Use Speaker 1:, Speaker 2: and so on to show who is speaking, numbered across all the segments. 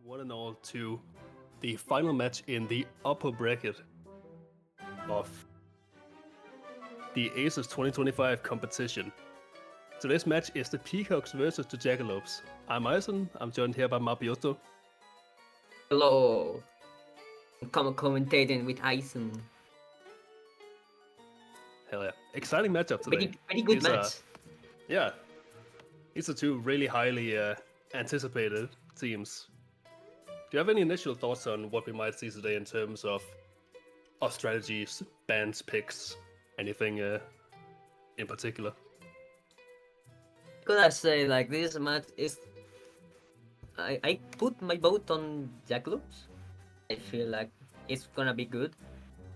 Speaker 1: One and all to the final match in the upper bracket of the ACES 2025 competition. Today's match is the Peacocks versus the Jackalopes. I'm Eisen. I'm joined here by Mabioto.
Speaker 2: Hello. I'm commentating with Eisen.
Speaker 1: Hell yeah. Exciting matchup today.
Speaker 2: Very good match.
Speaker 1: Yeah. These are two really highly anticipated teams. Do you have any initial thoughts on what we might see today in terms of strategies, bands, picks, anything in particular?
Speaker 2: Could I say like this match is I put my vote on Jackalopes. I feel like it's gonna be good.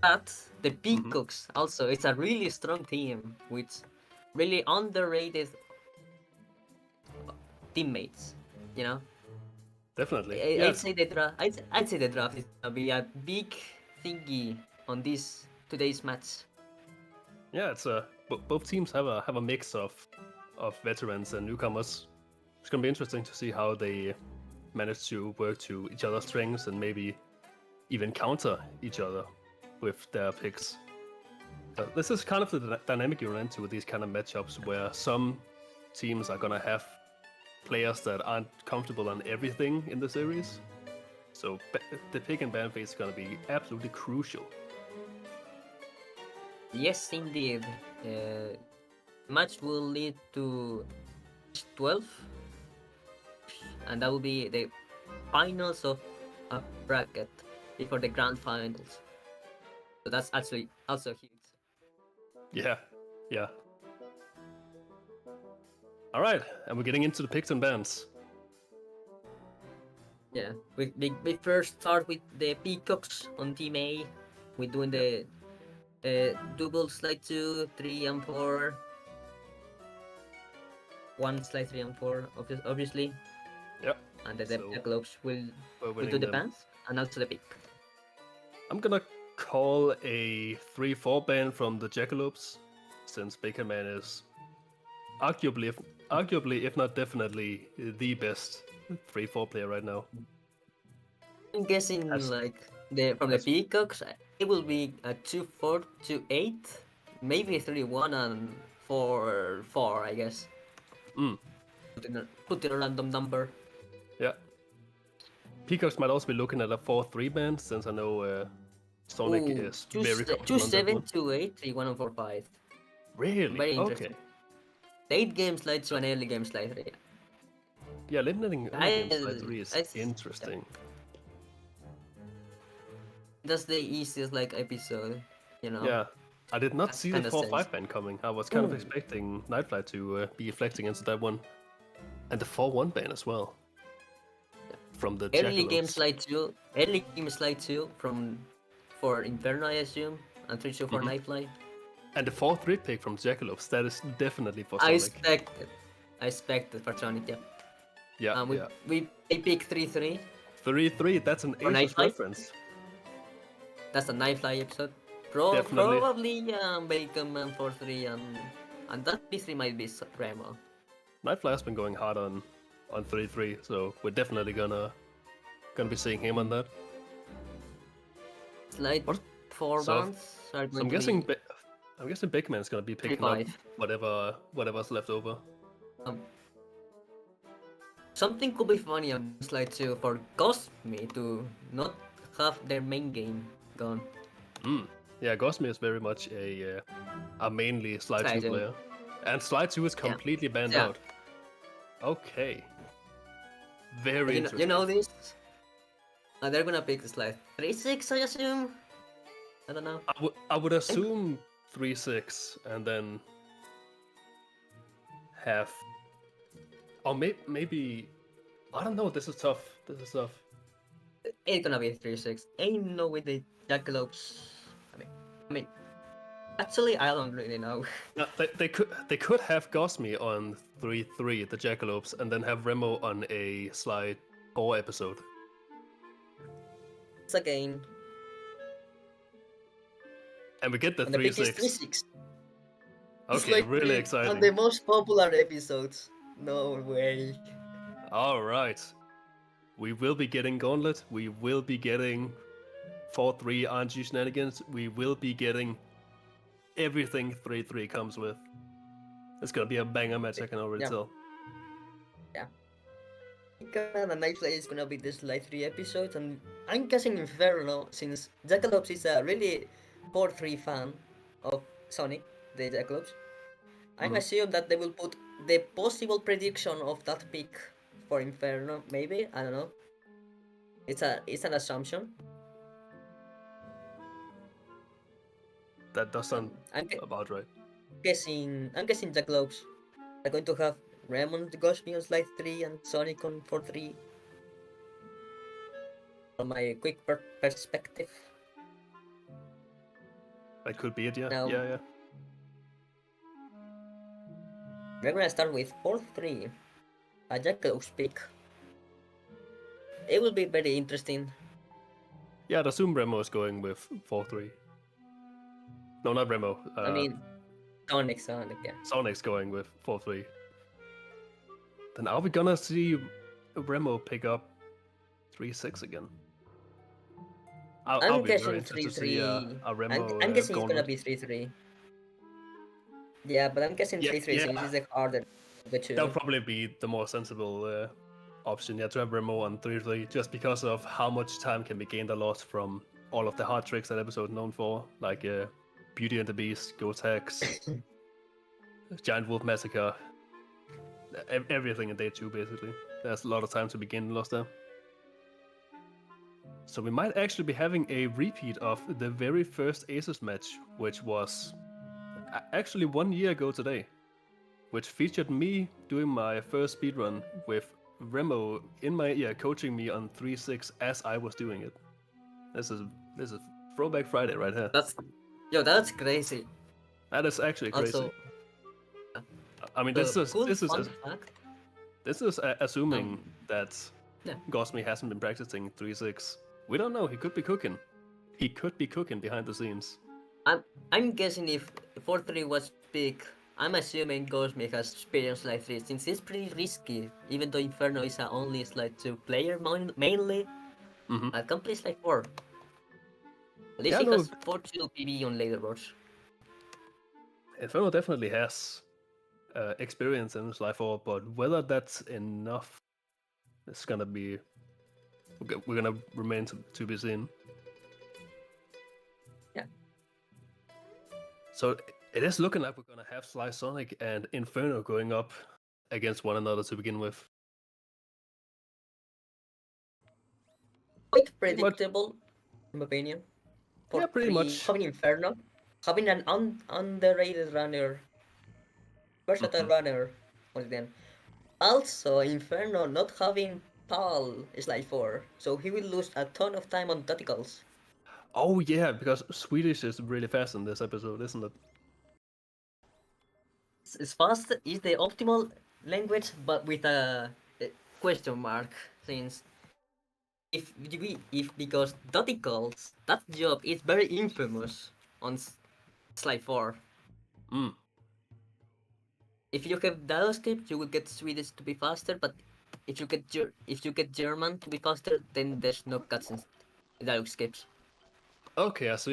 Speaker 2: But the Peacocks also, it's a really strong team with really underrated teammates, you know?
Speaker 1: Definitely.
Speaker 2: I'd say the draft is gonna be a big thingy on today's match.
Speaker 1: Yeah, it's both teams have a mix of veterans and newcomers. It's gonna be interesting to see how they manage to work to each other's strengths and maybe even counter each other with their picks. This is kind of the dynamic you run into with these kind of matchups, where some teams are gonna have players that aren't comfortable on everything in the series. So the pick and ban phase is gonna be absolutely crucial.
Speaker 2: Yes, indeed. Match will lead to 12, and that will be the finals of a bracket before the grand finals. So that's actually also huge.
Speaker 1: Yeah. All right, and we're getting into the picks and bans.
Speaker 2: Yeah, we first start with the Peacocks on Team A. We're doing the double slide 2, 3, and 4. 1 slide 3 and 4, obviously.
Speaker 1: Yep.
Speaker 2: And the Jackalopes will do the bans and also the pick.
Speaker 1: I'm gonna call a 3-4 ban from the Jackalopes, since Bacon Man is arguably, if not definitely, the best 3-4 player right now.
Speaker 2: I'm guessing from the Peacocks, it will be a 2-4, 2-8, maybe 3-1 and 4-4, I guess. Put in a random number.
Speaker 1: Yeah. Peacocks might also be looking at a 4-3 ban, since I know Sonic
Speaker 2: Ooh,
Speaker 1: is very comfortable on that
Speaker 2: 7,
Speaker 1: one.
Speaker 2: 2, 8, 3, 1, 4, 5.
Speaker 1: Really?
Speaker 2: Very
Speaker 1: Okay.
Speaker 2: interesting. Late game slide 2 and early game slide 3.
Speaker 1: Yeah, eliminating early game slide 3 is
Speaker 2: Yeah,
Speaker 1: interesting.
Speaker 2: that's the easiest like episode, you know.
Speaker 1: Yeah, I did not
Speaker 2: That's
Speaker 1: see the
Speaker 2: kind of sense.
Speaker 1: 4-5 ban coming. I was kind of
Speaker 2: Ooh,
Speaker 1: expecting Nightfly to be reflecting into that one. And the 4-1 ban as well. From the
Speaker 2: early game
Speaker 1: Jackalopes.
Speaker 2: slide 2, early game slide 2 for Inferno, I assume, and 3-2 for
Speaker 1: Mhm.
Speaker 2: Nightfly.
Speaker 1: And the 4-3 pick from Jackalopes, that is definitely for
Speaker 2: I
Speaker 1: Sonic.
Speaker 2: expected for Sonic, yeah.
Speaker 1: Yeah,
Speaker 2: We
Speaker 1: yeah.
Speaker 2: they pick 3-3
Speaker 1: 3-3, that's an
Speaker 2: for
Speaker 1: ACES
Speaker 2: Nightfly.
Speaker 1: reference.
Speaker 2: That's a Nightfly episode.
Speaker 1: Definitely.
Speaker 2: Probably Bacon Man 4-3 and that 3 might be Remo.
Speaker 1: Nightfly has been going hard on 3-3, so we're definitely gonna be seeing him on that.
Speaker 2: Slide
Speaker 1: What?
Speaker 2: 4
Speaker 1: So,
Speaker 2: bounds are
Speaker 1: so I'm
Speaker 2: going to
Speaker 1: guessing
Speaker 2: be
Speaker 1: I'm guessing Big Man's gonna be picking up
Speaker 2: 3-5.
Speaker 1: whatever's left over.
Speaker 2: Um, Something could be funny on slide 2 for Cosme to not have their main game gone.
Speaker 1: Yeah, Gosme is very much a mainly Slide 2
Speaker 2: Slide 2.
Speaker 1: player. And Slide 2 is
Speaker 2: Yeah.
Speaker 1: completely banned
Speaker 2: Yeah.
Speaker 1: out. Okay. Very
Speaker 2: But
Speaker 1: interesting.
Speaker 2: you know this? They're gonna pick slide 3-6, I assume? I don't know.
Speaker 1: I would assume 3-6 and then have... Or maybe... I don't know, this is tough.
Speaker 2: It's gonna be 3-6. Ain't no way the Jackalopes. I mean, actually, I don't really know.
Speaker 1: No, they could have Gosme on 3-3, the Jackalopes, and then have Remo on a Slide 4 episode.
Speaker 2: It's again.
Speaker 1: And we get the
Speaker 2: And the pick is
Speaker 1: 3-6.
Speaker 2: 3-6.
Speaker 1: Okay, really
Speaker 2: On
Speaker 1: exciting.
Speaker 2: the most popular episodes. No way.
Speaker 1: Alright. We will be getting Gauntlet. We will be getting 4-3 RNG shenanigans. We will be getting everything 3-3 comes with. It's gonna be a banger match, I can already tell.
Speaker 2: Yeah. The Nightfly is gonna be the slide 3 episodes, and I'm guessing Inferno, since Jackalopes is a really 4-3 fan of Sonic, the Jackalopes. I'm assuming that they will put the possible prediction of that pick for Inferno, maybe, I don't know. It's an assumption.
Speaker 1: That does sound about right.
Speaker 2: I'm guessing Jackalopes are going to have Raymond Gosby on slide 3 and Sonic on 4-3. From my quick perspective.
Speaker 1: That could be it, yeah.
Speaker 2: Now,
Speaker 1: yeah.
Speaker 2: We're gonna start with 4-3. A Jackalopes pick. It will be very interesting.
Speaker 1: Yeah, I'd assume Remo is going with 4-3. No, not Remo.
Speaker 2: I mean, Sonic, yeah.
Speaker 1: Sonic's going with 4-3. Then are we gonna see Remo pick up 3-6 again? I'll be very
Speaker 2: guessing
Speaker 1: interested to see
Speaker 2: 3-3.
Speaker 1: a Remo
Speaker 2: I'm guessing it's gonna
Speaker 1: Gauntlet.
Speaker 2: be 3-3. Yeah, but I'm guessing 3-3 since this is the harder of the two.
Speaker 1: That'll probably be the more sensible option, yeah, to have Remo on 3-3, just because of how much time can be gained or lost from all of the hard tricks that episode known for, like Beauty and the Beast, Ghost Hex, Giant Wolf Massacre, everything in day 2 basically. There's a lot of time to be gained and lost there. So we might actually be having a repeat of the very first ACES match, which was actually 1 year ago today, which featured me doing my first speedrun with Remo in my ear coaching me on 3-6 as I was doing it. This is Throwback Friday right here.
Speaker 2: That's crazy.
Speaker 1: That is actually crazy.
Speaker 2: Also,
Speaker 1: I mean, this is assuming that Gosme hasn't been practicing 3-6. We don't know. He could be cooking. He could be cooking behind the scenes.
Speaker 2: I'm guessing if 4-3 was big, I'm assuming Gosme has experience slide 3 since it's pretty risky, even though Inferno is only slide 2 player mainly. I can play slide 4. At least he has 4-2 PB on leaderboards.
Speaker 1: Inferno definitely has experience in slide 4, but whether that's enough is gonna be... We're gonna remain to be seen. So it is looking like we're gonna have Sly Sonic and Inferno going up against one another to begin with.
Speaker 2: Quite
Speaker 1: Pretty much,
Speaker 2: predictable, in my opinion.
Speaker 1: yeah,
Speaker 2: For
Speaker 1: pretty much.
Speaker 2: having Inferno, having an underrated runner, versatile runner, once again. Also, Inferno not having tall slide 4, so he will lose a ton of time on tacticals.
Speaker 1: Oh yeah, because Swedish is really fast in this episode, isn't it?
Speaker 2: It's fast is the optimal language, but with a question mark, since if because tacticals, that job is very infamous on slide 4.
Speaker 1: Mm.
Speaker 2: If you have dialog script, you will get Swedish to be faster, but if you get German to be faster, then there's no cuts in dialog scripts.
Speaker 1: Okay, I see.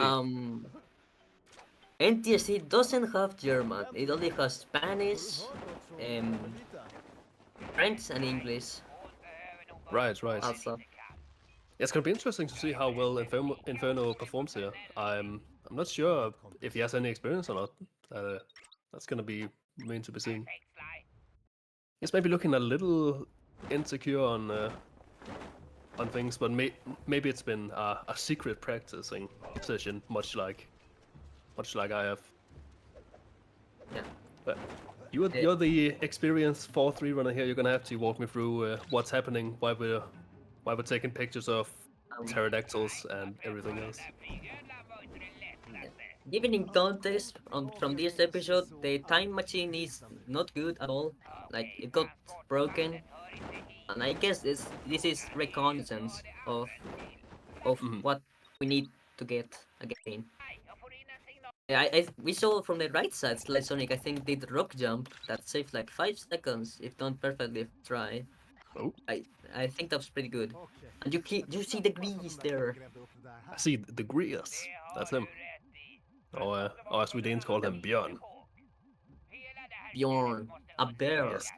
Speaker 2: NTSC doesn't have German. It only has Spanish, French, and English.
Speaker 1: Right.
Speaker 2: Also,
Speaker 1: It's gonna be interesting to see how well Inferno performs here. I'm not sure if he has any experience or not. That's gonna be remain to be seen. He's maybe looking a little insecure on things, but maybe it's been a secret practicing session, much like I have.
Speaker 2: yeah.
Speaker 1: But you're the experienced 4-3 runner here. You're gonna have to walk me through what's happening, why we're taking pictures of pterodactyls and everything else.
Speaker 2: Given in context from this episode, the time machine is not good at all. Like it got broken, and I guess this is reconnaissance of what we need to get again. We saw from the right side, Slide Sonic, I think, did rock jump that saved like 5 seconds if done perfectly try.
Speaker 1: Oh,
Speaker 2: I think that was pretty good. And you see the grease there.
Speaker 1: I see the Greers. That's him. Or as we Danes call him, Björn.
Speaker 2: Bjorn, a bear.
Speaker 1: Yes,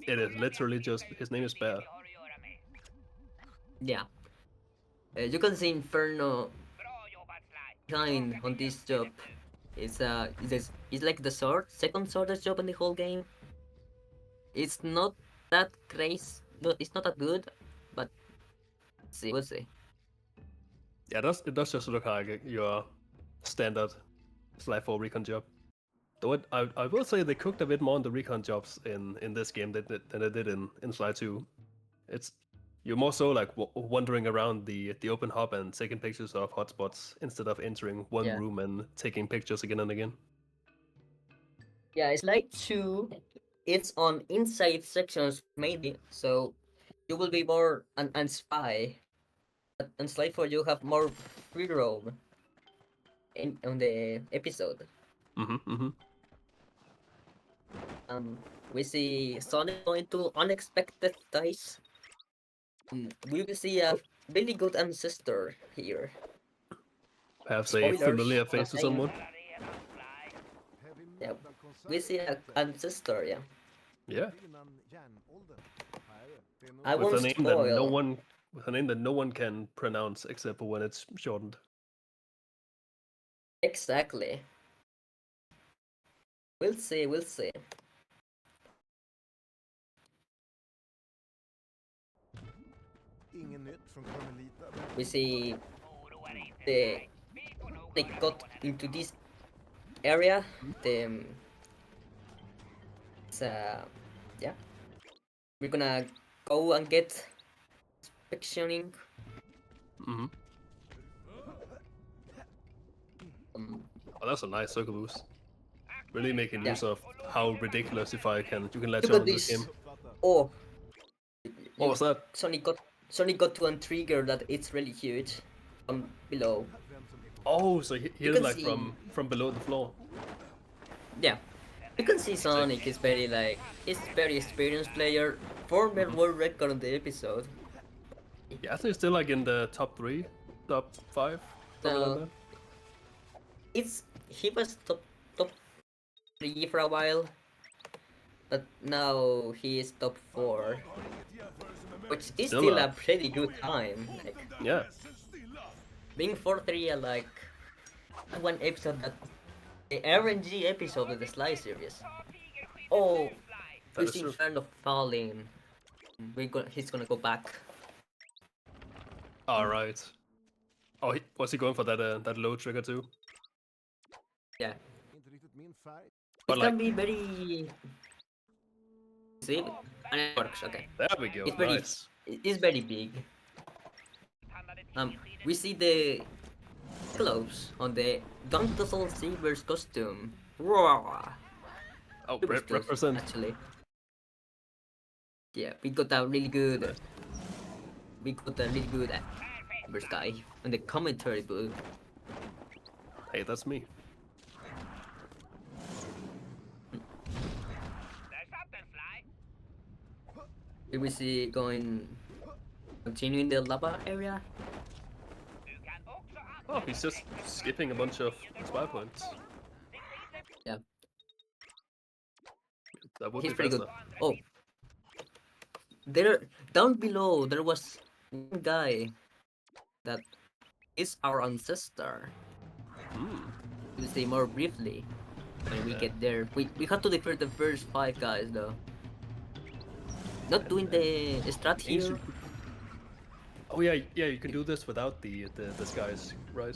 Speaker 1: it is literally just his name is Bear.
Speaker 2: Yeah. You can see Inferno behind on this job. It's like the second shortest job in the whole game. It's not that crazy. No, it's not that good, but we'll see.
Speaker 1: Yeah, it does just look like your standard Slide 4 recon job. Though I will say they cooked a bit more on the recon jobs in this game than they did in Slide 2. You're more so like wandering around the open hub and taking pictures of hotspots instead of entering one
Speaker 2: Yeah.
Speaker 1: room and taking pictures again and again.
Speaker 2: Yeah, it's like 2. It's on inside sections mainly, so you will be more an spy. But on Slide 4, you have more free roam on the episode. We see Sonic going to unexpected dice. We will see a really good ancestor here.
Speaker 1: Perhaps a
Speaker 2: Spoilers,
Speaker 1: familiar face
Speaker 2: not
Speaker 1: to
Speaker 2: saying.
Speaker 1: someone.
Speaker 2: Yeah, we see an ancestor. Yeah.
Speaker 1: Yeah.
Speaker 2: I
Speaker 1: With
Speaker 2: won't
Speaker 1: a name that
Speaker 2: spoil.
Speaker 1: no one can pronounce except for when it's shortened.
Speaker 2: Exactly. We'll see. We'll see. We see they got into this area. Yeah, we're gonna go and get inspectioning.
Speaker 1: Oh, that's a nice circle boost. Really making use of how ridiculous you can latch
Speaker 2: Look
Speaker 1: on
Speaker 2: at
Speaker 1: to this
Speaker 2: this.
Speaker 1: game.
Speaker 2: Oh,
Speaker 1: What was that?
Speaker 2: Sonic got to a trigger that it's really huge from below.
Speaker 1: Oh, so he
Speaker 2: You
Speaker 1: is
Speaker 2: can
Speaker 1: like
Speaker 2: see-
Speaker 1: from below the floor.
Speaker 2: Yeah, you can see Sonic is very experienced player. Former world record on the episode.
Speaker 1: Yeah, I think it's still like in the top 3, top 5, something like that.
Speaker 2: He was top 3 for a while, but now he is top 4, which is still a pretty good time. Like,
Speaker 1: Yeah.
Speaker 2: being 4-3 like one episode The RNG episode of the Sly series. Oh,
Speaker 1: That
Speaker 2: with
Speaker 1: is true.
Speaker 2: Inferno falling, he's gonna go back.
Speaker 1: All right. Oh, was he going for that that low trigger too?
Speaker 2: Yeah,
Speaker 1: But
Speaker 2: it
Speaker 1: like,
Speaker 2: can be very. See, and it works. Okay,
Speaker 1: there we go.
Speaker 2: it's very,
Speaker 1: Nice.
Speaker 2: it's very big. We see the Jackalopes on the Dontosol Saber's costume. Roar!
Speaker 1: Oh,
Speaker 2: Super stuff,
Speaker 1: represent.
Speaker 2: actually. Yeah, we got a really good.
Speaker 1: Nice.
Speaker 2: We got a really good Saber's guy on the commentary booth.
Speaker 1: Hey, that's me.
Speaker 2: Here we see continuing the lava area.
Speaker 1: Oh, he's just skipping a bunch of spy points.
Speaker 2: Yeah,
Speaker 1: That would
Speaker 2: he's
Speaker 1: be
Speaker 2: pretty
Speaker 1: faster.
Speaker 2: good. Oh, there down below there was one guy that is our ancestor.
Speaker 1: Hmm.
Speaker 2: We'll see more briefly when we
Speaker 1: Yeah.
Speaker 2: get there. We have to defeat the first 5 guys though. Not doing the strat here.
Speaker 1: Ancient- Oh yeah, yeah. You can do this without the disguise, right?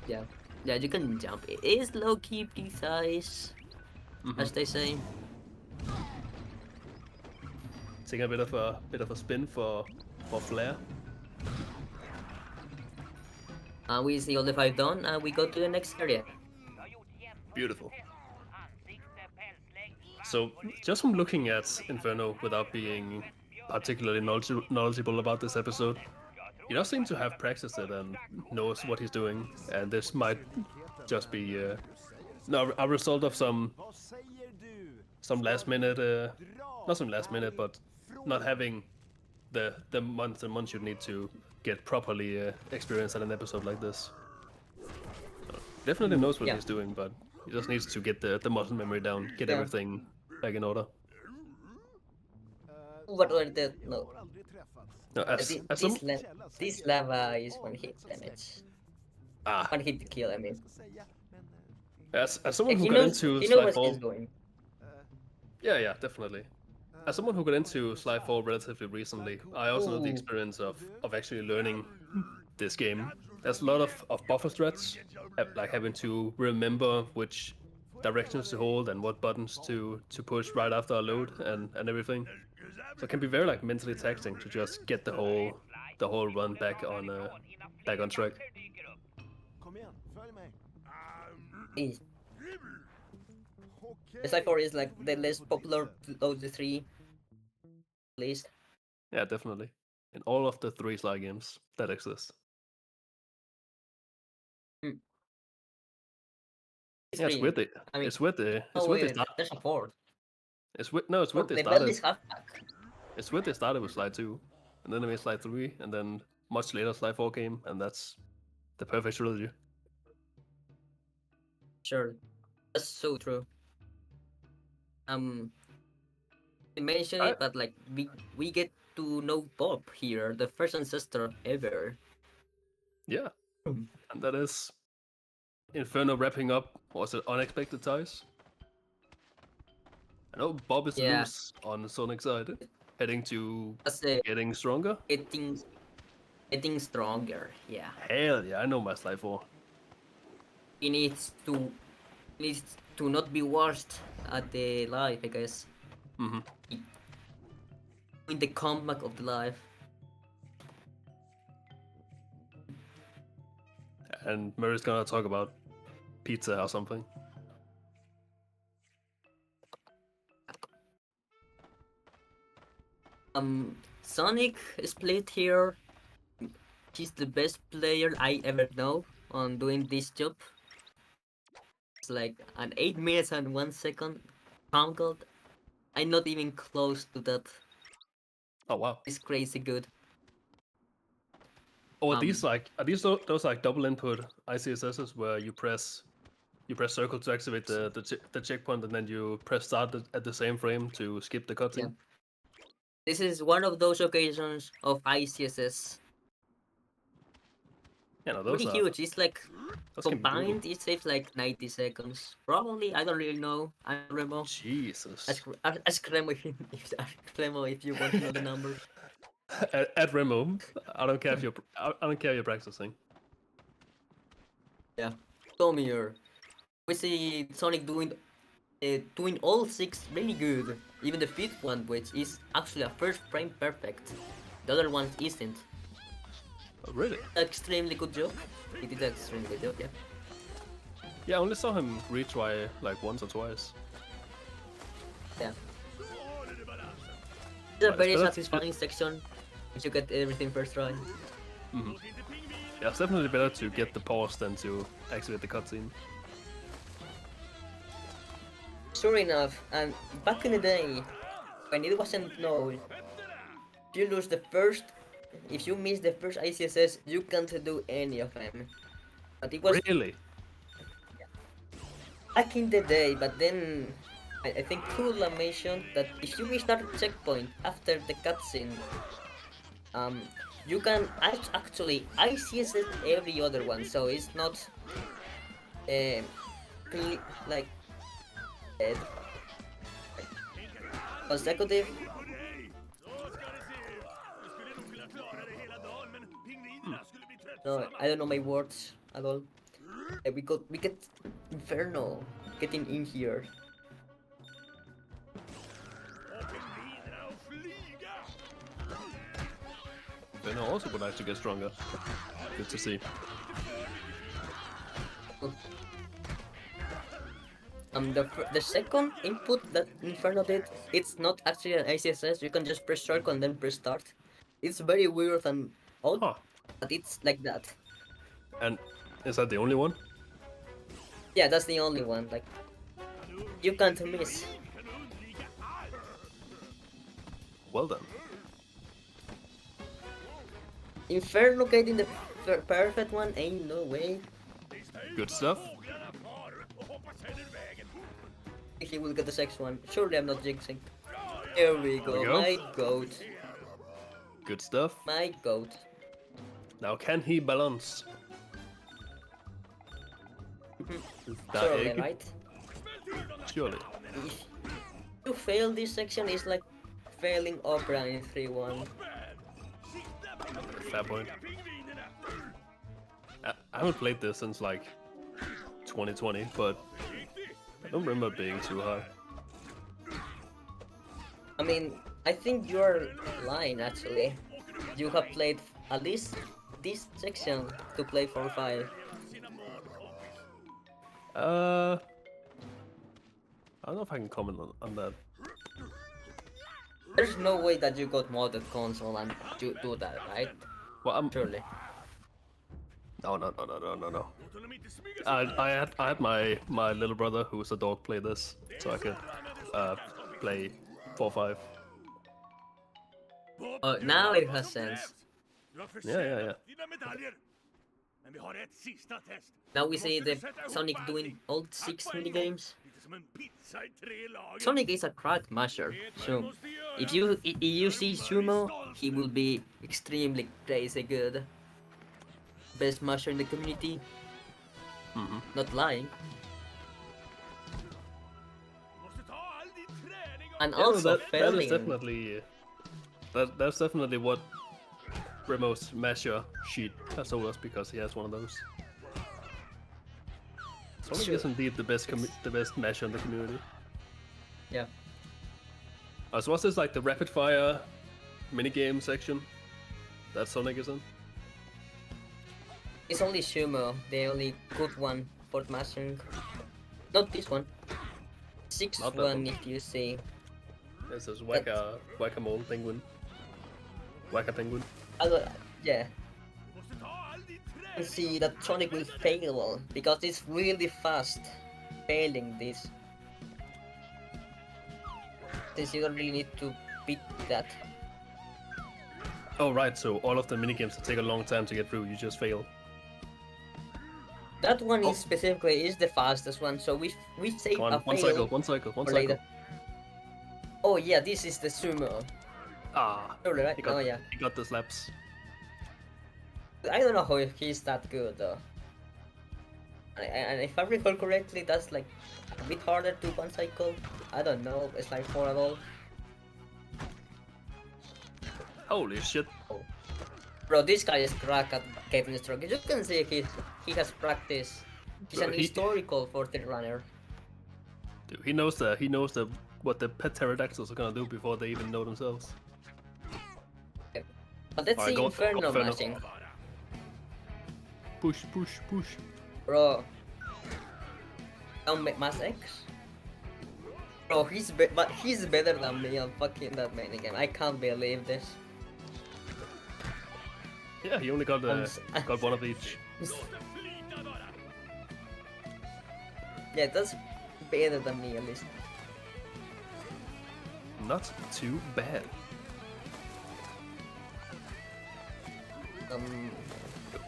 Speaker 2: Yeah, yeah, you can jump. It is low key precise, as they say.
Speaker 1: Taking a bit of a spin for flair.
Speaker 2: We see all the 5 done, and we go to the next area.
Speaker 1: Beautiful. So, just from looking at Inferno without being particularly knowledgeable about this episode, he does seem to have practiced it and knows what he's doing, and this might just be a result of some last minute, not some last minute, but not having the months and months you need to get properly experienced at an episode like this. Definitely knows what
Speaker 2: Yeah.
Speaker 1: he's doing, but he just needs to get the muscle memory down, get
Speaker 2: Yeah.
Speaker 1: everything back in order.
Speaker 2: What were the no?
Speaker 1: No,
Speaker 2: This lava is one hit damage.
Speaker 1: ah,
Speaker 2: One hit kill. I mean,
Speaker 1: as someone who
Speaker 2: he
Speaker 1: got
Speaker 2: knows.
Speaker 1: into
Speaker 2: He knows where
Speaker 1: Slyfall,
Speaker 2: he's going.
Speaker 1: yeah, definitely. As someone who got into Slyfall relatively recently, I also know the
Speaker 2: Ooh.
Speaker 1: experience of actually learning this game. There's a lot of buffer strats, like having to remember which directions to hold and what buttons to push right after a load and everything. So it can be very like mentally taxing to just get the whole run back on track.
Speaker 2: Is Cypher is like the less popular of the 3, at least.
Speaker 1: Yeah, definitely. In all of the 3 Sly games that exist.
Speaker 2: Hmm.
Speaker 1: Yeah, it's
Speaker 2: Three.
Speaker 1: weird.
Speaker 2: I mean,
Speaker 1: It's weird. It's
Speaker 2: oh
Speaker 1: weird they
Speaker 2: wait,
Speaker 1: start.
Speaker 2: there's a 4th.
Speaker 1: It's weird. No, it's weird they
Speaker 2: The belt is
Speaker 1: started.
Speaker 2: half back.
Speaker 1: It's weird they started with Slide 2, and then they made Slide 3, and then much later Slide 4 came, and that's the perfect trilogy.
Speaker 2: Sure, that's so true. I mentioned it, but like we get to know Bob here, the first ancestor ever.
Speaker 1: Yeah, and that is Inferno wrapping up. Was it Unexpected Ties? I know Bob is
Speaker 2: Yeah.
Speaker 1: loose on Sonic side, heading to
Speaker 2: That's the
Speaker 1: getting stronger.
Speaker 2: getting stronger. Yeah,
Speaker 1: Hell yeah, I know my Slide 4.
Speaker 2: he needs to not be worst at the life, I guess.
Speaker 1: Mm-hmm.
Speaker 2: In the comeback of the life.
Speaker 1: And Murray's gonna talk about pizza or something.
Speaker 2: Sonic is played here. He's the best player I ever know on doing this job. It's like an 8 minutes and 1 second count. I'm not even close to that.
Speaker 1: Oh wow.
Speaker 2: It's crazy good.
Speaker 1: Oh, are these those like double input ICSSs where you press circle to activate the checkpoint and then you press start at the same frame to skip the cutscene?
Speaker 2: Yeah. This is one of those occasions of ICSS.
Speaker 1: You know,
Speaker 2: pretty huge. It's like
Speaker 1: those can be brutal.
Speaker 2: combined, it saves like 90 seconds. Probably, I don't really know. I'm Remo.
Speaker 1: Jesus.
Speaker 2: Ask Remo if you want to know the number.
Speaker 1: At Remo, I don't care if you're I don't care if you're practicing.
Speaker 2: Yeah. Tomir. We see Sonic doing all 6 really good. Even the 5th one, which is actually a first frame perfect. The other one isn't.
Speaker 1: Oh, really?
Speaker 2: Extremely good job. He did an extremely good job, yeah.
Speaker 1: Yeah, I only saw him retry like once or twice.
Speaker 2: Yeah. It's a
Speaker 1: But
Speaker 2: very
Speaker 1: it's better-
Speaker 2: satisfying section if you get everything first try.
Speaker 1: Yeah, it's definitely better to get the pause than to activate the cutscene.
Speaker 2: Sure enough, and back in the day, when it wasn't known, if you lose the first, if you miss the first ICSS, you can't do any of them. But it was
Speaker 1: Really?
Speaker 2: back in the day, but then I think Kula mentioned that if you miss that checkpoint after the cutscene, you can actually ICSS every other one, so it's not like consecutive. No, I don't know my words at all. We get Inferno getting in here.
Speaker 1: Then I also would like to get stronger. Good to see.
Speaker 2: The second input that Inferno did, it's not actually an ACSS. You can just press circle and then press start. It's very weird and odd,
Speaker 1: Huh.
Speaker 2: but it's like that.
Speaker 1: And is that the only one?
Speaker 2: Yeah, that's the only one. Like, you can't miss.
Speaker 1: Well done.
Speaker 2: Inferno getting the perfect one, ain't no way.
Speaker 1: Good stuff.
Speaker 2: He will get the next one. Surely I'm not jinxing. Here we go. My goat.
Speaker 1: Good stuff.
Speaker 2: My goat.
Speaker 1: Now can he balance? Is that
Speaker 2: Surely,
Speaker 1: egg?
Speaker 2: right?
Speaker 1: Surely.
Speaker 2: If you fail this section, it's like failing Opera in 3-1.
Speaker 1: Fair point. I haven't played this since like 2020, but I don't remember it being too hard.
Speaker 2: I mean, I think you're lying actually. You have played at least this section to play 4-5.
Speaker 1: I don't know if I can comment on that.
Speaker 2: There's no way that you got modded console and you do that, right?
Speaker 1: Well,
Speaker 2: Surely.
Speaker 1: No. I had my little brother who's a dog play this, so I could play 4-5.
Speaker 2: Oh, now it has sense.
Speaker 1: Yeah.
Speaker 2: Now we see the Sonic doing all 6 minigames. Sonic is a crack masher, so if you see Sumo, he will be extremely crazy good. Best masher in the community. Not lying. And
Speaker 1: Yeah,
Speaker 2: also
Speaker 1: that
Speaker 2: failing.
Speaker 1: is definitely that's definitely what Remo's measure sheet has told us, because he has one of those. Sonic
Speaker 2: Sure.
Speaker 1: is indeed the best measure in the community.
Speaker 2: Yeah.
Speaker 1: So what's this, like the rapid fire minigame section that Sonic is in?
Speaker 2: It's only Sumo, the only good one for mastering. Not this one. Sixth
Speaker 1: Not that
Speaker 2: one,
Speaker 1: one.
Speaker 2: if you see.
Speaker 1: This is Whack-a-Mole Penguin. Whack-a-Penguin.
Speaker 2: Yeah. You see that Sonic will fail because it's really fast failing this. Since you don't really need to beat that.
Speaker 1: Oh right, so all of the minigames that take a long time to get through, you just fail.
Speaker 2: That one is specifically is the fastest one, so we save
Speaker 1: Come on,
Speaker 2: a
Speaker 1: one
Speaker 2: fail
Speaker 1: cycle.
Speaker 2: for later. Oh yeah, this is the Sumo.
Speaker 1: Ah,
Speaker 2: Surely, right?
Speaker 1: he got,
Speaker 2: Oh yeah.
Speaker 1: he got the slaps.
Speaker 2: I don't know how he's that good though. And if I recall correctly, that's like a bit harder to one cycle. I don't know. It's like 4 at all.
Speaker 1: Holy shit.
Speaker 2: Oh. Bro, this guy is crack at Kevin Stroke. You can see he has practice. He's
Speaker 1: Bro,
Speaker 2: an historical 40 runner.
Speaker 1: Dude, he knows what the pet pterodactyls are gonna do before they even know themselves.
Speaker 2: But let's
Speaker 1: Alright,
Speaker 2: see
Speaker 1: go
Speaker 2: Inferno
Speaker 1: Inferno.
Speaker 2: mashing.
Speaker 1: Push, push, push.
Speaker 2: Bro. Down Mass X? Bro, but he's better than me on fucking that minigame. I can't believe this.
Speaker 1: Yeah, he only got got one of each.
Speaker 2: Yeah, that's better than me at least.
Speaker 1: Not too bad.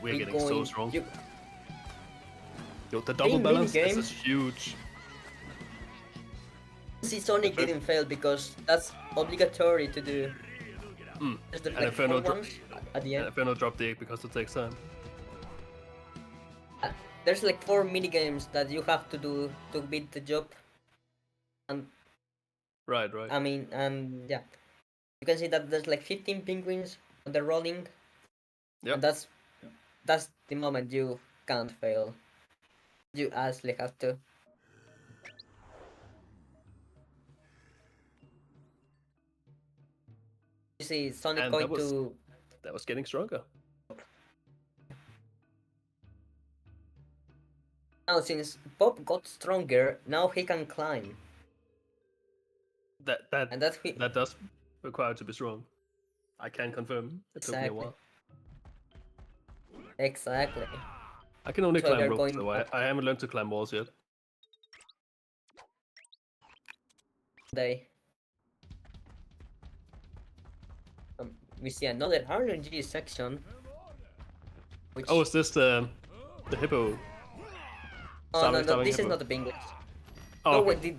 Speaker 1: We're getting so strong. Yo, the double
Speaker 2: Same
Speaker 1: balance
Speaker 2: minigame.
Speaker 1: is huge.
Speaker 2: See, Sonic didn't fail because that's obligatory to do. There's the,
Speaker 1: And
Speaker 2: like,
Speaker 1: Inferno,
Speaker 2: 4 ones at the end.
Speaker 1: Inferno dropped the egg because it takes time.
Speaker 2: There's like 4 minigames that you have to do to beat the job. And
Speaker 1: Right, right.
Speaker 2: I mean, and yeah, you can see that there's like 15 penguins on the rolling.
Speaker 1: Yep.
Speaker 2: And that's the moment you can't fail. You actually have to. You see, Sonic
Speaker 1: And
Speaker 2: going to.
Speaker 1: that was getting stronger.
Speaker 2: Now, since Bob got stronger, now he can climb. And
Speaker 1: That does require to be strong. I can confirm. It took me a
Speaker 2: Exactly.
Speaker 1: while.
Speaker 2: Exactly.
Speaker 1: I can only
Speaker 2: So
Speaker 1: climb
Speaker 2: they're
Speaker 1: ropes,
Speaker 2: going
Speaker 1: though.
Speaker 2: up.
Speaker 1: I haven't learned to climb walls yet.
Speaker 2: We see another RNG section. Which...
Speaker 1: Oh, is this the hippo?
Speaker 2: Oh no,
Speaker 1: Starving
Speaker 2: this
Speaker 1: hippo?
Speaker 2: is not the penguins.
Speaker 1: Oh,
Speaker 2: No,
Speaker 1: okay.
Speaker 2: wait,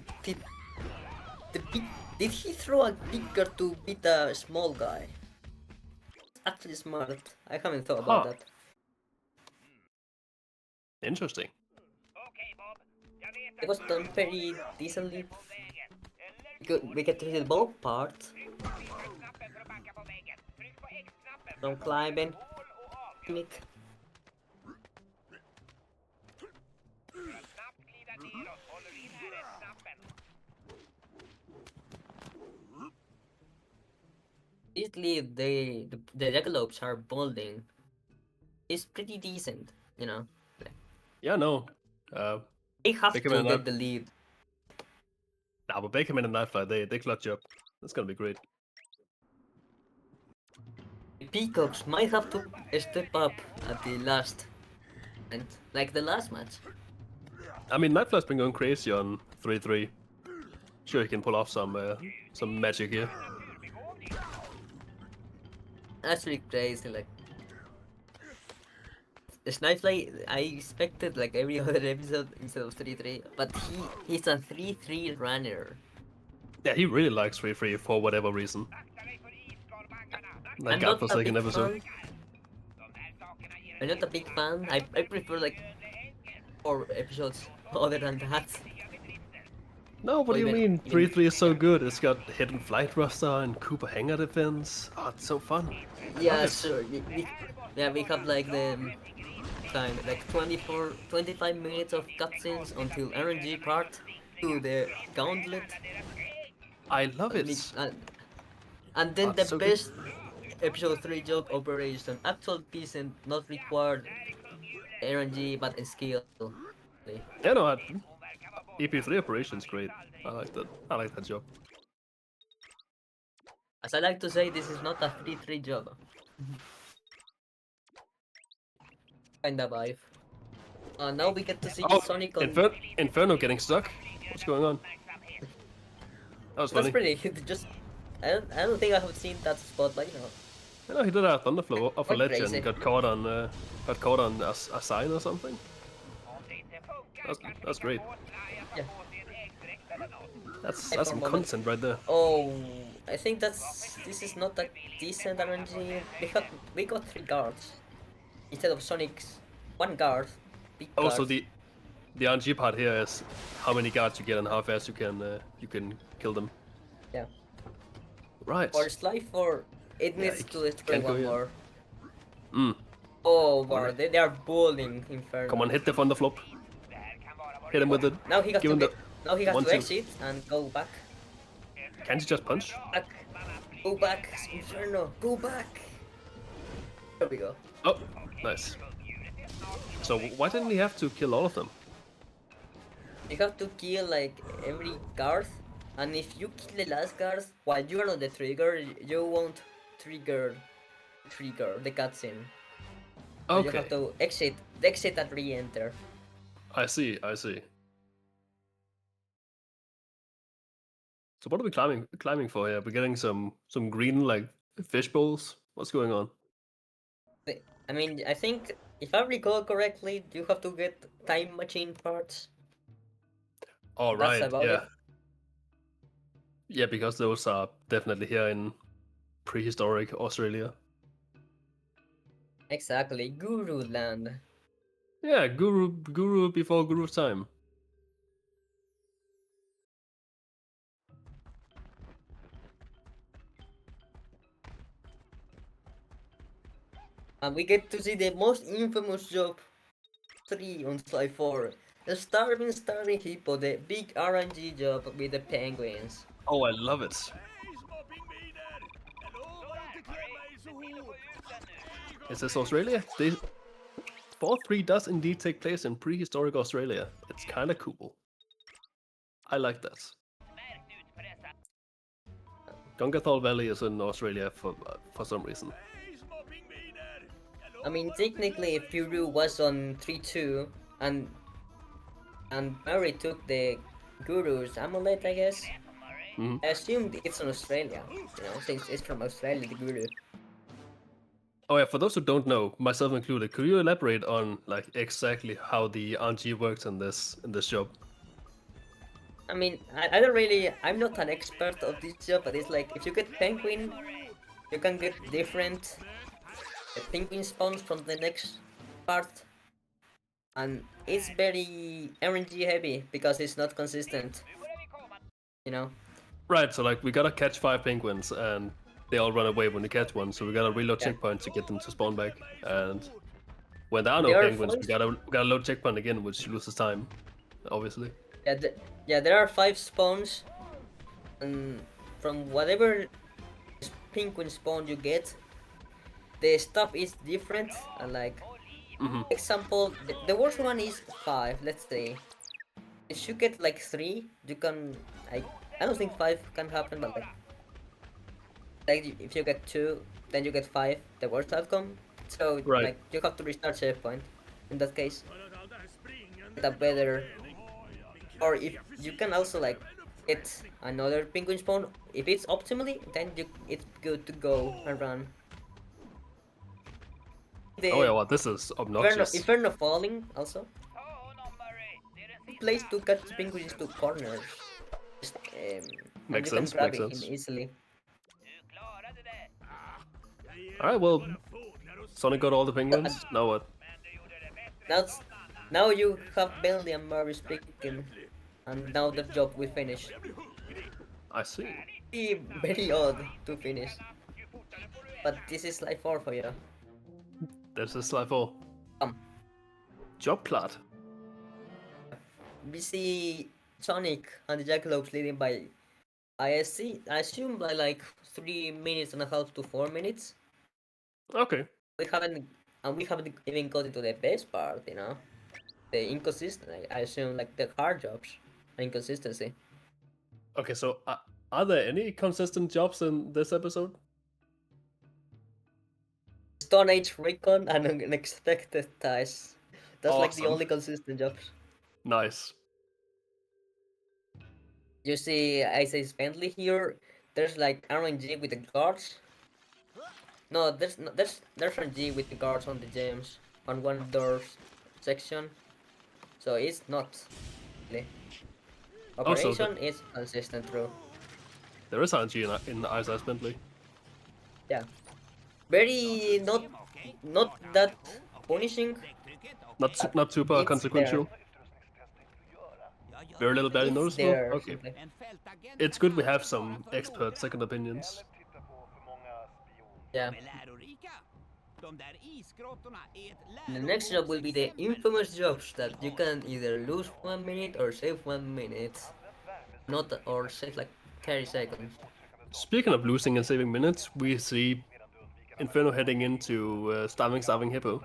Speaker 2: did he throw a bigger to beat a small guy? It's actually smart. I haven't thought about that.
Speaker 1: Interesting.
Speaker 2: It was done very decently. We get to see the both part. From climbing. Technique. Easily, the Jackalopes are building. It's pretty decent, you know.
Speaker 1: Yeah, no.
Speaker 2: They have
Speaker 1: Pick him
Speaker 2: to
Speaker 1: in
Speaker 2: get
Speaker 1: that-
Speaker 2: the lead.
Speaker 1: Nah, but Bakerman and Nightfly, they clutch up. That's gonna be great.
Speaker 2: The Peacocks might have to step up at the last, and like the last match.
Speaker 1: I mean, Nightfly's been going crazy on 3-3. Sure, he can pull off some magic here.
Speaker 2: That's really crazy. Like Snipefly, I expected like every other episode instead of 3-3, but he's a 3-3 runner.
Speaker 1: Yeah, he really likes 3-3 for whatever reason. That
Speaker 2: I'm not a
Speaker 1: godforsaken
Speaker 2: big
Speaker 1: episode.
Speaker 2: fan. I'm not a big fan. I prefer like 4 episodes other than that.
Speaker 1: No, what do you
Speaker 2: even-
Speaker 1: mean? 3-3 is so good. It's got Hidden Flight Roster and Cooper Hanger defense. Oh, it's so fun.
Speaker 2: Yeah,
Speaker 1: Love it.
Speaker 2: sure. We have like the time, like 25 minutes of cutscenes until RNG part to the gauntlet.
Speaker 1: I love it.
Speaker 2: And then
Speaker 1: Oh,
Speaker 2: the
Speaker 1: so good.
Speaker 2: best episode 3 job operation, actual peasant, not required RNG but in skill.
Speaker 1: Yeah, no, EP3 operation's great. I like that. I like that job.
Speaker 2: As I like to say, this is not a 3-3 job. Kinda vibe. Now we get to see
Speaker 1: Oh,
Speaker 2: Sonic on...
Speaker 1: Inferno getting stuck. What's going on? That was
Speaker 2: That's
Speaker 1: funny.
Speaker 2: pretty... Just... I don't think I have seen that spot, but you know.
Speaker 1: You know, he did a thunderflow off a
Speaker 2: Quite
Speaker 1: ledge
Speaker 2: crazy.
Speaker 1: and got caught on a sign or something. That's great.
Speaker 2: Yeah.
Speaker 1: That's
Speaker 2: for a
Speaker 1: some
Speaker 2: moment.
Speaker 1: content right there.
Speaker 2: Oh, I think this is not a decent RNG. We got 3 guards. instead of Sonic's one guard, big
Speaker 1: Also,
Speaker 2: guard.
Speaker 1: the RNG part here is how many guards you get and how fast you can kill them.
Speaker 2: Yeah.
Speaker 1: Right.
Speaker 2: For Sly 4, it
Speaker 1: Yeah,
Speaker 2: needs
Speaker 1: he
Speaker 2: to destroy
Speaker 1: can't go
Speaker 2: one
Speaker 1: yet.
Speaker 2: more.
Speaker 1: Mm.
Speaker 2: Oh, wow,
Speaker 1: Alright.
Speaker 2: they are bullying Inferno.
Speaker 1: Come on, hit the thunder flop. Hit him with it.
Speaker 2: Now he has
Speaker 1: Give
Speaker 2: to
Speaker 1: him
Speaker 2: get. Now he has
Speaker 1: 1,
Speaker 2: to
Speaker 1: 2.
Speaker 2: exit and go back.
Speaker 1: Can't you just punch?
Speaker 2: Back. Go back, Inferno. Go back. There we go.
Speaker 1: Oh, nice. So why didn't he have to kill all of them?
Speaker 2: You have to kill like every guard, and if you kill the last guard while you are on the trigger, you won't trigger the cutscene. So you have
Speaker 1: Okay,
Speaker 2: to exit and re-enter.
Speaker 1: I see, I see. So what are we climbing for here? We're getting some green like fish bowls. What's going on?
Speaker 2: I mean, I think if I recall correctly, you have to get time machine parts.
Speaker 1: All
Speaker 2: That's
Speaker 1: right,
Speaker 2: about
Speaker 1: yeah,
Speaker 2: it.
Speaker 1: yeah, because those are definitely here in prehistoric Australia.
Speaker 2: Exactly, Guru Land.
Speaker 1: Yeah, Guru before Guru's time.
Speaker 2: And we get to see the most infamous job 3 on Sly 4. The starving hippo, the big RNG job with the penguins.
Speaker 1: Oh, I love it. Is this Australia? 4-3 does indeed take place in prehistoric Australia. It's kind of cool. I like that. Gungathol Valley is in Australia for some reason.
Speaker 2: I mean, technically, Peru was on 3-2, and Murray took the Guru's amulet, I guess.
Speaker 1: Mhm.
Speaker 2: I assumed it's in Australia, since it's from Australia, the Guru.
Speaker 1: Oh yeah, for those who don't know, myself included, could you elaborate on like exactly how the RNG works in this job?
Speaker 2: I mean, I don't really, I'm not an expert of this job, but it's like, if you get penguin, you can get different penguin spawns from the next part. And it's very RNG heavy, because it's not consistent, you know?
Speaker 1: Right, so like we gotta catch 5 penguins and they all run away when we catch one, so we gotta reload
Speaker 2: Yeah.
Speaker 1: checkpoints to get them to spawn back. And when there are no
Speaker 2: There are
Speaker 1: penguins, we
Speaker 2: 5
Speaker 1: gotta load checkpoint again, which loses time, obviously.
Speaker 2: Yeah, there are 5 spawns, and from whatever penguin spawn you get, the stuff is different. And like,
Speaker 1: Mhm.
Speaker 2: example, the worst one is 5. Let's say, if you get like 3, you can. I don't think 5 can happen, but like if you get 2, then you get 5. The worst outcome. So
Speaker 1: Right.
Speaker 2: like you have to restart checkpoint. In that case, get a better. Or if you can also like get another penguin spawn, if it's optimally, then it's good to go and run.
Speaker 1: Oh yeah,
Speaker 2: The
Speaker 1: well this is obnoxious.
Speaker 2: Inferno falling also. Place to catch penguins to corners. Just, and
Speaker 1: Makes
Speaker 2: you can
Speaker 1: sense,
Speaker 2: grab
Speaker 1: makes
Speaker 2: him
Speaker 1: sense.
Speaker 2: easily.
Speaker 1: Alright, well, Sonic got all the penguins.
Speaker 2: And
Speaker 1: Now what?
Speaker 2: now you have Bentley and Murray speaking, and now the job will finish.
Speaker 1: I see.
Speaker 2: Very odd to finish, but this is like 4 for you.
Speaker 1: This is Sly 4. Job plot.
Speaker 2: We see Sonic and the Jackalopes leading by ISC. I assume by like 3.5 minutes to 4 minutes.
Speaker 1: Okay.
Speaker 2: We haven't even got into the best part, the inconsistent. I assume like the hard jobs, inconsistency.
Speaker 1: Okay, so are there any consistent jobs in this episode?
Speaker 2: Stone Age Recon and Unexpected Ties. That's like the
Speaker 1: Awesome.
Speaker 2: only consistent jobs.
Speaker 1: Nice.
Speaker 2: You see ACES Bentley here. There's like RNG with the guards. No, there's RNG with the guards on the gems on one door section. So it's not really.
Speaker 1: Also,
Speaker 2: Operation is consistent through.
Speaker 1: there is RNG in ACES Bentley.
Speaker 2: Yeah. Very not that punishing.
Speaker 1: Not super
Speaker 2: It's
Speaker 1: consequential. Very little barely
Speaker 2: It's
Speaker 1: noticeable.
Speaker 2: there.
Speaker 1: Okay. It's good we have some expert second opinions.
Speaker 2: Yeah. The next job will be the infamous jobs that you can either lose 1 minute or save 1 minute. Not or save like 30 seconds.
Speaker 1: Speaking of losing and saving minutes, we see Inferno heading into Starving Hippo.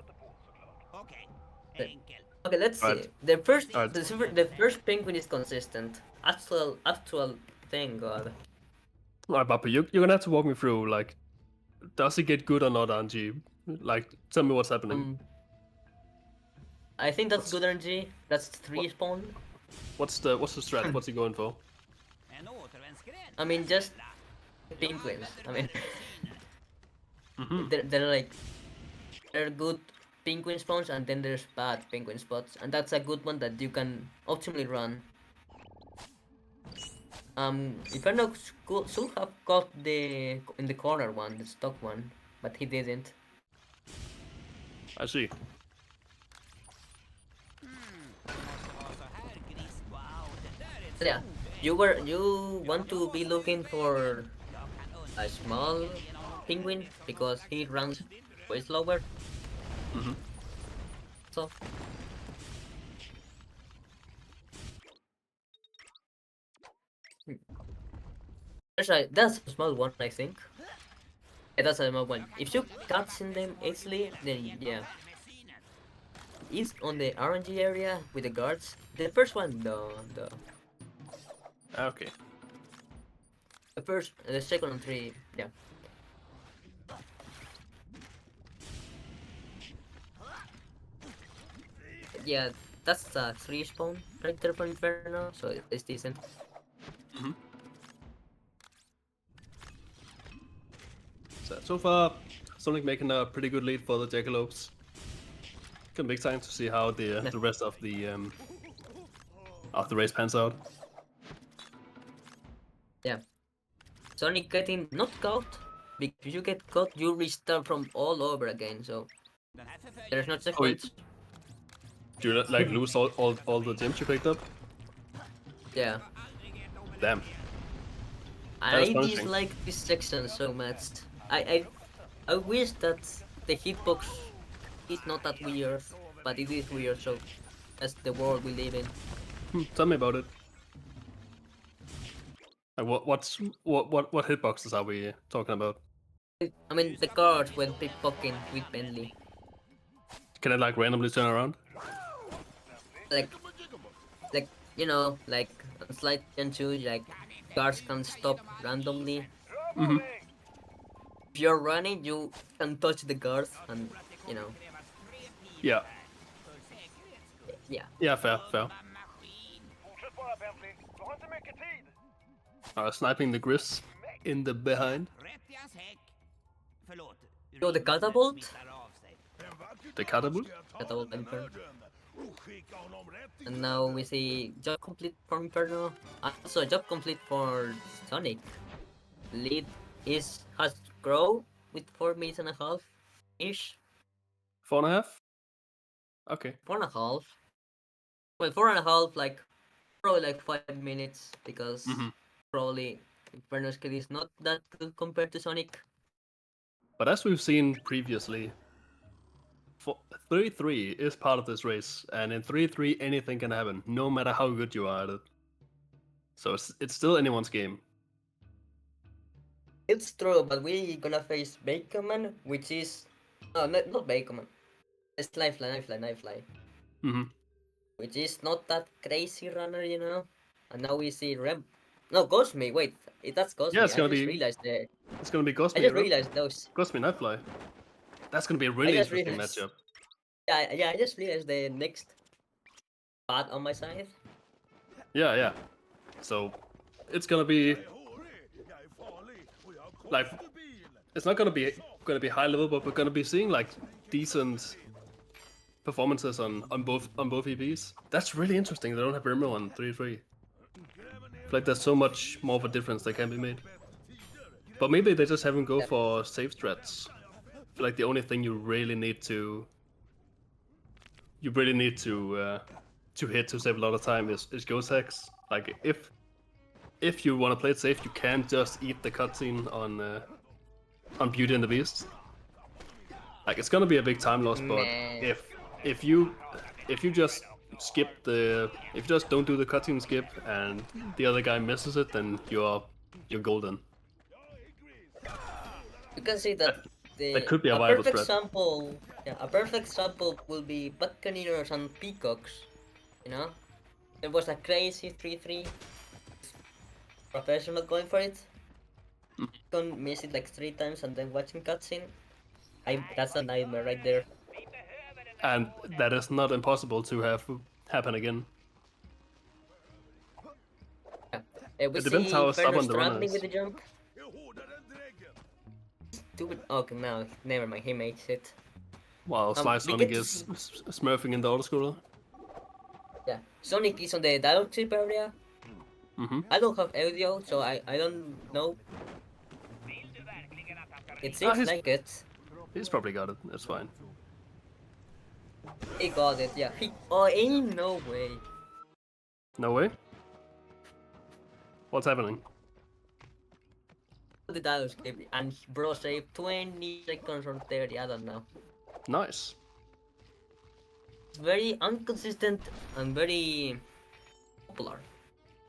Speaker 2: Okay, let's see.
Speaker 1: Alright.
Speaker 2: The first penguin is consistent. Actual. Thank God.
Speaker 1: Alright, Papa, you're gonna have to walk me through, like, does it get good or not, RNG? Like, tell me what's happening.
Speaker 2: I think that's good RNG. That's 3 spawn.
Speaker 1: What's the strat? What's he going for?
Speaker 2: I mean, just penguins. I mean,
Speaker 1: Mm-hmm.
Speaker 2: they're good penguin spawns, and then there's bad penguin spots, and that's a good one that you can optimally run. Inferno should have got the in the corner one, the stock one, but he didn't.
Speaker 1: I see.
Speaker 2: Yeah, you want to be looking for a small penguin because he runs way slower.
Speaker 1: Mm-hmm.
Speaker 2: So that's a small one, I think. Yeah, that's a small one. If you catch in them easily, then yeah. He's on the RNG area with the guards. The first one,
Speaker 1: Okay.
Speaker 2: the second and 3, yeah. Yeah, that's a 3 spawn right there for Inferno, so it's decent.
Speaker 1: Mm-hmm. So far, Sonic making a pretty good lead for the Jackalopes. Gonna be exciting to see how the rest of the race pans out.
Speaker 2: Yeah. Sonic getting not caught, because if you get caught, you restart from all over again, so there's no checkpoints.
Speaker 1: Do you like lose all the gems you picked up?
Speaker 2: Yeah.
Speaker 1: Damn.
Speaker 2: I dislike this section so much. I wish that the hitbox is not that weird, but it is weird, so that's the world we live in.
Speaker 1: Tell me about it. Like what hitboxes are we talking about?
Speaker 2: I mean, the guards when pickpocketing with Bentley.
Speaker 1: Can it like randomly turn around?
Speaker 2: Like, like on slide and 2, like guards can stop randomly.
Speaker 1: Mm-hmm.
Speaker 2: If you're running, you can touch the guards, and
Speaker 1: Yeah.
Speaker 2: Yeah.
Speaker 1: Yeah, fair. Sniping the Gris in the behind.
Speaker 2: So the catapult.
Speaker 1: The catapult.
Speaker 2: Catapult Inferno. And now we see job complete for Inferno. Also job complete for Sonic. Lead has grown with 4 minutes and a half ish.
Speaker 1: 4.5. Okay.
Speaker 2: 4.5. Well, 4.5, like probably like 5 minutes, because probably Inferno's kill is not that good compared to Sonic.
Speaker 1: But as we've seen previously, 3-3 is part of this race, and in 3-3 anything can happen, no matter how good you are at it. So it's still anyone's game.
Speaker 2: It's true, but we gonna face Bakerman, which is not Bakerman. It's Lifeline.
Speaker 1: Mm-hmm.
Speaker 2: Which is not that crazy runner, And now we see No, Cosme. Wait, that's Cosme.
Speaker 1: Yeah, it's gonna It's gonna be Cosme.
Speaker 2: I just realized those.
Speaker 1: Cosme Nightfly. That's gonna be a really interesting matchup.
Speaker 2: Yeah. I just realized the next part on my side.
Speaker 1: Yeah. So it's gonna be like it's not gonna be high level, but we're gonna be seeing like decent performances on both EVs. That's really interesting. They don't have Rimmer on 3-3. Like there's so much more of a difference that can be made. But maybe they just haven't go for safe strats. I feel like the only thing you really need to you really need to hit to save a lot of time is ghost hacks. Like if you want to play it safe, you can't just eat the cutscene on Beauty and the Beast. Like it's gonna be a big time loss, but
Speaker 2: Man.
Speaker 1: if you if you just skip the if you just don't do the cutscene skip and the other guy misses it, then you're golden.
Speaker 2: You can see that
Speaker 1: That could be a
Speaker 2: a
Speaker 1: viable
Speaker 2: perfect
Speaker 1: threat.
Speaker 2: sample, yeah, a perfect sample will be Buccaneers and Peacocks. You know, it was a crazy 3-3 professional going for it. Don't miss it like 3 times and then watching cutscene. That's a nightmare right there.
Speaker 1: And that is not impossible to have happen again.
Speaker 2: Yeah. We
Speaker 1: It depends
Speaker 2: see
Speaker 1: how
Speaker 2: Inferno
Speaker 1: stubborn the runner
Speaker 2: struggling with
Speaker 1: is.
Speaker 2: the jump. Stupid. Okay, no, never mind. He makes it.
Speaker 1: While Sly
Speaker 2: We
Speaker 1: Sonic
Speaker 2: get to
Speaker 1: is
Speaker 2: see.
Speaker 1: smurfing in the autoscroller.
Speaker 2: Yeah, Sonic is on the dialogue chip area.
Speaker 1: Mm-hmm.
Speaker 2: I don't have audio, so I don't know. It
Speaker 1: Ah,
Speaker 2: seems like it.
Speaker 1: he's probably got it. That's fine.
Speaker 2: He got it. Yeah. Oh, ain't no way.
Speaker 1: No way. What's happening?
Speaker 2: The dialogue chip and bro saved 20 seconds or 30. I don't know.
Speaker 1: Nice.
Speaker 2: It's very inconsistent and very popular.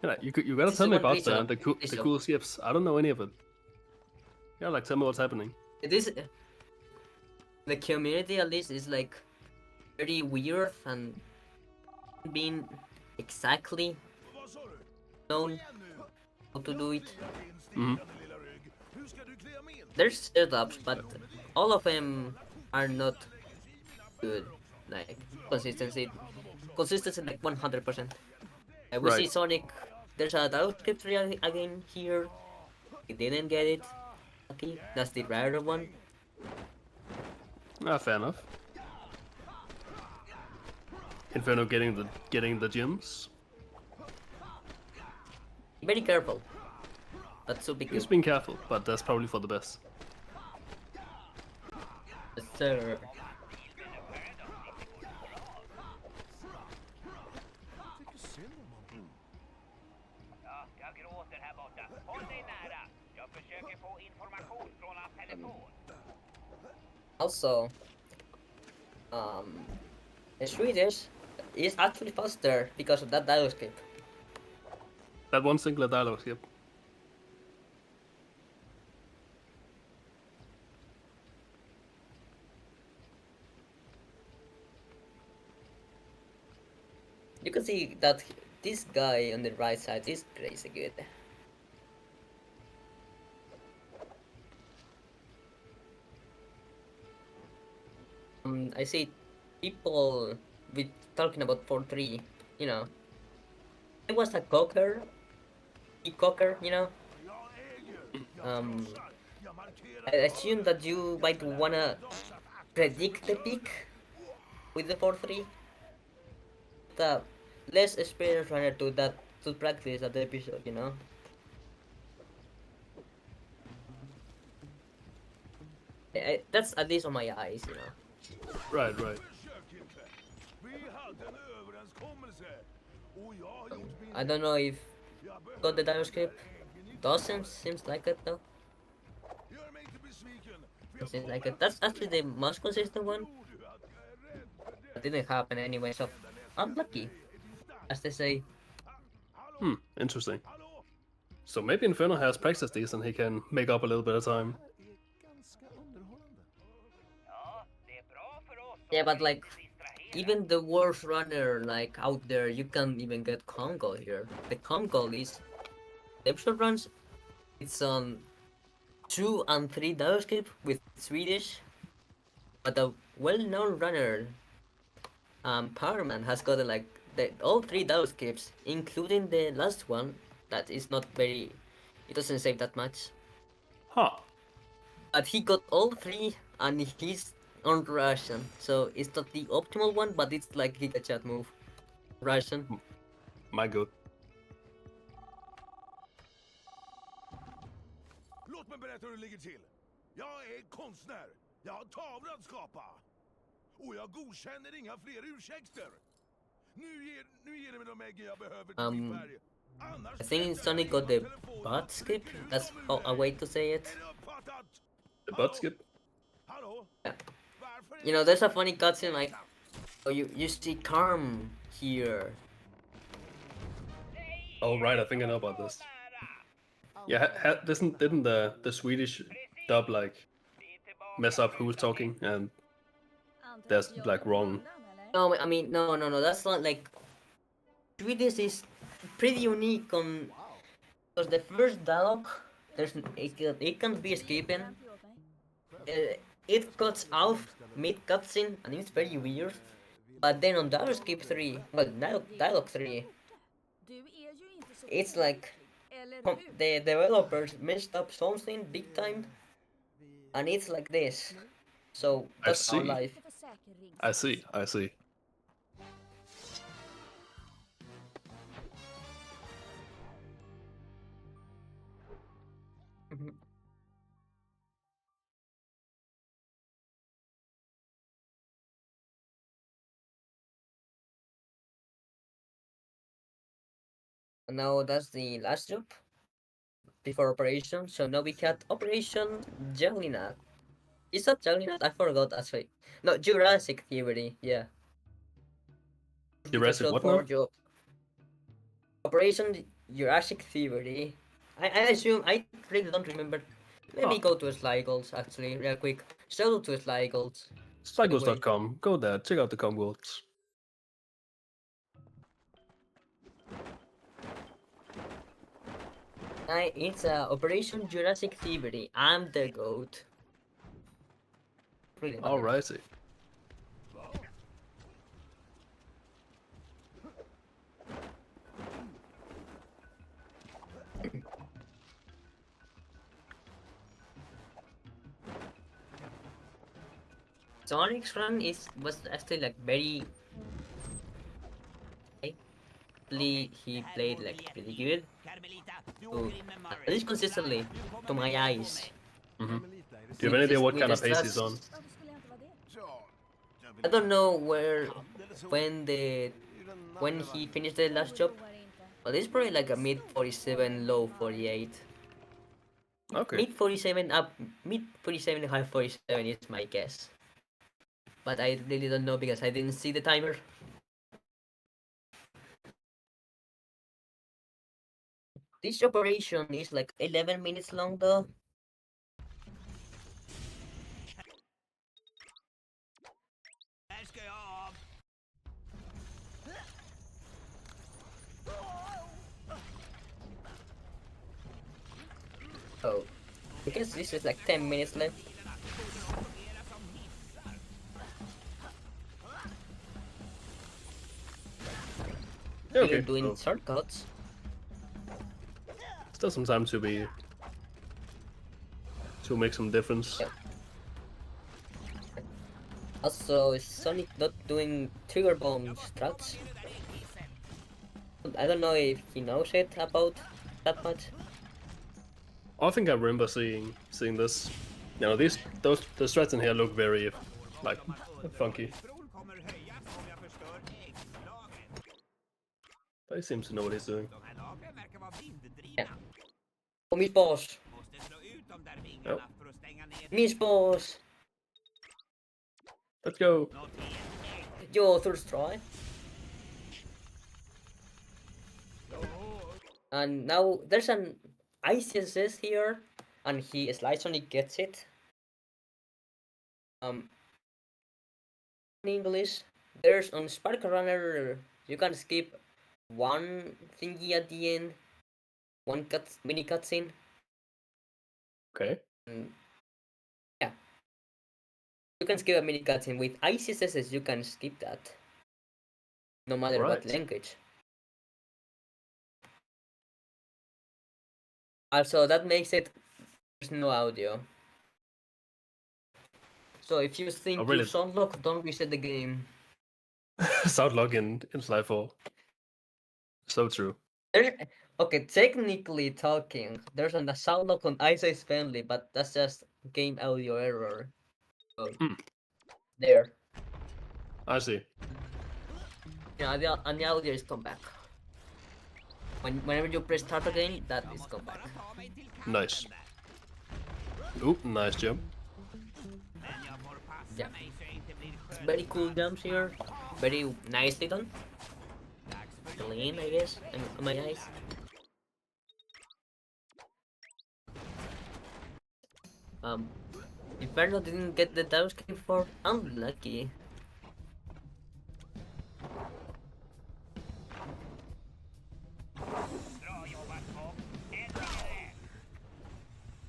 Speaker 1: Yeah, you gotta
Speaker 2: This
Speaker 1: tell
Speaker 2: is
Speaker 1: me
Speaker 2: one
Speaker 1: about
Speaker 2: reason.
Speaker 1: the cool skips. I don't know any of it. Yeah, like tell me what's happening.
Speaker 2: This the community at least is like very weird and being exactly known how to do it.
Speaker 1: Mm-hmm.
Speaker 2: There's setups, but all of them are not good. Like consistency like 100%. We see
Speaker 1: Right.
Speaker 2: Sonic. There's a JavaScript again here. He didn't get it. Okay, that's the rare one.
Speaker 1: Ah, fair enough. Inferno getting the gems.
Speaker 2: Very careful. That should be
Speaker 1: He's
Speaker 2: good.
Speaker 1: being careful, but that's probably for the best.
Speaker 2: Yes, sir.
Speaker 3: Jag gråter här borta. Håll dig nära. Jag försöker få information från hans telefon.
Speaker 2: Also, the Swedish is actually faster because of that dialogue script.
Speaker 1: That one singular dialogue skip.
Speaker 2: You can see that this guy on the right side is crazy good. I see people with talking about 4-3, you know. It was a cocker, you know. I assume that you might wanna predict the pick with the 4-3. The less experienced runner to practice at the episode, you know. That's at least on my eyes, you know.
Speaker 1: Right, right.
Speaker 2: I don't know if got the JavaScript. Doesn't seems like it though. Seems like it. That's actually the most consistent one. That didn't happen anyway, so unlucky, as they say.
Speaker 1: Interesting. So maybe Inferno has practiced these and he can make up a little bit of time.
Speaker 3: Ja, det är bra för oss.
Speaker 2: Yeah, but like even the worst runner like out there, you can't even get Congo here. The Congo is the episode runs. It's on 2 and 3 JavaScript with Swedish, but a well-known runner, Powerman has gotten like all 3 JavaScripts, including the last one that is not very. It doesn't save that much.
Speaker 1: Huh.
Speaker 2: But he got all 3 and he's on Russian, so it's not the optimal one, but it's like Giga Chat move. Russian.
Speaker 1: My good.
Speaker 4: Låt mig berätta hur det ligger till. Jag är konstnär. Jag har tavlor att skapa. Och jag godkänner inga fler ursäkter. Nu ger ni mig de äggen jag behöver till
Speaker 2: Um,
Speaker 4: mitt berg. Annars
Speaker 2: I think
Speaker 4: tvättar
Speaker 2: Sonic
Speaker 4: jag
Speaker 2: got
Speaker 4: hela
Speaker 2: the
Speaker 4: telefonen
Speaker 2: butt
Speaker 4: och
Speaker 2: skip.
Speaker 4: trycker ut
Speaker 2: That's
Speaker 4: dem ur
Speaker 2: how, a
Speaker 4: dig.
Speaker 2: way to say it.
Speaker 4: Är det uppfattat?
Speaker 1: The butt skip.
Speaker 4: Hallå?
Speaker 2: Yeah.
Speaker 4: Varför är
Speaker 2: You know,
Speaker 4: ni
Speaker 2: there's a
Speaker 4: så
Speaker 2: funny cutscene like, oh, you see Carm here.
Speaker 1: Oh right, I think I know about this. Yeah, didn't the Swedish dub like mess up who's talking and there's like wrong.
Speaker 2: No, I mean, no. That's not like Swedish is pretty unique on because the first dialogue, it can be skipping. It cuts off mid cutscene and it's very weird. But then on dialogue skip 3, well, dialogue 3, it's like the developers messed up something big time, and it's like this. So
Speaker 1: I
Speaker 2: that's our
Speaker 1: see.
Speaker 2: life.
Speaker 1: I see. I see.
Speaker 2: Mhm. And now that's the last job before operation. So now we got Operation Jellinat. Is that Jellinat? I forgot actually. No, Jurassic Theory. Yeah.
Speaker 1: Jurassic
Speaker 2: Episode
Speaker 1: what
Speaker 2: 4
Speaker 1: now?
Speaker 2: job. Operation Jurassic Theory. I assume I really don't remember. Let me
Speaker 1: Oh.
Speaker 2: go to Sligols actually, real quick. Shout out to Sligols.
Speaker 1: Cycles.com. Go there. Check out the com worlds.
Speaker 2: It's Operation Jurassic Theory. I'm the goat. Really not the goat.
Speaker 1: Alrighty.
Speaker 2: Sonic's run was actually like very. He played like pretty good. To, at least consistently to my eyes.
Speaker 1: Mm-hmm. Do you have any idea what
Speaker 2: With
Speaker 1: kind
Speaker 2: the
Speaker 1: of pace he's
Speaker 2: stats-
Speaker 1: on?
Speaker 2: I don't know when he finished the last job, but it's probably like a mid 47, low 48.
Speaker 1: Okay.
Speaker 2: Mid 47 up, mid 47, high 47 is my guess. But I really don't know because I didn't see the timer. This operation is like 11 minutes long though. Oh, I guess this is like 10 minutes left.
Speaker 1: Okay.
Speaker 2: You're doing
Speaker 1: So
Speaker 2: shortcuts.
Speaker 1: still some time to make some difference.
Speaker 2: Yeah. Also, is Sonic not doing trigger bomb strats? I don't know if he knows it about that much.
Speaker 1: I think I remember seeing this. You know, the strats in here look very like funky. But he seems to know what he's doing.
Speaker 2: Yeah. Oh, Miss Boss!
Speaker 1: Oh,
Speaker 2: Miss Boss!
Speaker 1: let's go.
Speaker 2: Your first try. And now there's an ACES here, and he slides Sonic gets it. In English, there's on Spark Runner, you can skip one thingy at the end, one mini cutscene.
Speaker 1: Okay.
Speaker 2: Yeah, you can skip a mini cutscene. With ACES, you can skip that, no matter what
Speaker 1: Right.
Speaker 2: language. Also, that makes it there's no audio. So if you think
Speaker 1: really?
Speaker 2: you sound locked, don't reset the game.
Speaker 1: Sound log in Slide 4. So true.
Speaker 2: Okay, technically talking, there's a sound lock on ACES family, but that's just game audio error. So,
Speaker 1: Hmm.
Speaker 2: there.
Speaker 1: I see.
Speaker 2: Yeah, and the audio is come back. Whenever you press start again, that is come back.
Speaker 1: Nice. Ooh, nice jump.
Speaker 2: Yeah. Very cool jumps here. Very nicely done. Clean, I guess, in my eyes. Inferno didn't get the dive escape for unlucky.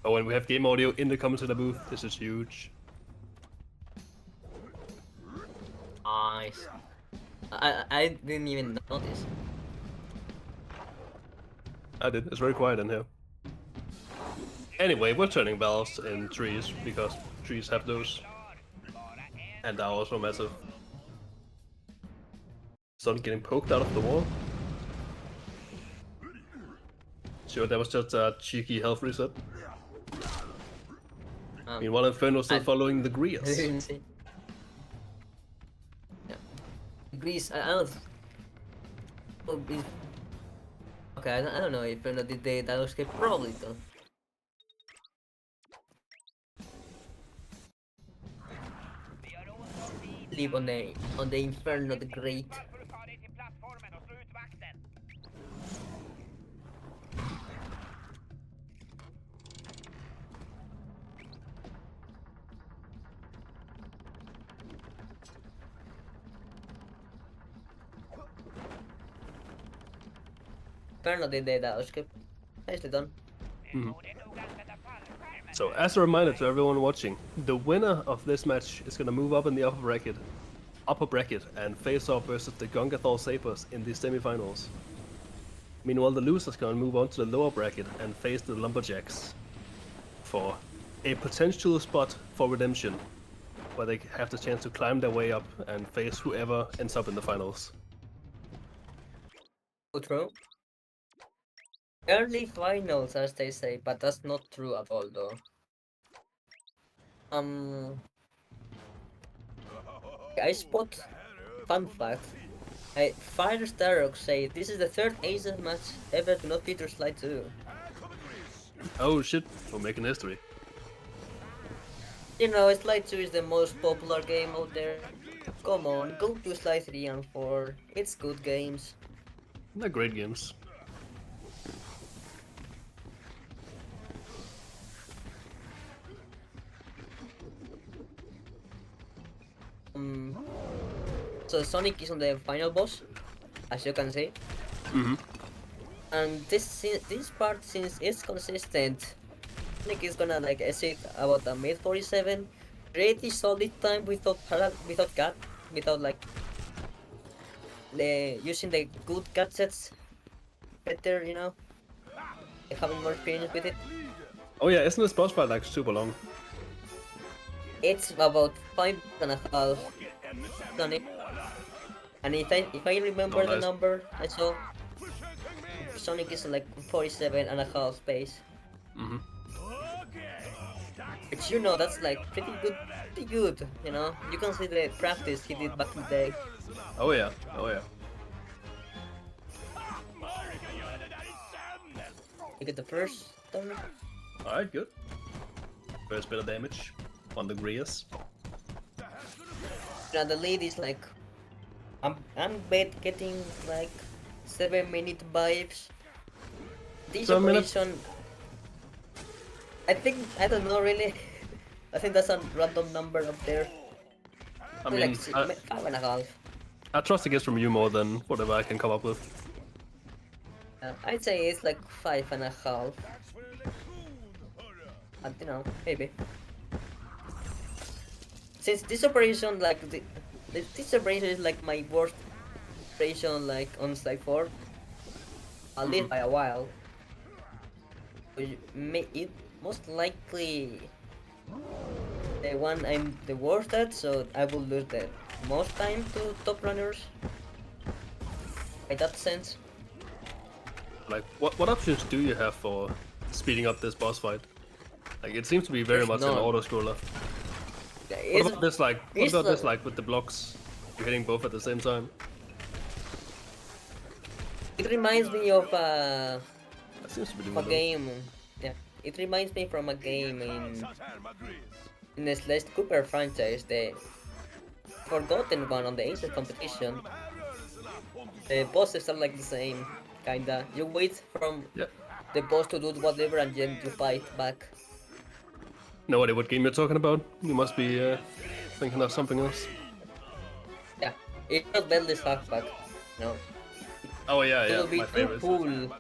Speaker 1: Oh, and we have game audio in the commentator booth. This is huge.
Speaker 2: Nice. I didn't even notice.
Speaker 1: I did. It's very quiet in here. Anyway, we're turning valves in trees because trees have those. And are also massive. Sun getting poked out of the wall. Sure, that was just a cheeky health reset. Meanwhile, Inferno still following the
Speaker 2: I
Speaker 1: Grease.
Speaker 2: didn't see. Yeah. Grease, I don't. Oh, okay, I don't know if Inferno did the dive escape. Probably though. Live on the Inferno the Great.
Speaker 3: Varför du tar dig till plattformen och slå ut vakten?
Speaker 2: Inferno did the dive escape. Nicely done.
Speaker 3: Borde nog använda fallskärmen.
Speaker 1: So, as a reminder to everyone watching, the winner of this match is gonna move up in the upper bracket, and face off versus the Gungathor Sabres in the semifinals. Meanwhile, the loser's gonna move on to the lower bracket and face the Lumberjacks for a potential spot for redemption, where they have the chance to climb their way up and face whoever ends up in the finals.
Speaker 2: True. Early finals, as they say, but that's not true at all, though. I spot. Fun fact. Fire Starrock say this is the third ACES match ever to not feature Slide 2.
Speaker 1: Oh shit, we're making history.
Speaker 2: You know, Slide 2 is the most popular game out there. Come on, go to Slide 3 and 4. It's good games.
Speaker 1: They're great games.
Speaker 2: So Sonic is on the final boss, as you can see. And this part, since it's consistent, Sonic is gonna like exit about a mid 47, pretty solid time without like using the good gadgets better, you know, having more experience with it.
Speaker 1: Oh yeah, isn't this boss fight like super long?
Speaker 2: It's about 5.5 Sonic. And if I remember the
Speaker 1: nice.
Speaker 2: number I saw, Sonic is like 47.5 space. But you know, that's like pretty good, you know? You can see the practice he did back in the day.
Speaker 1: Oh yeah, oh yeah.
Speaker 2: You get the first turn.
Speaker 1: Alright, good. First bit of damage on the Grease.
Speaker 2: Now the lead is like, I'm getting like 7-minute vibes. This
Speaker 1: 7 minutes?
Speaker 2: operation, I don't know really. I think that's a random number up there.
Speaker 1: I
Speaker 2: Like
Speaker 1: mean,
Speaker 2: 5.5.
Speaker 1: I trust it gets from you more than whatever I can come up with.
Speaker 2: I'd say it's like 5.5. And you know, maybe. Since this operation, like this operation is like my worst operation, like on Slide 4. I'll live by a while. It most likely the one I'm the worst at, so I will lose the most time to top runners. By that sense.
Speaker 1: Like, what options do you have for speeding up this boss fight? Like, it seems to be very
Speaker 2: There's
Speaker 1: much
Speaker 2: none.
Speaker 1: an auto scroller. What about this like with the blocks? You're hitting both at the same time.
Speaker 2: It reminds me of
Speaker 1: That seems to be
Speaker 2: a
Speaker 1: doing well.
Speaker 2: game. Yeah, it reminds me from a game
Speaker 4: Chansat härmad gris.
Speaker 2: in the Celeste Cooper franchise, the forgotten one on the ACES competition.
Speaker 4: De här rörelserna, om du
Speaker 2: The bosses are like the same, kinda. You wait from
Speaker 1: Yeah.
Speaker 2: the boss to do whatever and then you fight back.
Speaker 1: No idea what game you're talking about. You must be thinking of something else.
Speaker 2: Yeah, it's not Deadly's Hackback. No,
Speaker 1: Oh yeah,
Speaker 2: it
Speaker 1: yeah,
Speaker 2: will be
Speaker 1: my
Speaker 2: too
Speaker 1: favorite.
Speaker 2: cool to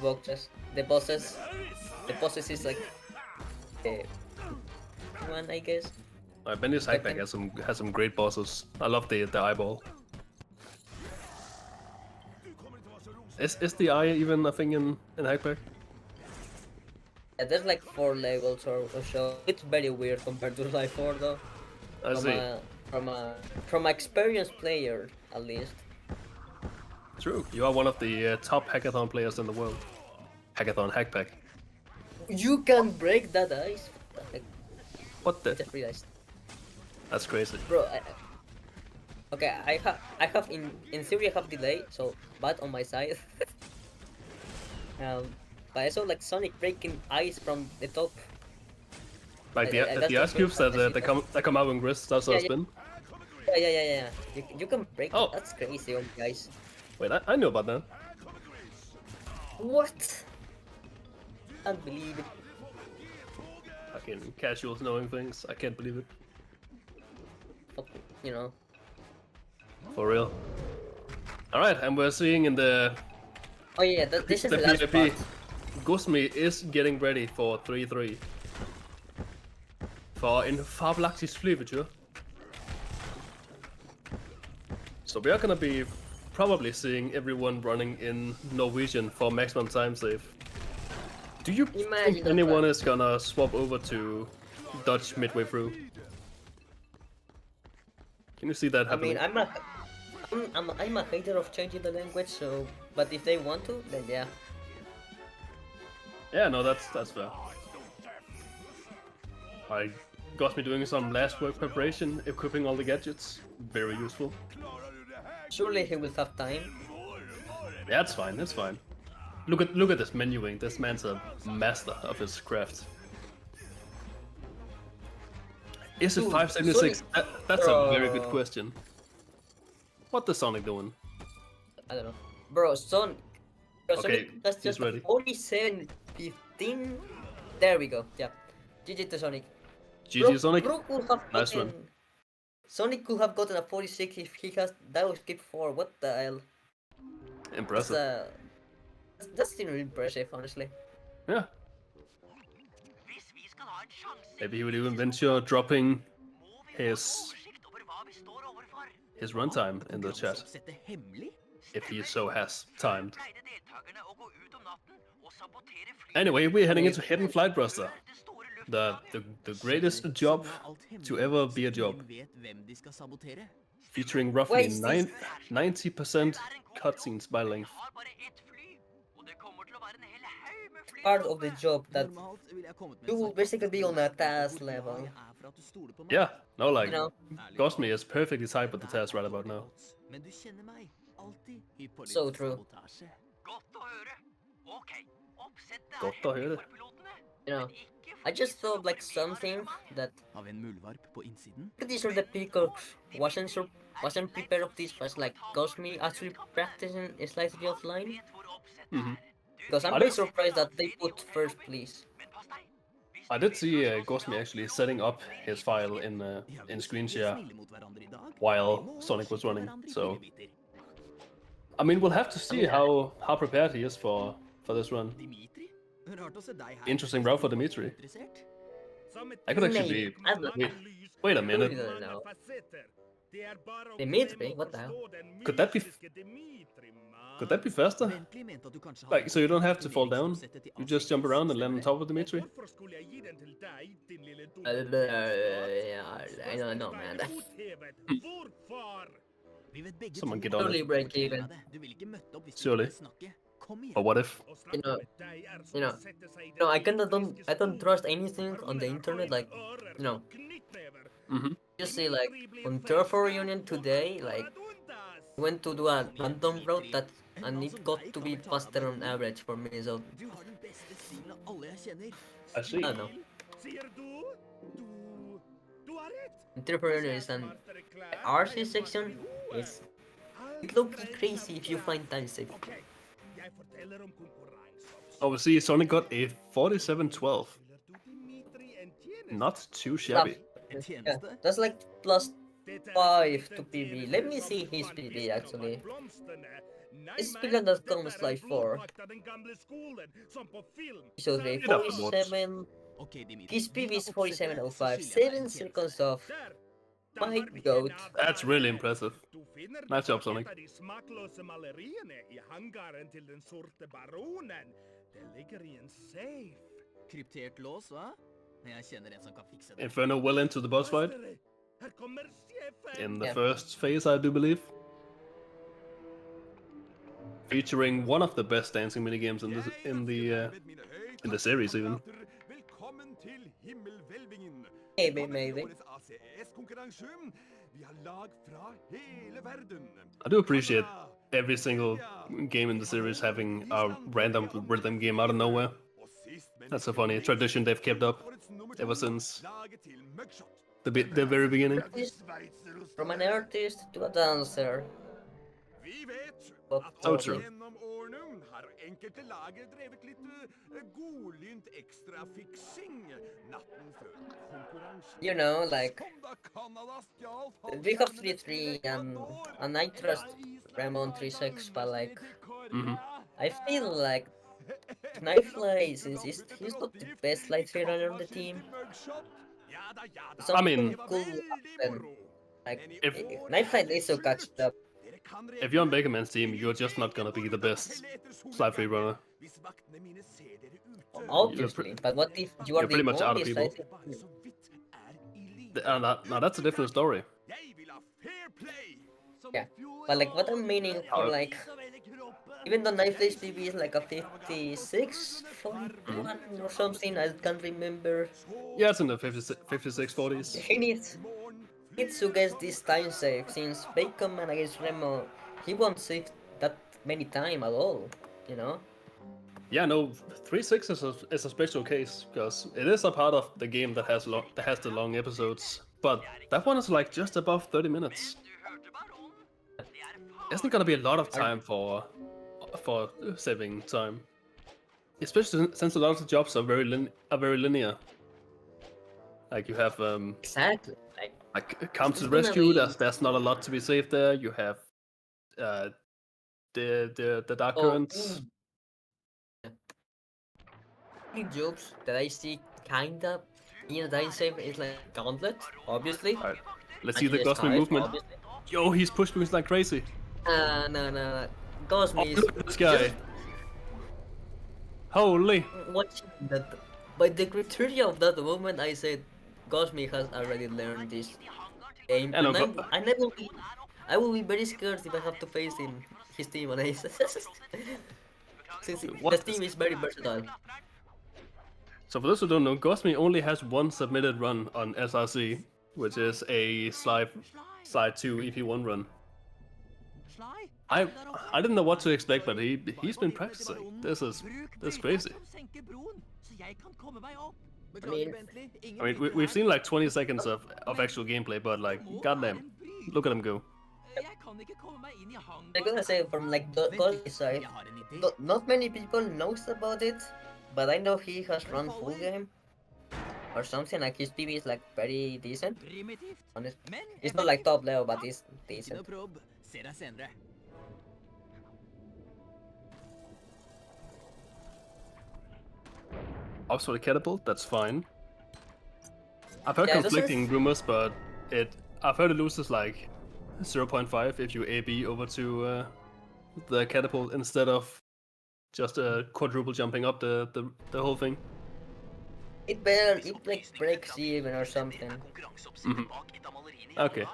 Speaker 2: watch the bosses. The bosses is like the one, I guess.
Speaker 1: Bendy's Hackback has some great bosses. I love the eyeball.
Speaker 4: Du kommer inte vara så rosig.
Speaker 1: Is the eye even a thing in Hackback?
Speaker 2: Yeah, there's like 4 levels or so. It's very weird compared to Life 4 though.
Speaker 1: I see.
Speaker 2: From an experienced player at least.
Speaker 1: True. You are one of the top hackathon players in the world. Hackathon Hackback.
Speaker 2: You can break that ice.
Speaker 1: What
Speaker 2: I
Speaker 1: the?
Speaker 2: just realized,
Speaker 1: That's crazy.
Speaker 2: bro. Okay, I have in theory I have delay, so bad on my side. But I saw like Sonic breaking ice from the top.
Speaker 1: Like
Speaker 2: that's
Speaker 1: the ice
Speaker 2: the
Speaker 1: cubes
Speaker 2: first time I
Speaker 1: that
Speaker 2: see
Speaker 1: come out when Gris starts
Speaker 2: Yeah,
Speaker 1: to
Speaker 2: yeah.
Speaker 1: spin.
Speaker 2: Yeah. You can break
Speaker 1: Oh.
Speaker 2: it. That's crazy, oh guys.
Speaker 1: Wait, I knew about that.
Speaker 2: What? Can't believe it.
Speaker 1: Fucking casuals knowing things. I can't believe it.
Speaker 2: Fuck, you know.
Speaker 1: For real. Alright, and we're seeing in the
Speaker 2: Oh yeah, this is the last
Speaker 1: PvP.
Speaker 2: part.
Speaker 1: Gosmi is getting ready for 3-3. For en fabelagtig flyvetur. So we are gonna be probably seeing everyone running in Norwegian for maximum time save. Do you
Speaker 2: Imagine
Speaker 1: think
Speaker 2: that,
Speaker 1: anyone
Speaker 2: man.
Speaker 1: is gonna swap over to Dutch midway through? Can you see that
Speaker 2: I
Speaker 1: happening?
Speaker 2: mean, I'm a hater of changing the language, so but if they want to, then yeah.
Speaker 1: Yeah, no, that's fair. I got me doing some last work preparation, equipping all the gadgets. Very useful.
Speaker 4: Klarar du det här?
Speaker 2: Surely he will have time.
Speaker 1: Yeah, it's fine, it's fine. Look at this menuing. This man's a master of his craft. Is it
Speaker 2: Dude,
Speaker 1: 576? That's a very good
Speaker 2: Bro.
Speaker 1: question. What is Sonic doing?
Speaker 2: I don't know, bro. Sonic
Speaker 1: Okay,
Speaker 2: Sonic, that's
Speaker 1: he's
Speaker 2: just
Speaker 1: ready.
Speaker 2: 47-15. There we go. Yeah, GG to Sonic.
Speaker 1: GG Sonic.
Speaker 2: Bro could have
Speaker 1: Nice
Speaker 2: gotten,
Speaker 1: one.
Speaker 2: Sonic could have gotten a 46 if he has that was skip 4. What the hell? That's
Speaker 1: Impressive.
Speaker 2: that's still impressive, honestly.
Speaker 1: Yeah.
Speaker 3: Hvis vi skal ha en sjanse,
Speaker 1: Maybe he would even venture dropping
Speaker 3: må vi ha
Speaker 1: his
Speaker 3: oversikt over hva vi står overfor.
Speaker 1: his runtime in the chat
Speaker 5: Konkurranseoppsettet hemmelig?
Speaker 1: if he so has timed.
Speaker 3: Pleide deltakerne å gå ut om natten og sabotere fly.
Speaker 1: Anyway, we're heading into Hidden Flight Buster.
Speaker 3: Det store
Speaker 1: The
Speaker 3: luftslaget.
Speaker 1: greatest
Speaker 5: Skjønner,
Speaker 1: job
Speaker 5: så nå er alt hemmelig,
Speaker 1: to ever be a
Speaker 5: så
Speaker 1: job,
Speaker 5: ingen vet hvem de skal sabotere.
Speaker 1: featuring roughly
Speaker 2: Wait, is this-
Speaker 1: 90% cutscenes by length.
Speaker 3: Vi har bare ett fly, og det kommer til å være en hel haug med fly
Speaker 2: Part
Speaker 3: der
Speaker 2: of the
Speaker 3: oppe.
Speaker 2: job that
Speaker 5: Normalt ville jeg kommet med
Speaker 2: you
Speaker 5: en
Speaker 2: will
Speaker 5: sak
Speaker 2: basically be on a
Speaker 5: hvor
Speaker 2: task
Speaker 5: glad
Speaker 2: level.
Speaker 5: jeg er for at du stoler på meg.
Speaker 1: Yeah, no, like,
Speaker 2: You know,
Speaker 5: Ærlig
Speaker 1: Gosmi
Speaker 5: talt,
Speaker 1: is perfectly tied with the
Speaker 5: det er
Speaker 1: task right about now.
Speaker 5: alt. Men du kjenner meg. Alltid hypp på litt
Speaker 2: So true.
Speaker 5: sabotasje.
Speaker 3: Godt å høre. Ok, oppsettet er
Speaker 1: Godt å
Speaker 3: hemmelig
Speaker 1: høre.
Speaker 3: for pilotene,
Speaker 2: you know.
Speaker 3: men ikke for
Speaker 2: I
Speaker 3: de
Speaker 2: just
Speaker 3: som
Speaker 2: thought like
Speaker 3: jobber med
Speaker 2: something
Speaker 3: arrangement.
Speaker 2: that
Speaker 5: Har vi en muldvarp på innsiden?
Speaker 2: pretty sure the Peacocks wasn't prepared of this. Was like Gosmi actually practicing slightly offline.
Speaker 3: Vet hvor oppsettet
Speaker 1: Mhm.
Speaker 3: er. Du
Speaker 2: Because I'm
Speaker 1: I
Speaker 2: pretty
Speaker 1: did-
Speaker 2: surprised that they put first place.
Speaker 3: Men pass deg. Hvis
Speaker 1: I
Speaker 3: du
Speaker 1: did
Speaker 3: vil
Speaker 1: see
Speaker 3: slåss
Speaker 1: Gosmi
Speaker 3: med
Speaker 1: actually
Speaker 3: oss,
Speaker 1: setting up
Speaker 3: så
Speaker 1: his
Speaker 3: vil vi
Speaker 1: file
Speaker 3: ikke-
Speaker 1: in
Speaker 5: Vi
Speaker 1: screen
Speaker 5: er
Speaker 1: share
Speaker 5: snille mot hverandre i dag.
Speaker 1: while
Speaker 5: Vi må
Speaker 1: Sonic was
Speaker 5: skippe
Speaker 1: running.
Speaker 5: hverandre i
Speaker 1: So,
Speaker 5: fillebiter.
Speaker 1: I mean, we'll have to see how prepared he is for this run.
Speaker 5: Dimitri? Rart å se deg her.
Speaker 1: Interesting route for Dimitri.
Speaker 5: Interessert.
Speaker 1: I could actually
Speaker 2: Maybe.
Speaker 1: be.
Speaker 2: I don't-
Speaker 1: Wait a minute.
Speaker 2: I don't know. Dimitri? What the hell?
Speaker 1: Could that be faster?
Speaker 5: Bentley mente at du kanskje hadde
Speaker 1: Like, so you don't have to fall down.
Speaker 5: aktiveringsoppsettet til
Speaker 1: You just jump around and land on top of Dimitri.
Speaker 4: Hvorfor skulle jeg gi den til deg, din lille
Speaker 2: I don't know, man.
Speaker 4: Hvorfor?
Speaker 5: Vi vet begge
Speaker 1: Someone
Speaker 5: to
Speaker 1: get on
Speaker 5: at
Speaker 2: it.
Speaker 5: du
Speaker 2: Break
Speaker 5: fortjener
Speaker 2: even.
Speaker 5: det. Du ville ikke møtt opp hvis du
Speaker 1: Surely.
Speaker 5: ikke ville snakke. Kom igjen.
Speaker 1: But what if?
Speaker 4: Å
Speaker 2: You
Speaker 4: snakke
Speaker 2: know-
Speaker 4: med deg er som
Speaker 2: you know-
Speaker 4: å sette seg i
Speaker 2: No, I
Speaker 4: den
Speaker 2: kinda
Speaker 4: fiskeskålen.
Speaker 2: don't trust anything on the internet. Like,
Speaker 4: Ører
Speaker 2: you know.
Speaker 4: som knyttnever.
Speaker 1: Mhm.
Speaker 2: You see, like on Turf Reunion today, like went to do a random route that and it got to be faster on average for me. So
Speaker 5: Du har den beste stilen av alle jeg kjenner.
Speaker 1: I see.
Speaker 2: I don't know.
Speaker 4: Sier du? Du har rett.
Speaker 2: Turf Reunion is an RC section. It looks crazy if you find time safe.
Speaker 4: Ok, jeg forteller om konkurranse.
Speaker 1: Oh, see, Sonic got a 47-12.
Speaker 4: Skylder du Dimitri en tjeneste?
Speaker 1: Not too shabby.
Speaker 5: En
Speaker 2: Yeah,
Speaker 5: tjeneste?
Speaker 2: that's like plus
Speaker 4: Dette er
Speaker 2: 5 to
Speaker 4: den
Speaker 2: PV.
Speaker 4: tjeneste
Speaker 2: Let me
Speaker 4: som
Speaker 2: see
Speaker 4: du
Speaker 2: his
Speaker 4: kan
Speaker 2: PV
Speaker 4: fiske
Speaker 2: actually.
Speaker 4: bak blomstene. Nei,
Speaker 2: This
Speaker 4: men
Speaker 2: spiller that
Speaker 4: dette
Speaker 2: comes
Speaker 4: er en
Speaker 2: like 4.
Speaker 4: blodpakt av den gamle skolen, som på film.
Speaker 2: So
Speaker 4: Særlig
Speaker 2: okay,
Speaker 1: It up,
Speaker 2: 47.
Speaker 5: Ok, Dimitri.
Speaker 2: His PV is
Speaker 5: Vi tar oppsettet,
Speaker 2: 47.05.
Speaker 5: så skylder jeg deg
Speaker 2: 7
Speaker 5: en
Speaker 2: seconds
Speaker 5: tjeneste.
Speaker 2: off.
Speaker 4: Der. Da
Speaker 2: My
Speaker 4: har vi
Speaker 2: goat.
Speaker 4: en
Speaker 1: That's really
Speaker 4: avtale.
Speaker 1: impressive.
Speaker 4: Du finner
Speaker 1: Nice job,
Speaker 4: nok
Speaker 1: Sonic.
Speaker 4: et av de smakløse maleriene i hangaren til den sorte baronen. Det ligger i en safe.
Speaker 5: Kryptert lås, hva? Jeg kjenner en som kan fikse det.
Speaker 1: Inferno well into the boss fight
Speaker 4: Mestere, her kommer sjefen.
Speaker 1: in the
Speaker 2: Yeah.
Speaker 1: first phase, I do believe. Featuring one of the best dancing minigames in the series even.
Speaker 4: Velkommen til himmelhvelvingen.
Speaker 2: Maybe,
Speaker 4: Velkommen til
Speaker 2: maybe.
Speaker 4: årets ACES-konkurranse. Vi har lag fra hele verden.
Speaker 1: I do appreciate every single game in the series having a random rhythm game out of nowhere.
Speaker 4: Og sist, men
Speaker 1: That's a
Speaker 4: ikke
Speaker 1: funny
Speaker 4: minst,
Speaker 1: tradition they've kept up
Speaker 4: årets nummer
Speaker 1: ever
Speaker 4: 2,
Speaker 1: since
Speaker 4: laget til Mugshot.
Speaker 1: the very beginning.
Speaker 2: From an artist to a dancer.
Speaker 4: Vi vet
Speaker 2: But
Speaker 4: at
Speaker 1: So true.
Speaker 4: gjennom årene har enkelte laget drevet litt godlynt ekstra-fiksing natten før konkurransen.
Speaker 2: You know, like
Speaker 4: Som da Canada stjal
Speaker 2: we have
Speaker 4: fallskjermene
Speaker 2: 3-3
Speaker 4: til Ecuador.
Speaker 2: and I trust
Speaker 4: Island
Speaker 2: Ramon
Speaker 4: laget
Speaker 2: 3-6, but like
Speaker 4: til Korea.
Speaker 1: Mhm.
Speaker 2: I feel like Knifefly since he's not the best light runner on the team.
Speaker 1: I mean,
Speaker 2: cool and like
Speaker 1: If-
Speaker 2: Knifefly needs to catch up.
Speaker 1: If you're on Bakerman's team, you're just not gonna be the best slide free runner.
Speaker 2: Obviously, but what if you are
Speaker 1: You're pretty
Speaker 2: the
Speaker 1: much out of
Speaker 2: only
Speaker 1: people.
Speaker 2: slide
Speaker 1: Now that's a different story.
Speaker 2: Yeah, but like what I'm meaning for like even though Knifefly's PB is like a 56 41 or something, I can't remember.
Speaker 1: Yeah, it's in the 56 40s.
Speaker 2: He needs to get this time save since Bakerman against Remo, he won't save that many time at all, you know?
Speaker 1: Yeah, no, 3-6 is a special case because it is a part of the game that has the long episodes, but that one is like just above 30 minutes. Isn't gonna be a lot of time for saving time, especially since a lot of the jobs are very linear. Like you have
Speaker 2: Exactly.
Speaker 1: like come to the
Speaker 2: It's gonna
Speaker 1: rescue.
Speaker 2: be-
Speaker 1: There's not a lot to be saved there. You have the dark currents.
Speaker 2: The jobs that I see kinda in a time save is like Gauntlet, obviously.
Speaker 1: Alright, let's
Speaker 2: and
Speaker 1: see the
Speaker 2: US
Speaker 1: Gosme
Speaker 2: Hive,
Speaker 1: movement.
Speaker 2: obviously.
Speaker 1: Yo, he's push moves like crazy.
Speaker 2: No. Gosme
Speaker 1: Oh,
Speaker 2: is
Speaker 1: look at this guy.
Speaker 2: just
Speaker 1: Holy.
Speaker 2: watching that. By the criteria of that movement, I said Gosme has already learned this game.
Speaker 1: I know,
Speaker 2: And
Speaker 1: but-
Speaker 2: I will be very scared if I have to face his team on ACES. Since
Speaker 1: What
Speaker 2: the
Speaker 1: is-
Speaker 2: team is very versatile.
Speaker 1: So for those who don't know, Gosme only has one submitted run on SRC, which is a slide 2 EP1 run.
Speaker 5: Sly?
Speaker 1: I didn't know what to expect, but he's been practicing. This is crazy.
Speaker 5: Beklager, Bentley. Ingen
Speaker 1: I mean,
Speaker 5: bytter
Speaker 1: we've
Speaker 5: her.
Speaker 1: seen like 20 seconds of actual gameplay, but like, goddamn, look at him go.
Speaker 5: Jeg kan ikke komme meg inn i
Speaker 2: I'm gonna say from like the Gosme side,
Speaker 5: Jeg har en idé.
Speaker 2: not many people knows about it, but I know he has run full game or something. Like his PB is like very decent.
Speaker 5: Primitivt,
Speaker 2: Honest,
Speaker 5: men
Speaker 2: it's not like top level, but it's
Speaker 5: Ikke noe
Speaker 2: decent.
Speaker 5: prob. Ser deg senere.
Speaker 1: Ops for the catapult, that's fine. I've heard
Speaker 2: Yeah, this
Speaker 1: conflicting
Speaker 2: is-
Speaker 1: rumors, but I've heard it loses like 0.5 if you AB over to the catapult instead of just quadruple jumping up the whole thing.
Speaker 2: It like breaks even or something.
Speaker 1: Mhm. Okay.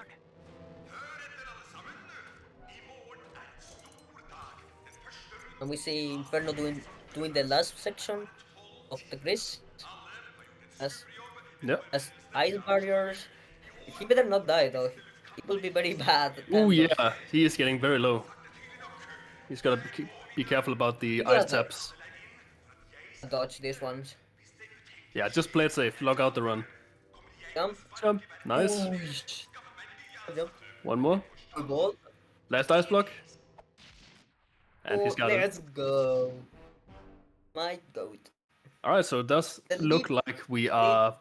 Speaker 2: And we see Inferno doing the last section of the grid as
Speaker 1: Yeah.
Speaker 2: as ice barriers, He better not die though. It will be very bad.
Speaker 1: Oh
Speaker 2: Thanos.
Speaker 1: yeah, he is getting very low. He's gotta be careful about the
Speaker 2: You
Speaker 1: ice
Speaker 2: gotta
Speaker 1: taps.
Speaker 2: dodge this one.
Speaker 1: Yeah, just play it safe. Log out the run.
Speaker 2: Jump.
Speaker 1: Jump. Nice.
Speaker 2: Ooh, jump.
Speaker 1: One more.
Speaker 2: Good ball.
Speaker 1: Last ice block. And he's
Speaker 2: Oh,
Speaker 1: got it.
Speaker 2: let's go. My goat.
Speaker 1: Alright, so it does
Speaker 2: The
Speaker 1: look
Speaker 2: lead,
Speaker 1: like we
Speaker 2: yeah.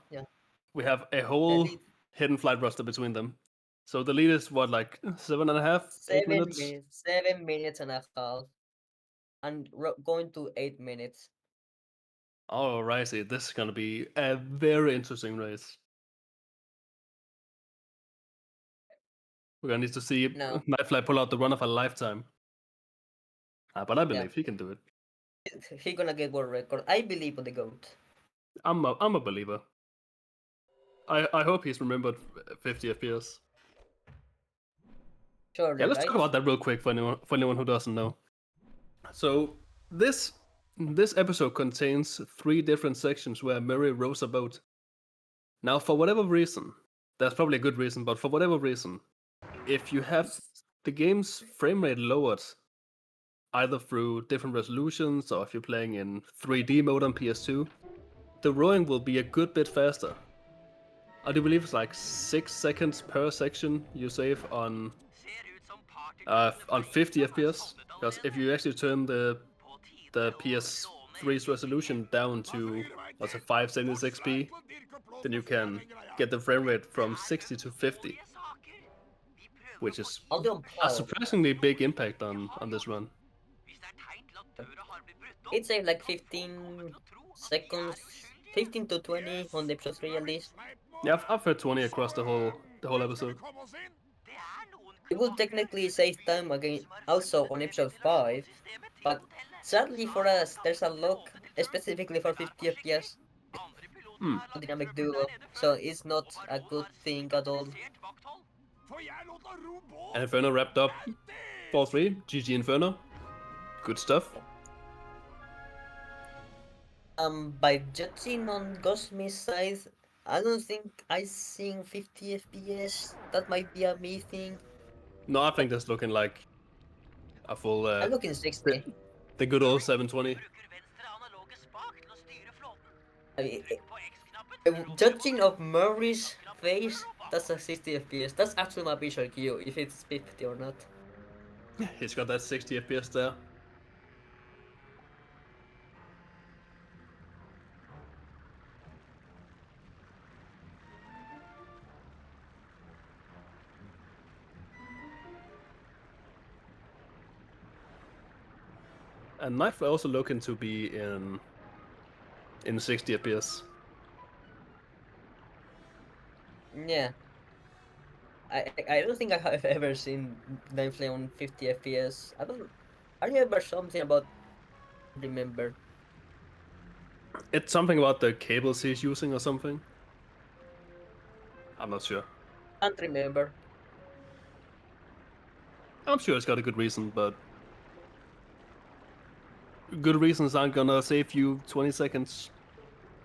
Speaker 1: we have a
Speaker 2: The
Speaker 1: whole
Speaker 2: lead
Speaker 1: hidden flight roster between them. So the lead is what, like 7.5, 8 minutes?
Speaker 2: 7 minutes and a half, and going to 8 minutes.
Speaker 1: Alright, see, this is gonna be a very interesting race. We're gonna need to see
Speaker 2: No,
Speaker 1: Nightfly pull out the run of a lifetime. But I
Speaker 2: yeah,
Speaker 1: believe he can do it.
Speaker 2: he gonna get world record. I believe on the goat.
Speaker 1: I'm a believer. I hope he's remembered 50 FPS.
Speaker 2: Surely,
Speaker 1: Yeah, let's
Speaker 2: right?
Speaker 1: talk about that real quick for anyone who doesn't know. So this episode contains 3 different sections where Murray rows a boat. Now, for whatever reason, there's probably a good reason, but for whatever reason, if you have the game's frame rate lowered, either through different resolutions or if you're playing in 3D mode on PS2, the rowing will be a good bit faster. I do believe it's like 6 seconds per section you save on 50 FPS. Because if you actually turn the PS3's resolution down to 576p, then you can get the frame rate from 60 to 50, which is
Speaker 2: I'll do on
Speaker 1: a
Speaker 2: PAL.
Speaker 1: surprisingly big impact on this run.
Speaker 2: It saved like 15 seconds, 15 to 20 on the episode 3 at least.
Speaker 1: Yeah, I've heard 20 across the whole episode.
Speaker 2: It will technically save time again also on episode 5, but sadly for us, there's a lock specifically for 50 FPS dynamic duo, so it's not a good thing at all.
Speaker 1: And Inferno wrapped up 4-3. GG Inferno. Good stuff.
Speaker 2: By judging on Gosmi's side, I don't think I seen 50 FPS. That might be a me thing.
Speaker 1: No, I think that's looking like a full
Speaker 2: I'm looking 60.
Speaker 1: the good old 720.
Speaker 2: I mean, judging of Murray's face, that's a 60 FPS. That's actually my visual cue, if it's 50 or not.
Speaker 1: He's got that 60 FPS there. And Knife also looking to be in 60 FPS.
Speaker 2: Yeah. I don't think I have ever seen them play on 50 FPS. I remember something about remember.
Speaker 1: It's something about the cables he's using or something. I'm not sure.
Speaker 2: Can't remember.
Speaker 1: I'm sure it's got a good reason, but good reasons aren't gonna save you 20 seconds.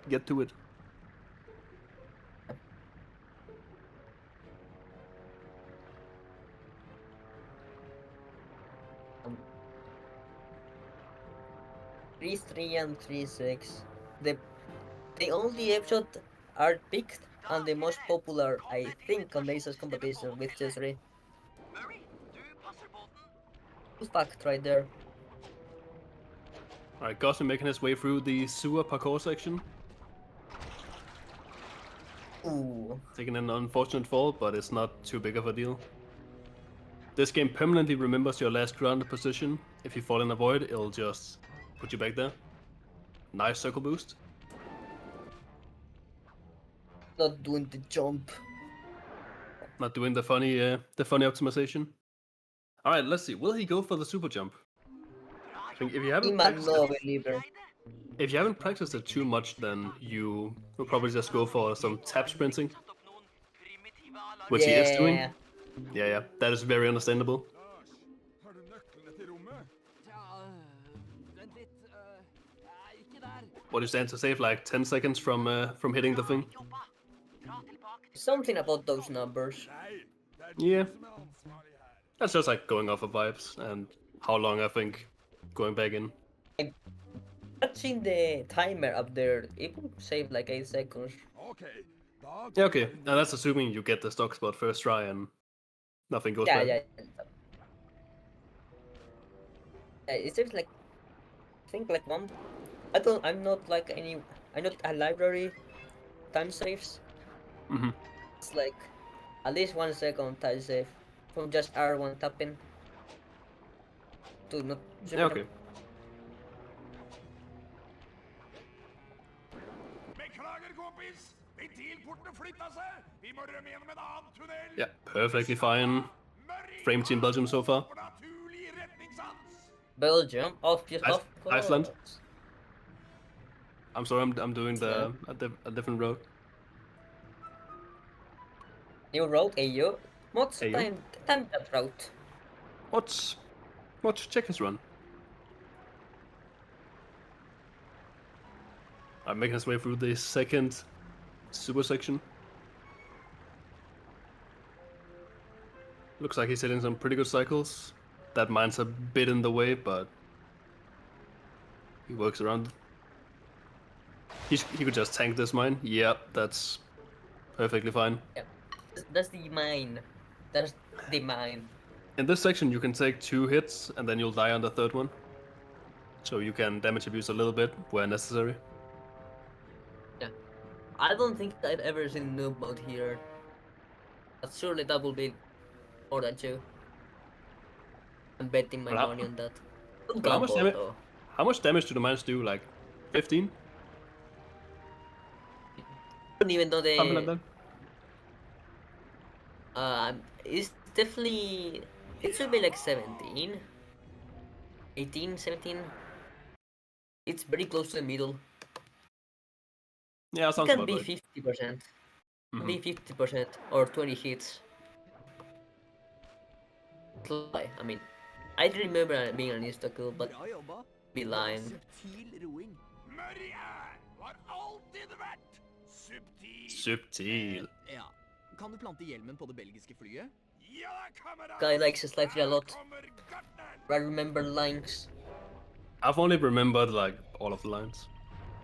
Speaker 1: Get to it.
Speaker 2: Um, 3-3 and 3-6. The only episode are picked and the most popular, I think, on the ACES competition with the 3. Good fact right there.
Speaker 1: Alright, Gosling making his way through the sewer parkour section.
Speaker 2: Ooh.
Speaker 1: Taking an unfortunate fall, but it's not too big of a deal. This game permanently remembers your last grounded position. If you fall in a void, it'll just put you back there. Nice circle boost.
Speaker 2: Not doing the jump.
Speaker 1: Not doing the funny optimization. Alright, let's see. Will he go for the super jump? I think if you haven't
Speaker 2: I'm a
Speaker 1: practiced
Speaker 2: no
Speaker 1: it,
Speaker 2: believer.
Speaker 1: if you haven't practiced it too much, then you will probably just go for some tap sprinting, which he is doing.
Speaker 2: Yeah.
Speaker 1: Yeah, that is very understandable.
Speaker 4: Har du nøklene til rommet?
Speaker 5: Vent litt. Jeg er ikke der.
Speaker 1: What do you stand to save like 10 seconds from hitting the thing?
Speaker 2: Something about those numbers.
Speaker 4: Nei, det er
Speaker 1: Yeah.
Speaker 4: du som er ansvarlig her.
Speaker 1: That's just like going off of vibes and how long I think going back in.
Speaker 2: Watching the timer up there, it will save like 8 seconds.
Speaker 4: Ok, da
Speaker 1: Yeah,
Speaker 4: går
Speaker 1: okay.
Speaker 4: vi
Speaker 1: And that's assuming you get the stock spot first try and nothing goes
Speaker 2: Yeah,
Speaker 1: bad.
Speaker 2: yeah. It's just like, I think like one. I'm not like any. I'm not a library time saves.
Speaker 1: Mm-hmm.
Speaker 2: It's like at least 1 second time save from just R1 tapping to not.
Speaker 1: Yeah, okay.
Speaker 4: Beklager, kompis! Ventilportene flytta seg! Vi må rømme gjennom en annen tunnel!
Speaker 1: Yeah, perfectly fine.
Speaker 4: Mørk
Speaker 1: Frame Team Belgium so far.
Speaker 4: overnaturlig redningssans!
Speaker 2: Belgium, of
Speaker 1: Iceland.
Speaker 2: course.
Speaker 1: I'm sorry, I'm doing a different road.
Speaker 2: New road, AU. What's
Speaker 1: AU?
Speaker 2: time that route?
Speaker 1: Watch Checkers run. I'm making his way through the second super section. Looks like he's hitting some pretty good cycles. That mine's a bit in the way, but he works around. He could just tank this mine. Yep, that's perfectly fine.
Speaker 2: Yeah, that's the mine. That's the mine.
Speaker 1: In this section, you can take 2 hits, and then you'll die on the third one. So you can damage abuse a little bit where necessary.
Speaker 2: Yeah, I don't think I've ever seen noob mode here. But surely that will be more than 2. I'm betting my
Speaker 1: Well,
Speaker 2: money on that. Good
Speaker 1: well, how much
Speaker 2: combo,
Speaker 1: damage-
Speaker 2: though.
Speaker 1: How much damage do the mines do? Like 15?
Speaker 2: I don't even know the.
Speaker 1: Something like that?
Speaker 2: It's definitely. It should be like 17. 18, 17. It's very close to the middle.
Speaker 1: Yeah,
Speaker 2: It
Speaker 1: sounds
Speaker 2: can
Speaker 1: about
Speaker 2: be
Speaker 1: right.
Speaker 2: 50%.
Speaker 1: Mhm.
Speaker 2: Be 50% or 20 hits. I mean, I remember being an insta kill, but
Speaker 5: Bra jobba.
Speaker 2: be lying.
Speaker 5: Subtil roing.
Speaker 4: Mørja har alltid vært subtil!
Speaker 1: Subtil.
Speaker 5: Ja. Kan du plante hjelmen på det belgiske flyet?
Speaker 4: Ja da, kamerat!
Speaker 2: Guy likes his life a
Speaker 4: Her
Speaker 2: lot.
Speaker 4: kommer gartneren!
Speaker 2: I remember lines.
Speaker 1: I've only remembered like all of the lines.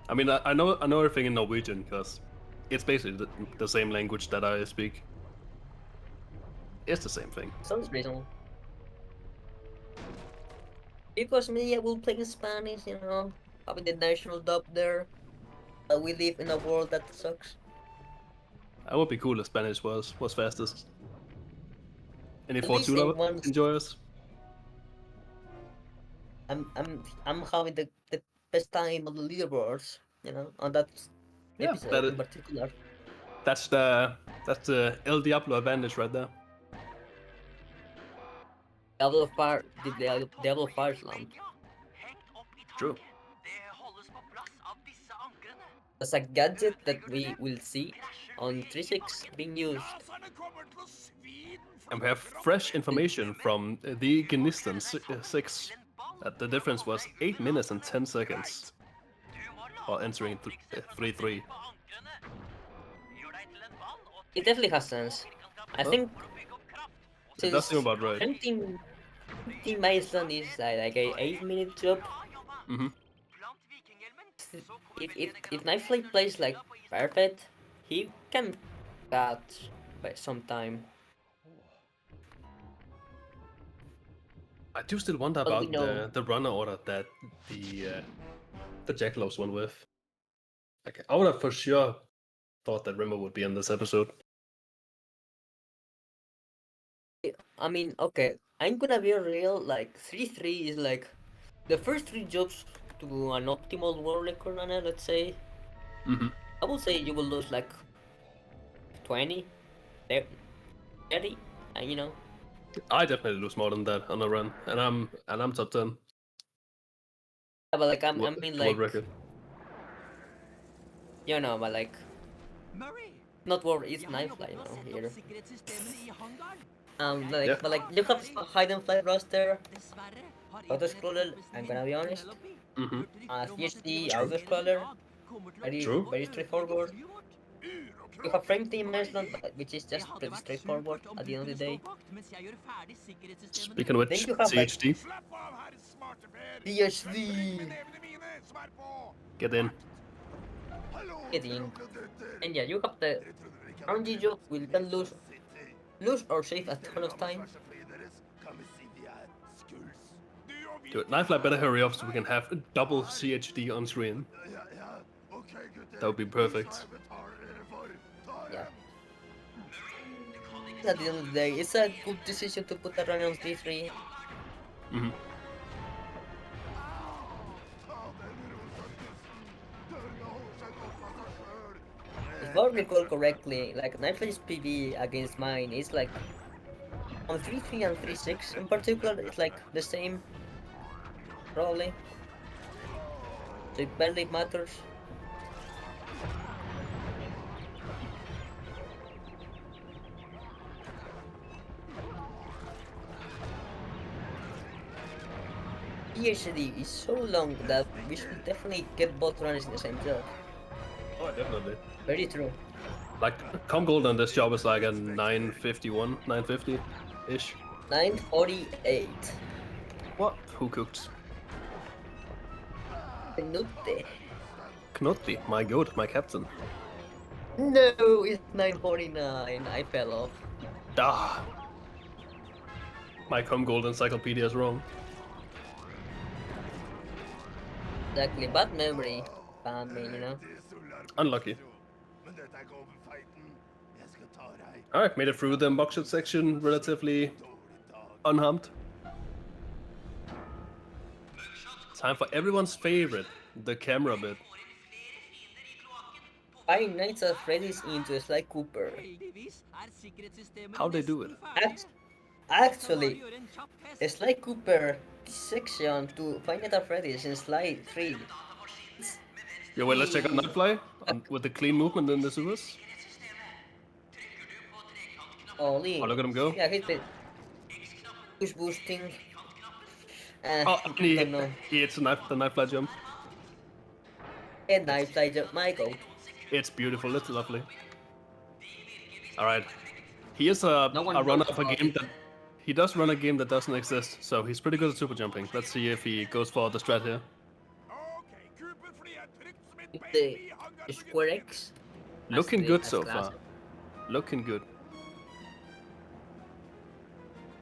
Speaker 1: I mean, I know everything in Norwegian because it's basically the same language that I speak. It's the same thing.
Speaker 2: Sounds reasonable. Because me, I will play in Spanish, you know, having the national dub there. We live in a world that sucks.
Speaker 1: That would be cool if Spanish was fastest. Any
Speaker 2: At least
Speaker 1: Fortuna
Speaker 2: in one-
Speaker 1: enjoyers?
Speaker 2: I'm having the best time on the leaderboards, you know, on that
Speaker 1: Yeah,
Speaker 2: episode
Speaker 1: that
Speaker 2: in
Speaker 1: is-
Speaker 2: particular.
Speaker 1: That's the El Diablo advantage right there.
Speaker 2: Diablo Fire, the Diablo Fire Slam.
Speaker 3: Hengt opp i
Speaker 1: True.
Speaker 3: tanken. Det holdes på plass av disse ankrene.
Speaker 2: That's a gadget that we will see on 3.6 being used.
Speaker 4: Laserne kommer til å svi den
Speaker 1: And we have fresh information from the Gnistan 6 that the difference was 8 minutes and 10 seconds while entering 3-3.
Speaker 2: It definitely has sense. I
Speaker 1: Huh?
Speaker 2: think
Speaker 1: It does seem about right.
Speaker 2: Team Iceland is like a 8-minute job.
Speaker 1: Mm-hmm.
Speaker 2: If Knifeflake plays like perfect, he can catch by some time.
Speaker 1: I do still wonder
Speaker 2: Well, we
Speaker 1: about
Speaker 2: know-
Speaker 1: the runner order that the Jackalopes went with. Like, I would have for sure thought that Rimmer would be in this episode.
Speaker 2: I mean, okay, I'm gonna be real. Like 3-3 is like the first 3 jobs to an optimal world record runner. Let's say
Speaker 1: Mm-hmm.
Speaker 2: I will say you will lose like 20, 30, and you know.
Speaker 1: I definitely lose more than that on a run, and I'm top 10.
Speaker 2: Yeah, but like I
Speaker 1: World
Speaker 2: mean like
Speaker 1: record.
Speaker 2: you know, but like
Speaker 5: Murray!
Speaker 2: not world. It's
Speaker 5: Jeg har
Speaker 2: knife
Speaker 5: jobbet
Speaker 2: you
Speaker 5: med å
Speaker 2: know
Speaker 5: sette
Speaker 2: here.
Speaker 5: opp sikkerhetssystemene i hangaren.
Speaker 2: Like
Speaker 1: Yeah.
Speaker 2: but like you have hide and fly roster.
Speaker 5: Dessverre har
Speaker 2: Autoscroller,
Speaker 5: internettoppisen
Speaker 2: I'm gonna be
Speaker 5: min,
Speaker 2: honest.
Speaker 5: Penelope,
Speaker 1: Mhm.
Speaker 5: hørt rykter om at
Speaker 2: CHD,
Speaker 5: det
Speaker 2: autoscroller,
Speaker 5: i dag kommer til å
Speaker 2: very
Speaker 1: True.
Speaker 5: prøve å
Speaker 2: very
Speaker 5: ødelegge
Speaker 2: straightforward.
Speaker 5: flyet vårt.
Speaker 2: You have frame team management, which is just pretty straightforward at the end of the day.
Speaker 1: Speaking of
Speaker 2: Then
Speaker 1: which,
Speaker 2: you have like
Speaker 1: CHD,
Speaker 4: Slapp av, herr smarteper!
Speaker 2: DHD.
Speaker 4: Med nevene mine, svar på!
Speaker 1: get in.
Speaker 4: Hallo,
Speaker 2: Getting.
Speaker 4: troglodytter!
Speaker 2: And yeah, you have the
Speaker 4: Dere trodde dere ikke hadde
Speaker 2: RNG
Speaker 4: glemt
Speaker 2: job will can
Speaker 4: City.
Speaker 2: lose or save a
Speaker 4: Hvis
Speaker 2: ton
Speaker 4: dere
Speaker 2: of
Speaker 4: lar meg
Speaker 2: time.
Speaker 4: smashe flyet deres, kan vi si vi er skuls. Du og vi
Speaker 1: Dude, Nightfly better hurry up so we can have double CHD on screen.
Speaker 4: Ja, ja, ok, gutter.
Speaker 1: That would be perfect.
Speaker 4: Huset jeg betaler dere for. Ta
Speaker 2: Yeah.
Speaker 4: dem.
Speaker 2: At the end of the day, it's a good decision to put the run on D3.
Speaker 1: Hmm.
Speaker 4: Ta den rosa tussen. Dørene holder seg godt av seg sjøl.
Speaker 2: If I recall correctly, like Nightfly's PV against mine is like on 3-3 and 3-6 in particular, it's like the same, probably. So it barely matters. PhD is so long that we should definitely get both runners in the same job.
Speaker 1: Oh, definitely.
Speaker 2: Very true.
Speaker 1: Like, Com Gold on this job is like a 951, 950-ish.
Speaker 2: 948.
Speaker 1: What? Who cooked?
Speaker 2: Penute.
Speaker 1: Knotti, my goat, my captain.
Speaker 2: No, it's 949. I fell off.
Speaker 1: Ah! My Com Gold encyclopedia is wrong.
Speaker 2: Exactly, bad memory. Bad me, you know.
Speaker 1: Unlucky.
Speaker 4: Men dette er ikke over fighten. Jeg skal ta deg.
Speaker 1: Alright, made it through the boxshot section relatively
Speaker 4: Dårlig dag.
Speaker 1: unharmed. Time for everyone's favorite, the camera bit.
Speaker 2: Buying Knights of Freddy's into Sly Cooper.
Speaker 1: How they do it?
Speaker 2: Actually, Sly Cooper section to Five Nights at Freddy's in Sly 3.
Speaker 1: Yeah, well, let's check out Nightfly with the clean movement in the sewers.
Speaker 2: Only.
Speaker 1: Oh, look at him go.
Speaker 2: Yeah, he's been push boosting.
Speaker 1: Oh, he
Speaker 2: don't know.
Speaker 1: hits the Nightfly jump.
Speaker 2: And Knife Fly my goat.
Speaker 1: It's beautiful, it's lovely. Alright. He is a
Speaker 2: one
Speaker 1: runner
Speaker 2: knows
Speaker 1: of a
Speaker 2: about
Speaker 1: game
Speaker 2: it.
Speaker 1: that... He does run a game that doesn't exist, so he's pretty good at super jumping. Let's see if he goes for the strat here.
Speaker 4: Ok, Cooper-fly er trygt som et
Speaker 2: The
Speaker 4: baby i hangaren på
Speaker 2: Square
Speaker 4: gymmet.
Speaker 2: X.
Speaker 1: Looking
Speaker 2: the-
Speaker 1: good
Speaker 2: as
Speaker 1: so
Speaker 2: class.
Speaker 1: far. Looking good.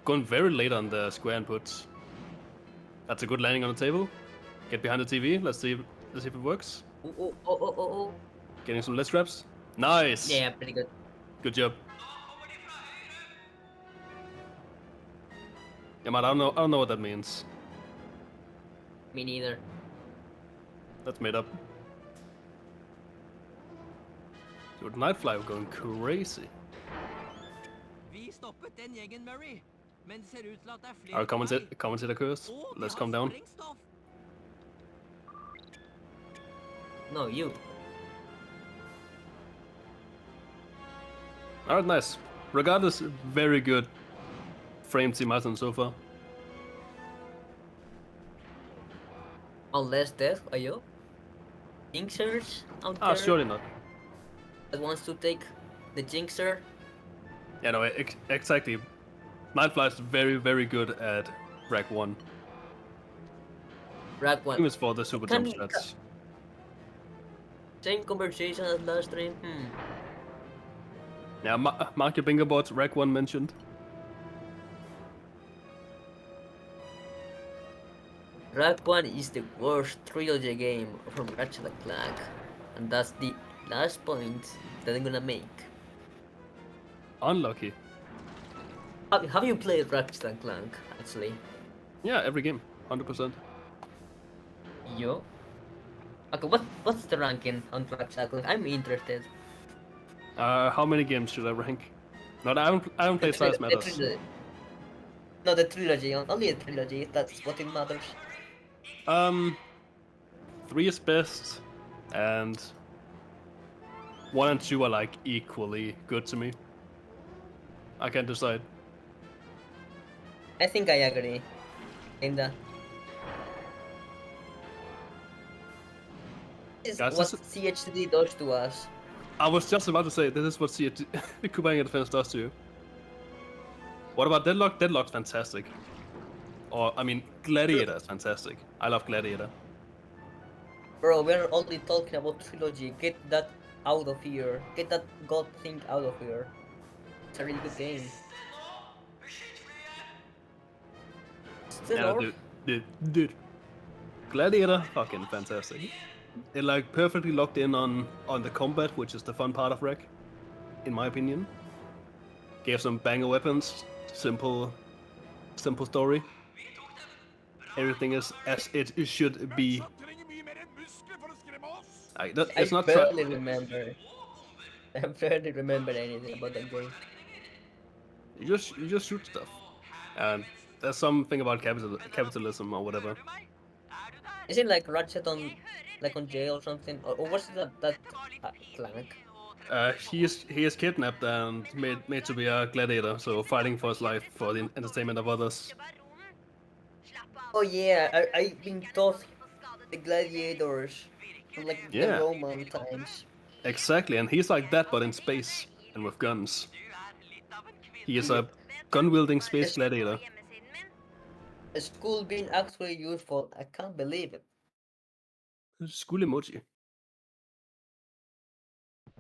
Speaker 1: Going very late on the square inputs. That's a good landing on the table. Get behind the TV. Let's see if it works.
Speaker 2: Oh.
Speaker 1: Getting some list reps. Nice.
Speaker 2: Yeah, pretty good.
Speaker 1: Good job. Yeah, man, I don't know what that means.
Speaker 2: Me neither.
Speaker 1: That's made up. Dude, Nightfly going crazy.
Speaker 5: Vi stoppet den gjengen, Murray. Men det ser ut til at det er flere
Speaker 1: Our
Speaker 5: på vei.
Speaker 1: commentator curse.
Speaker 5: Og vi
Speaker 1: Let's
Speaker 5: har
Speaker 1: calm down.
Speaker 5: sprengstoff.
Speaker 2: No, you.
Speaker 1: Alright, nice. Regardless, very good frame team Martin so far.
Speaker 2: Unless death, are you? Jinxers out
Speaker 1: Ah,
Speaker 2: there
Speaker 1: surely not.
Speaker 2: that wants to take the Jinxer.
Speaker 1: Yeah, no, exactly. Nightfly is very, very good at Rack 1.
Speaker 2: Rack one.
Speaker 1: Famous for the super
Speaker 2: Can
Speaker 1: jump
Speaker 2: we-
Speaker 1: stats.
Speaker 2: Same conversation as last stream.
Speaker 1: Yeah, mark your bingo boards, Rack 1 mentioned.
Speaker 2: Rack 1 is the worst trilogy game from Ratchet and Clank. And that's the last point that I'm gonna make.
Speaker 1: Unlucky.
Speaker 2: Have you played Ratchet and Clank, actually?
Speaker 1: Yeah, every game, 100%.
Speaker 2: Yo? Okay, what's the ranking on Ratchet and Clank? I'm interested.
Speaker 1: How many games should I rank? No, I haven't played Size Matters.
Speaker 2: No, the trilogy, only a trilogy, that's what it matters.
Speaker 1: 3 is best, and 1 and 2 are like equally good to me. I can't decide.
Speaker 2: I think I agree. Kinda. This is
Speaker 1: Guys,
Speaker 2: what
Speaker 1: this
Speaker 2: CHD does to us.
Speaker 1: I was just about to say this is what Kubanga Defense does to you. What about Deadlock? Deadlock's fantastic. Or I mean, Gladiator is fantastic. I love Gladiator.
Speaker 2: Bro, we're only talking about trilogy. Get that out of here. Get that god thing out of here. It's a really good game. Still
Speaker 1: Yeah,
Speaker 2: or?
Speaker 1: dude. Gladiator, fucking fantastic. It like perfectly locked in on the combat, which is the fun part of Rec, in my opinion. Gave some banger weapons, simple story. Everything is as it should be.
Speaker 4: Så trenger vi mer enn muskler for å skremme oss.
Speaker 1: It's
Speaker 2: I
Speaker 1: not
Speaker 2: barely remember. I barely remember anything about that game.
Speaker 1: you just shoot stuff, and there's something about capitalism or whatever.
Speaker 2: Is it like Ratchet on, like on jail or something? Or was it that Clank?
Speaker 1: He is kidnapped and made to be a gladiator, so fighting for his life for the entertainment of others.
Speaker 2: Oh yeah, I've been taught the gladiators from like
Speaker 1: Yeah.
Speaker 2: the Roman times.
Speaker 1: Exactly, and he's like that but in space and with guns. He is
Speaker 2: Yeah.
Speaker 1: a gun-wielding space
Speaker 2: Yes.
Speaker 1: gladiator.
Speaker 2: A school being actually useful. I can't believe it.
Speaker 1: School emoji.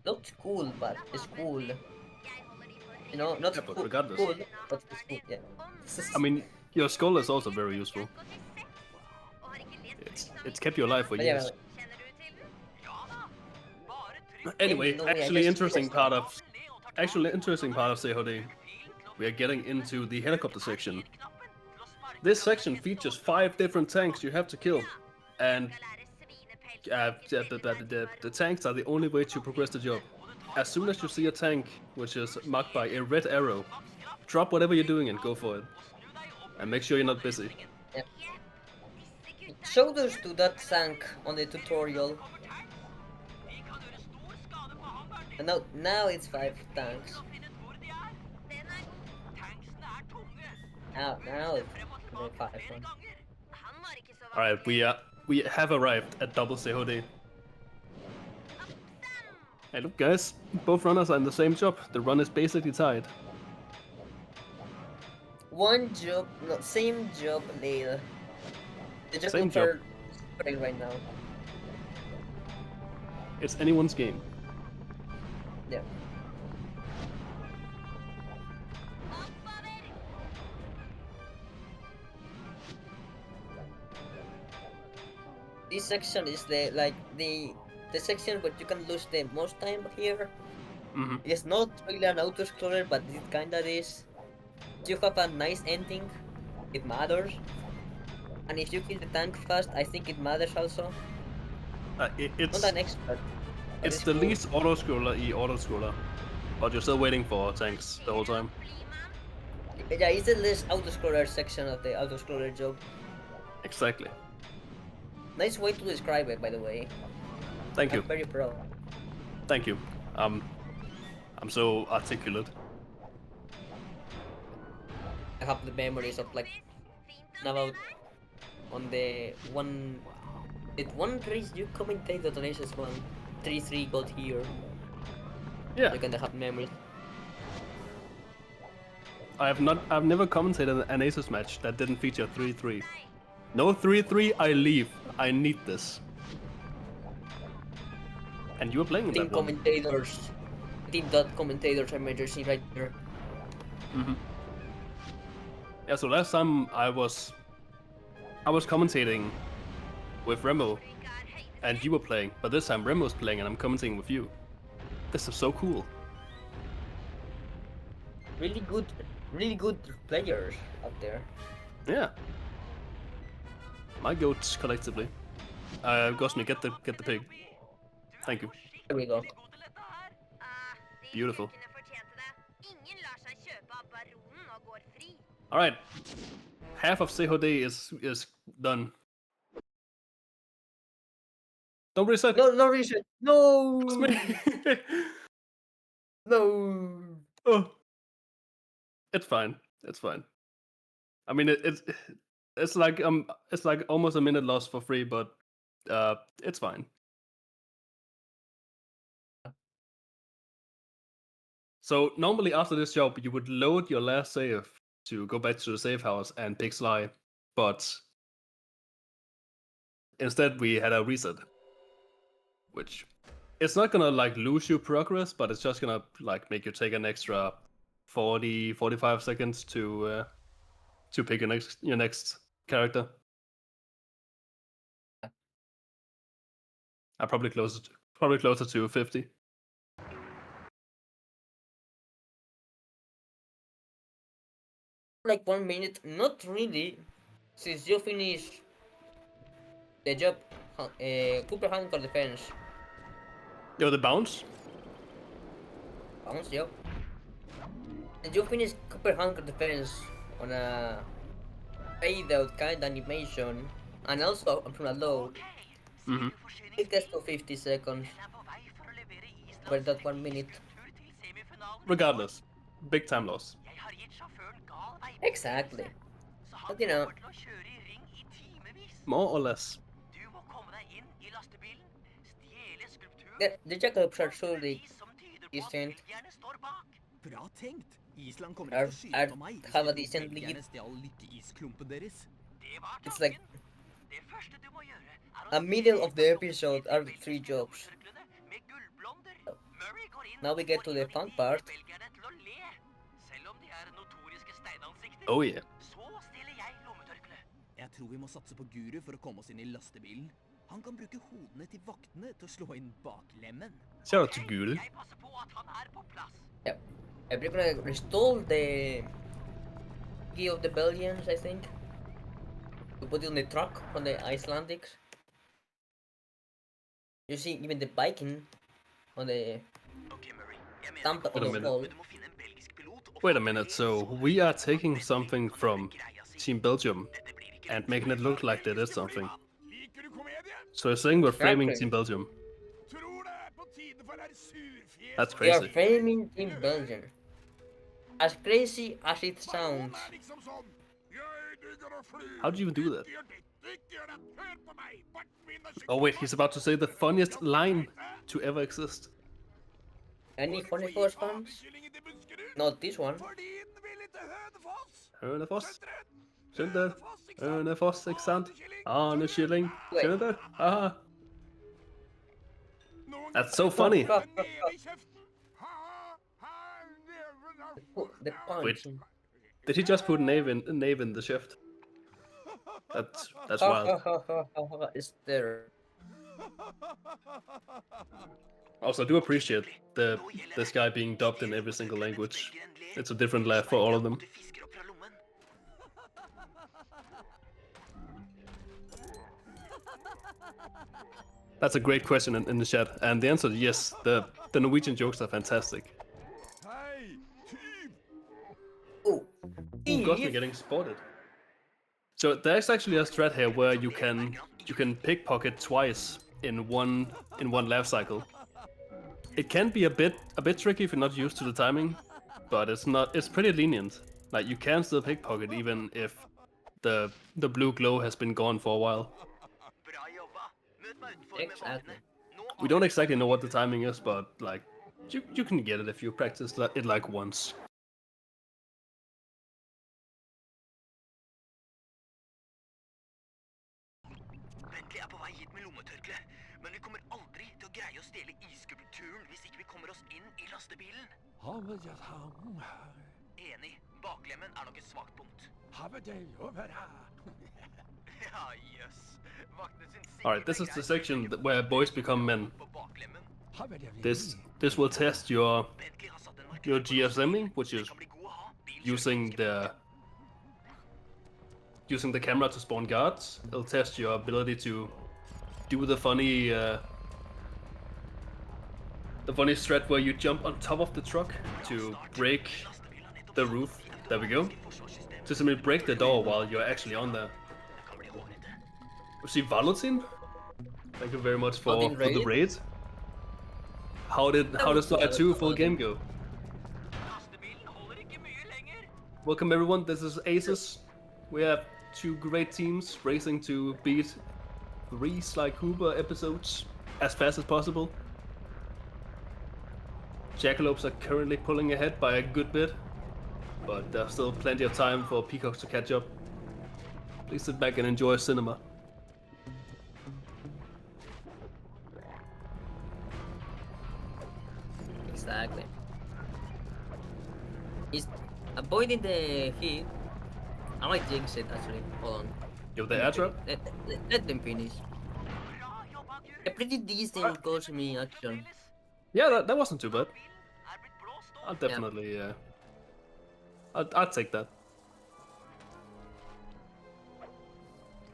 Speaker 2: Not school, but a school. You know, not
Speaker 1: Yeah, but
Speaker 2: school,
Speaker 1: regardless.
Speaker 2: school, but a school. Yeah.
Speaker 1: I mean, your skull is also very useful. It's kept you alive for
Speaker 2: But yeah,
Speaker 1: years.
Speaker 2: well,
Speaker 1: Anyway,
Speaker 2: no, yeah,
Speaker 1: actually
Speaker 2: just-
Speaker 1: interesting part of CHD. We are getting into the helicopter section. This section features 5 different tanks you have to kill, and the tanks are the only way to progress the job. As soon as you see a tank which is marked by a red arrow, drop whatever you're doing and go for it. And make sure you're not busy.
Speaker 2: Show those to that tank on the tutorial. And now it's 5 tanks. Now it's the 5 one.
Speaker 1: Alright, we have arrived at double CHD. Hey look guys, both runners are in the same job. The run is basically tied.
Speaker 2: One job, no, same job, Lil. The jobs
Speaker 1: Same job.
Speaker 2: are spreading right now.
Speaker 1: It's anyone's game.
Speaker 2: Yeah. This section is the section where you can lose the most time here.
Speaker 1: Mm-hmm.
Speaker 2: It's not really an auto-scroller, but it kinda is. You have a nice ending. It matters. And if you kill the tank fast, I think it matters also.
Speaker 1: It's
Speaker 2: Not an expert. but
Speaker 1: it's the
Speaker 2: cool.
Speaker 1: least auto-scroller auto-scroller. But you're still waiting for tanks the whole time.
Speaker 2: Yeah, it's the less auto-scroller section of the auto-scroller job.
Speaker 1: Exactly.
Speaker 2: Nice way to describe it, by the way.
Speaker 1: Thank you.
Speaker 2: I'm very proud.
Speaker 1: Thank you. I'm so articulate.
Speaker 2: I have the memories of like about on the one race you commentated on ACES 1 3-3 got here.
Speaker 1: Yeah.
Speaker 2: You can have memories.
Speaker 1: I've never commentated an ACES match that didn't feature 3-3. No 3-3, I leave. I need this. And you were playing in
Speaker 2: Team
Speaker 1: that one.
Speaker 2: commentators. Team.commentators are major right there.
Speaker 1: Mm-hmm. Yeah, so last time I was commentating with Remo, and you were playing, but this time Remo's playing and I'm commentating with you. This is so cool.
Speaker 2: Really good players out there.
Speaker 1: Yeah. My goats collectively. Gosmi, get the pig. Thank you.
Speaker 2: There we go.
Speaker 1: Beautiful. All right. Half of CHD is done. Don't reset.
Speaker 2: No research. No.
Speaker 1: Gosmi.
Speaker 2: No.
Speaker 1: Oh. It's fine. It's fine. I mean, it's like almost a minute lost for free, but it's fine. So normally after this job, you would load your last save to go back to the safe house and pick Sly, but instead we had a reset, which it's not gonna like lose you progress, but it's just gonna like make you take an extra 45 seconds to pick your next character. I'm probably closer to 50.
Speaker 2: Like 1 minute, not really, since you finish the job. Cooper Hunker defense.
Speaker 1: Yo, the bounce.
Speaker 2: Bounce, yo. And you finish Cooper Hunker defense on a fade out kind animation, and also from a load.
Speaker 1: Mm-hmm.
Speaker 2: It gets to 50 seconds. But that 1 minute.
Speaker 1: Regardless, big time loss.
Speaker 2: Exactly. But you know,
Speaker 1: More or less.
Speaker 2: the Jackalopes are surely decent.
Speaker 4: Bra tenkt. Island kommer
Speaker 2: Er-
Speaker 4: ikke til å skyte på meg hvis
Speaker 2: have a
Speaker 4: jeg
Speaker 2: decent
Speaker 4: dumper
Speaker 2: lead.
Speaker 4: jeg stjal lykkeisklumpen deres.
Speaker 2: It's like a middle of the episode are the 3 jobs. Now we get to the fun part.
Speaker 1: Oh yeah.
Speaker 4: Jeg tror vi må satse på Guru for å komme oss inn i lastebilen. Han kan bruke hodene til vaktene til å slå inn baklemmen.
Speaker 1: Shout out to Gule.
Speaker 2: Yep. We're gonna restore the key of the Belgians, I think. To put it on the truck on the Icelandics. You see, even the Viking on the stamp on
Speaker 1: Wait a
Speaker 2: the
Speaker 1: minute.
Speaker 2: wall.
Speaker 1: Wait a minute, so we are taking something from Team Belgium and making it look like they did something.
Speaker 4: Liker du komedie?
Speaker 1: So you're saying we're framing
Speaker 2: Exactly.
Speaker 1: Team Belgium.
Speaker 4: Tror det er på tide for herr Surfjes.
Speaker 1: That's
Speaker 2: We are
Speaker 1: crazy.
Speaker 2: framing in Belgium. As crazy as it sounds.
Speaker 4: Det er liksom sånn. Jeg digger å fly.
Speaker 1: How do you even do that?
Speaker 4: Ikke gjør ditt, ikke gjør datt. Hør på meg. Bartmin og
Speaker 1: Oh wait, he's about to say the funniest line to ever exist.
Speaker 2: Any funny first ones?
Speaker 4: kyllingen til Buskerud.
Speaker 2: Not this one.
Speaker 4: Fordi den ville til Hønefoss.
Speaker 1: Hønefoss.
Speaker 4: Søsteren.
Speaker 1: Skjønner. Hønefoss, ikke sant? Arne Kylling.
Speaker 2: Wait.
Speaker 1: Skjønner. Haha.
Speaker 4: Noen
Speaker 1: That's so funny.
Speaker 4: neve i kjeften. Ha, ha, neven av-
Speaker 2: Oh, the punch.
Speaker 1: Did he just put Nave in the shift? That's wild.
Speaker 2: It's there.
Speaker 1: Also, I do appreciate this guy being dubbed in every single language. It's a different laugh for all of them. That's a great question in the chat, and the answer is yes. The Norwegian jokes are fantastic.
Speaker 4: Hei, tyv.
Speaker 2: Oh,
Speaker 1: Ooh, got me getting spotted. So there's actually a strat here where you can pickpocket twice in one life cycle. It can be a bit tricky if you're not used to the timing, but it's pretty lenient. Like you can still pickpocket even if the blue glow has been gone for a while.
Speaker 2: Exactly.
Speaker 1: We don't exactly know what the timing is, but like you can get it if you practice it like once.
Speaker 6: Bentley er på vei hit med lommetørkle, men vi kommer aldri til å greie å stjele isskulpturen hvis ikke vi kommer oss inn i lastebilen. Enig, baklemmen er nok et svagt punkt. Ja, jøss. Vaktene syns
Speaker 1: All right, this is the section where boys become men.
Speaker 6: på baklemmen.
Speaker 1: This will test your
Speaker 6: Bentley har satt en
Speaker 1: your
Speaker 6: markør på
Speaker 1: GSMing, which is
Speaker 6: kan bli god å ha. Bilen
Speaker 1: using the camera to spawn guards. It'll test your ability to do the funny strat where you jump on top of the truck to break the roof. There we go. To simply break the door while you're actually on there. We see Valentin. Thank you very much for
Speaker 2: Valentin
Speaker 1: the raid. How did Sly 2 full game go?
Speaker 6: Lastebilen holder ikke mye lenger.
Speaker 1: Welcome everyone, this is ACES. We have 2 great teams racing to beat 3 Sly Cooper episodes as fast as possible. Jackalopes are currently pulling ahead by a good bit, but there's still plenty of time for Peacocks to catch up. Please sit back and enjoy cinema.
Speaker 2: Exactly. He's avoiding the hit. I might jinx it actually. Hold on.
Speaker 1: Yo, the air trap?
Speaker 2: Let them finish. A pretty decent Cosme action.
Speaker 1: Yeah, that wasn't too bad. I'll definitely, I'll take that.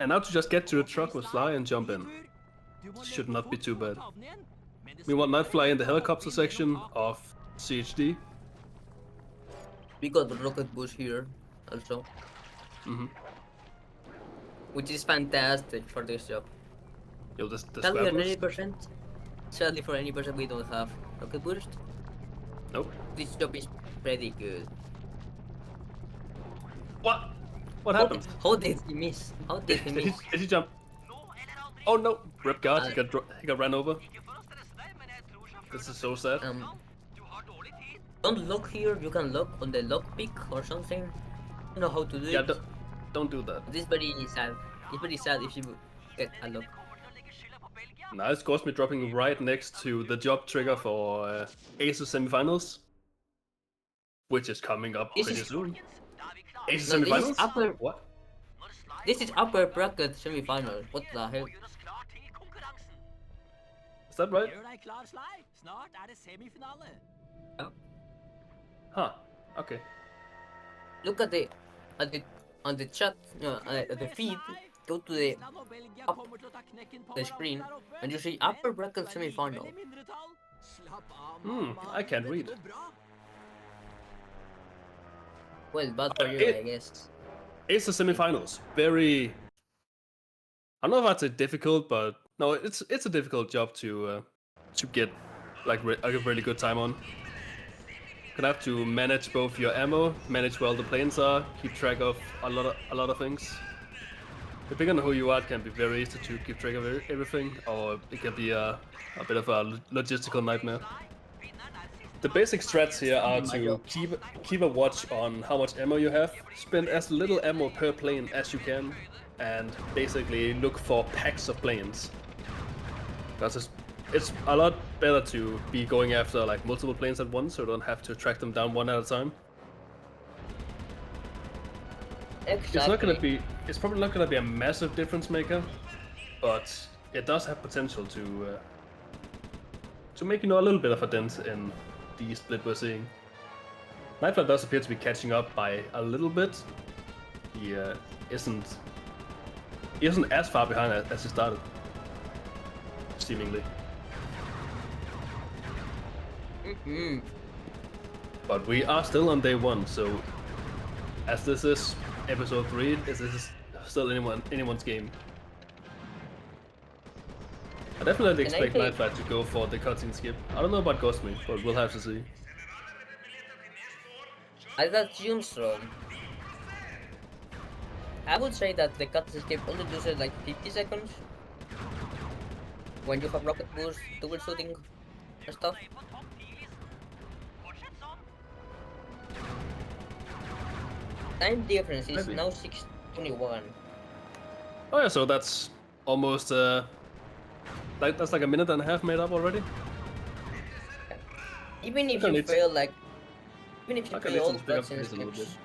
Speaker 1: And now to just get to the truck with Sly and jump in. Should not be too bad. We want Nightfly in the helicopter section of CHD.
Speaker 2: We got the rocket boost here also. Which is fantastic for this job.
Speaker 1: Yo, this
Speaker 2: Sadly for
Speaker 1: grab boost?
Speaker 2: 90%. Sadly for 90% we don't have rocket boost.
Speaker 1: Nope.
Speaker 2: This job is pretty good.
Speaker 1: What? What happened?
Speaker 2: How did he miss? How did he miss?
Speaker 1: Did he jump? Oh no! Rip guard, he got ran over. This is so sad.
Speaker 2: Don't lock here, you can lock on the lock pick or something. You know how to do
Speaker 1: Yeah,
Speaker 2: it.
Speaker 1: don't do that.
Speaker 2: This is very sad. It's very sad if you get a lock.
Speaker 1: Nice, Cosme dropping right next to the job trigger for ACES Semifinals, which is coming up
Speaker 2: This
Speaker 1: pretty
Speaker 2: is-
Speaker 1: soon. ACES
Speaker 2: No, this
Speaker 1: Semifinals?
Speaker 2: is upper.
Speaker 1: What?
Speaker 2: This is upper bracket semi-final. What the hell?
Speaker 1: Is that right?
Speaker 5: Gjør deg klar, Sly. Snart er det semifinale.
Speaker 1: Huh. Okay.
Speaker 2: Look at the on the chat, at the feed. Go to the up the screen and you see upper bracket semi-final.
Speaker 1: I can't read.
Speaker 2: Well, bad for you,
Speaker 1: it-
Speaker 2: I guess.
Speaker 1: ACES Semifinals. Very. I don't know if that's a difficult, but no, it's a difficult job to get like a really good time on. Gonna have to manage both your ammo, manage where all the planes are, keep track of a lot of things. Depending on who you are, it can be very easy to keep track of everything, or it can be a bit of a logistical nightmare. The basic strats here are to keep a watch on how much ammo you have, spend as little ammo per plane as you can, and basically look for packs of planes. Because it's a lot better to be going after like multiple planes at once, so you don't have to track them down one at a time.
Speaker 2: Exactly.
Speaker 1: It's probably not gonna be a massive difference maker, but it does have potential to make a little bit of a dent in the split we're seeing. Nightfly does appear to be catching up by a little bit. He isn't as far behind as he started, seemingly. But we are still on day one, so as this is episode 3, this is still anyone's game. I definitely expect Nightfly to go for the cutscene skip. I don't know about Ghostme, but we'll have to see.
Speaker 2: I assume so. I would say that the cut skip only uses like 50 seconds when you have rocket boost, double shooting and stuff. Time difference is
Speaker 1: Maybe.
Speaker 2: now 6:21.
Speaker 1: Oh yeah, so that's almost that's like a minute and a half made up already.
Speaker 2: Even if
Speaker 1: Okay,
Speaker 2: you
Speaker 1: it's-
Speaker 2: fail like, even if you
Speaker 1: Okay,
Speaker 2: fail all
Speaker 1: let's
Speaker 2: the
Speaker 1: pick up
Speaker 2: cutscene
Speaker 1: this a little bit.
Speaker 2: skips,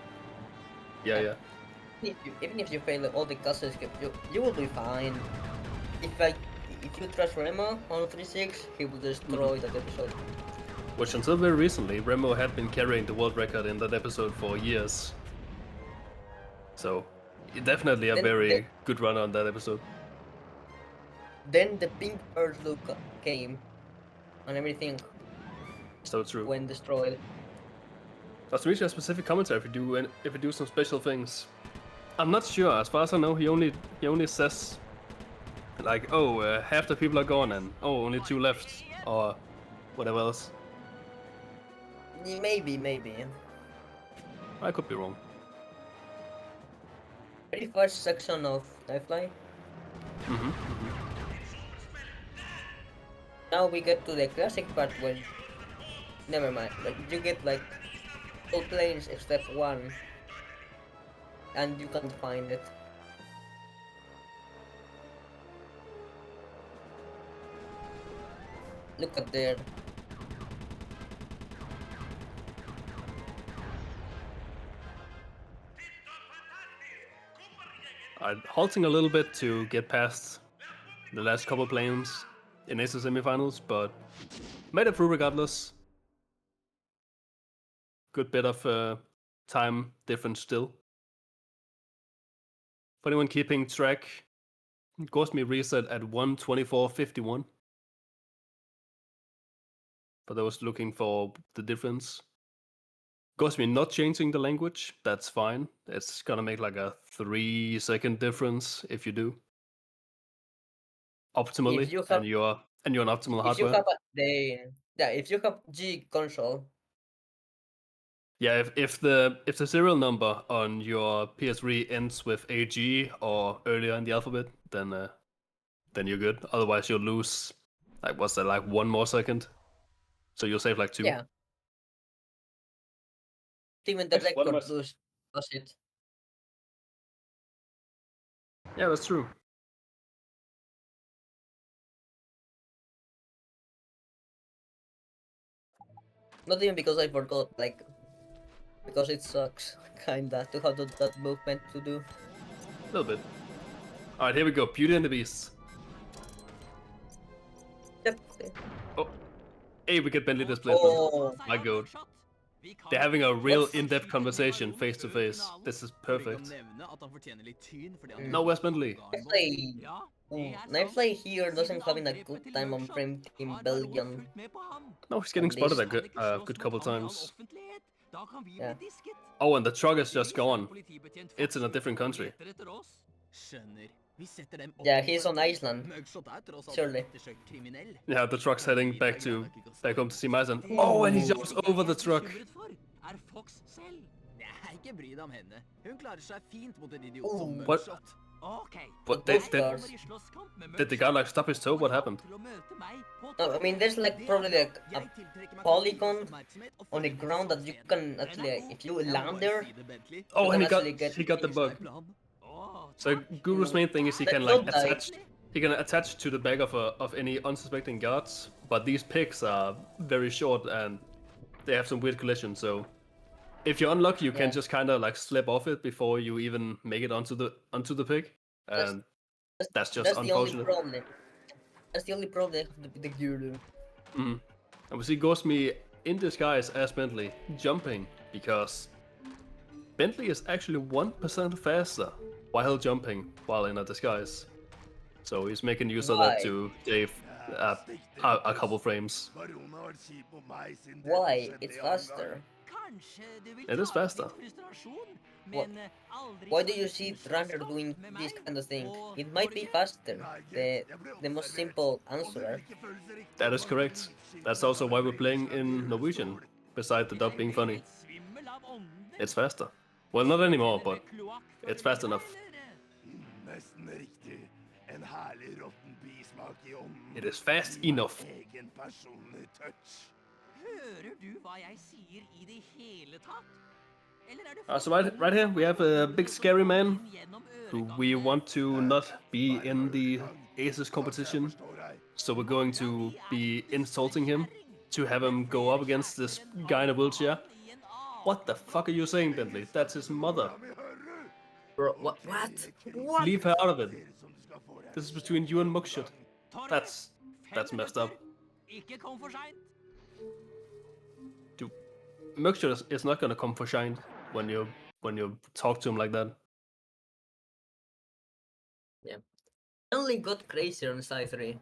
Speaker 1: Yeah.
Speaker 2: even if you fail all the cutscene skips, you will be fine. If you trust Remo on 3.6, he will destroy that episode.
Speaker 1: Which until very recently, Remo had been carrying the world record in that episode for years. So, definitely a
Speaker 2: Then-
Speaker 1: very
Speaker 2: then-
Speaker 1: good run on that episode.
Speaker 2: Then the pink Earth look came, and everything
Speaker 1: So true.
Speaker 2: went destroyed.
Speaker 1: Does reach a specific commentary if you do some special things? I'm not sure. As far as I know, he only says like, oh, half the people are gone, and oh, only 2 left, or whatever else.
Speaker 2: Maybe.
Speaker 1: I could be wrong.
Speaker 2: Very first section of Nightfly. Now we get to the classic part where Never mind. Like you get like all planes except one, and you can't find it. Look at there.
Speaker 1: Halting a little bit to get past the last couple planes in ACES semifinals, but made it through regardless. Good bit of time difference still. For anyone keeping track, Ghostme reset at 1:24:51. For those looking for the difference. Ghostme not changing the language, that's fine. It's gonna make like a 3-second difference if you do. Optimally,
Speaker 2: If you have,
Speaker 1: and you're on optimal
Speaker 2: if you
Speaker 1: hardware.
Speaker 2: have if you have G console,
Speaker 1: Yeah, if the serial number on your PS3 ends with AG or earlier in the alphabet, then you're good. Otherwise, you'll lose like what's that, like 1 more second. So you'll save like 2.
Speaker 2: yeah. Even the
Speaker 1: What am I
Speaker 2: record does it.
Speaker 1: Yeah, that's true.
Speaker 2: Not even because I forgot, like because it sucks kinda to have that movement to do.
Speaker 1: A little bit. All right, here we go. Beauty and the Beast.
Speaker 2: Yep.
Speaker 1: Oh, hey, we get Bentley displacement.
Speaker 2: Oh,
Speaker 1: My god. They're having a real in-depth conversation face to face. This is perfect. No, Wes Bentley.
Speaker 2: Nightfly here doesn't having a good time on Frame Team Belgium.
Speaker 1: No, he's getting
Speaker 2: At
Speaker 1: spotted a
Speaker 2: least.
Speaker 1: good couple times.
Speaker 2: Yeah.
Speaker 1: Oh, and the truck is just gone. It's in a different country.
Speaker 2: Yeah, he's on Iceland. Surely.
Speaker 1: Yeah, the truck's heading back home to see Mason. Oh, and he jumps over the truck. What? What? Did the guy like stop his toe? What happened?
Speaker 2: No, I mean, there's like probably like a polygon on the ground that you can actually, if you land there.
Speaker 1: Oh, and
Speaker 2: can
Speaker 1: he got the bug. So Guru's main thing is he
Speaker 2: That
Speaker 1: can like
Speaker 2: don't die.
Speaker 1: attach to the back of any unsuspecting guards, but these pigs are very short and they have some weird collision. So if you're unlucky, you can
Speaker 2: Yeah.
Speaker 1: just kind of like slip off it before you even make it onto the pig, and that's just
Speaker 2: That's the only
Speaker 1: unfortunate.
Speaker 2: problem. That's the only problem with the Guru.
Speaker 1: And we see Ghostme in disguise as Bentley jumping because Bentley is actually 1% faster while jumping while in a disguise. So he's making use of that
Speaker 2: Why?
Speaker 1: to save a couple frames.
Speaker 2: Why? It's faster.
Speaker 1: It is faster.
Speaker 2: Why do you see Runner doing this kind of thing? It might be faster. The most simple answer.
Speaker 1: That is correct. That's also why we're playing in Norwegian, besides the dub being funny. It's faster. Well, not anymore, but it's fast enough.
Speaker 4: Nesten riktig. En herlig råtten bismak i ånden.
Speaker 1: It is fast enough.
Speaker 4: Egen personlig touch.
Speaker 5: Hører du hva jeg sier i det hele tatt? Eller er det
Speaker 1: So right here we have a big scary man who we want to not be in the ACES competition. So we're going to be insulting him to have him go up against this guy in a wheelchair. What the fuck are you saying, Bentley? That's his mother.
Speaker 2: Bro, what? What?
Speaker 1: Leave her out of it. This is between you and Mugshot. That's messed up.
Speaker 5: Ikke kom for sent.
Speaker 1: Dude, Mugshot is not gonna come for shine when you talk to him like that.
Speaker 2: Yeah. Only got crazier on Side 3.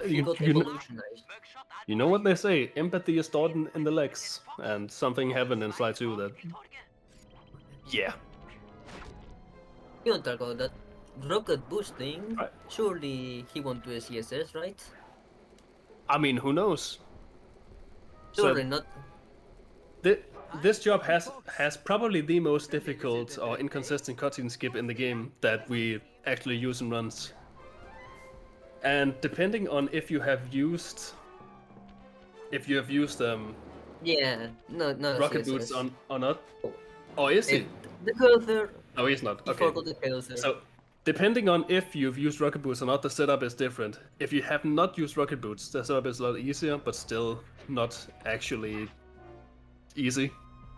Speaker 2: He
Speaker 1: You,
Speaker 2: got
Speaker 1: you, kn-
Speaker 2: evolutionized.
Speaker 1: you know what they say, empathy is stored in the legs, and something happened in Slide 2 that... Yeah.
Speaker 2: You don't talk about that. Rocket boosting.
Speaker 1: Right.
Speaker 2: Surely he won't do a CSS, right?
Speaker 1: I mean, who knows?
Speaker 2: Surely not.
Speaker 1: This job has probably the most difficult or inconsistent cutscene skip in the game that we actually use in runs. And depending on if you have used if you have used
Speaker 2: Yeah, no,
Speaker 1: rocket
Speaker 2: yes,
Speaker 1: boots
Speaker 2: yes.
Speaker 1: on or not. Or is he?
Speaker 2: The cursor.
Speaker 1: No, he's not.
Speaker 2: You
Speaker 1: Okay.
Speaker 2: forgot the cursor.
Speaker 1: So, depending on if you've used rocket boots or not, the setup is different. If you have not used rocket boots, the setup is a lot easier, but still not actually easy.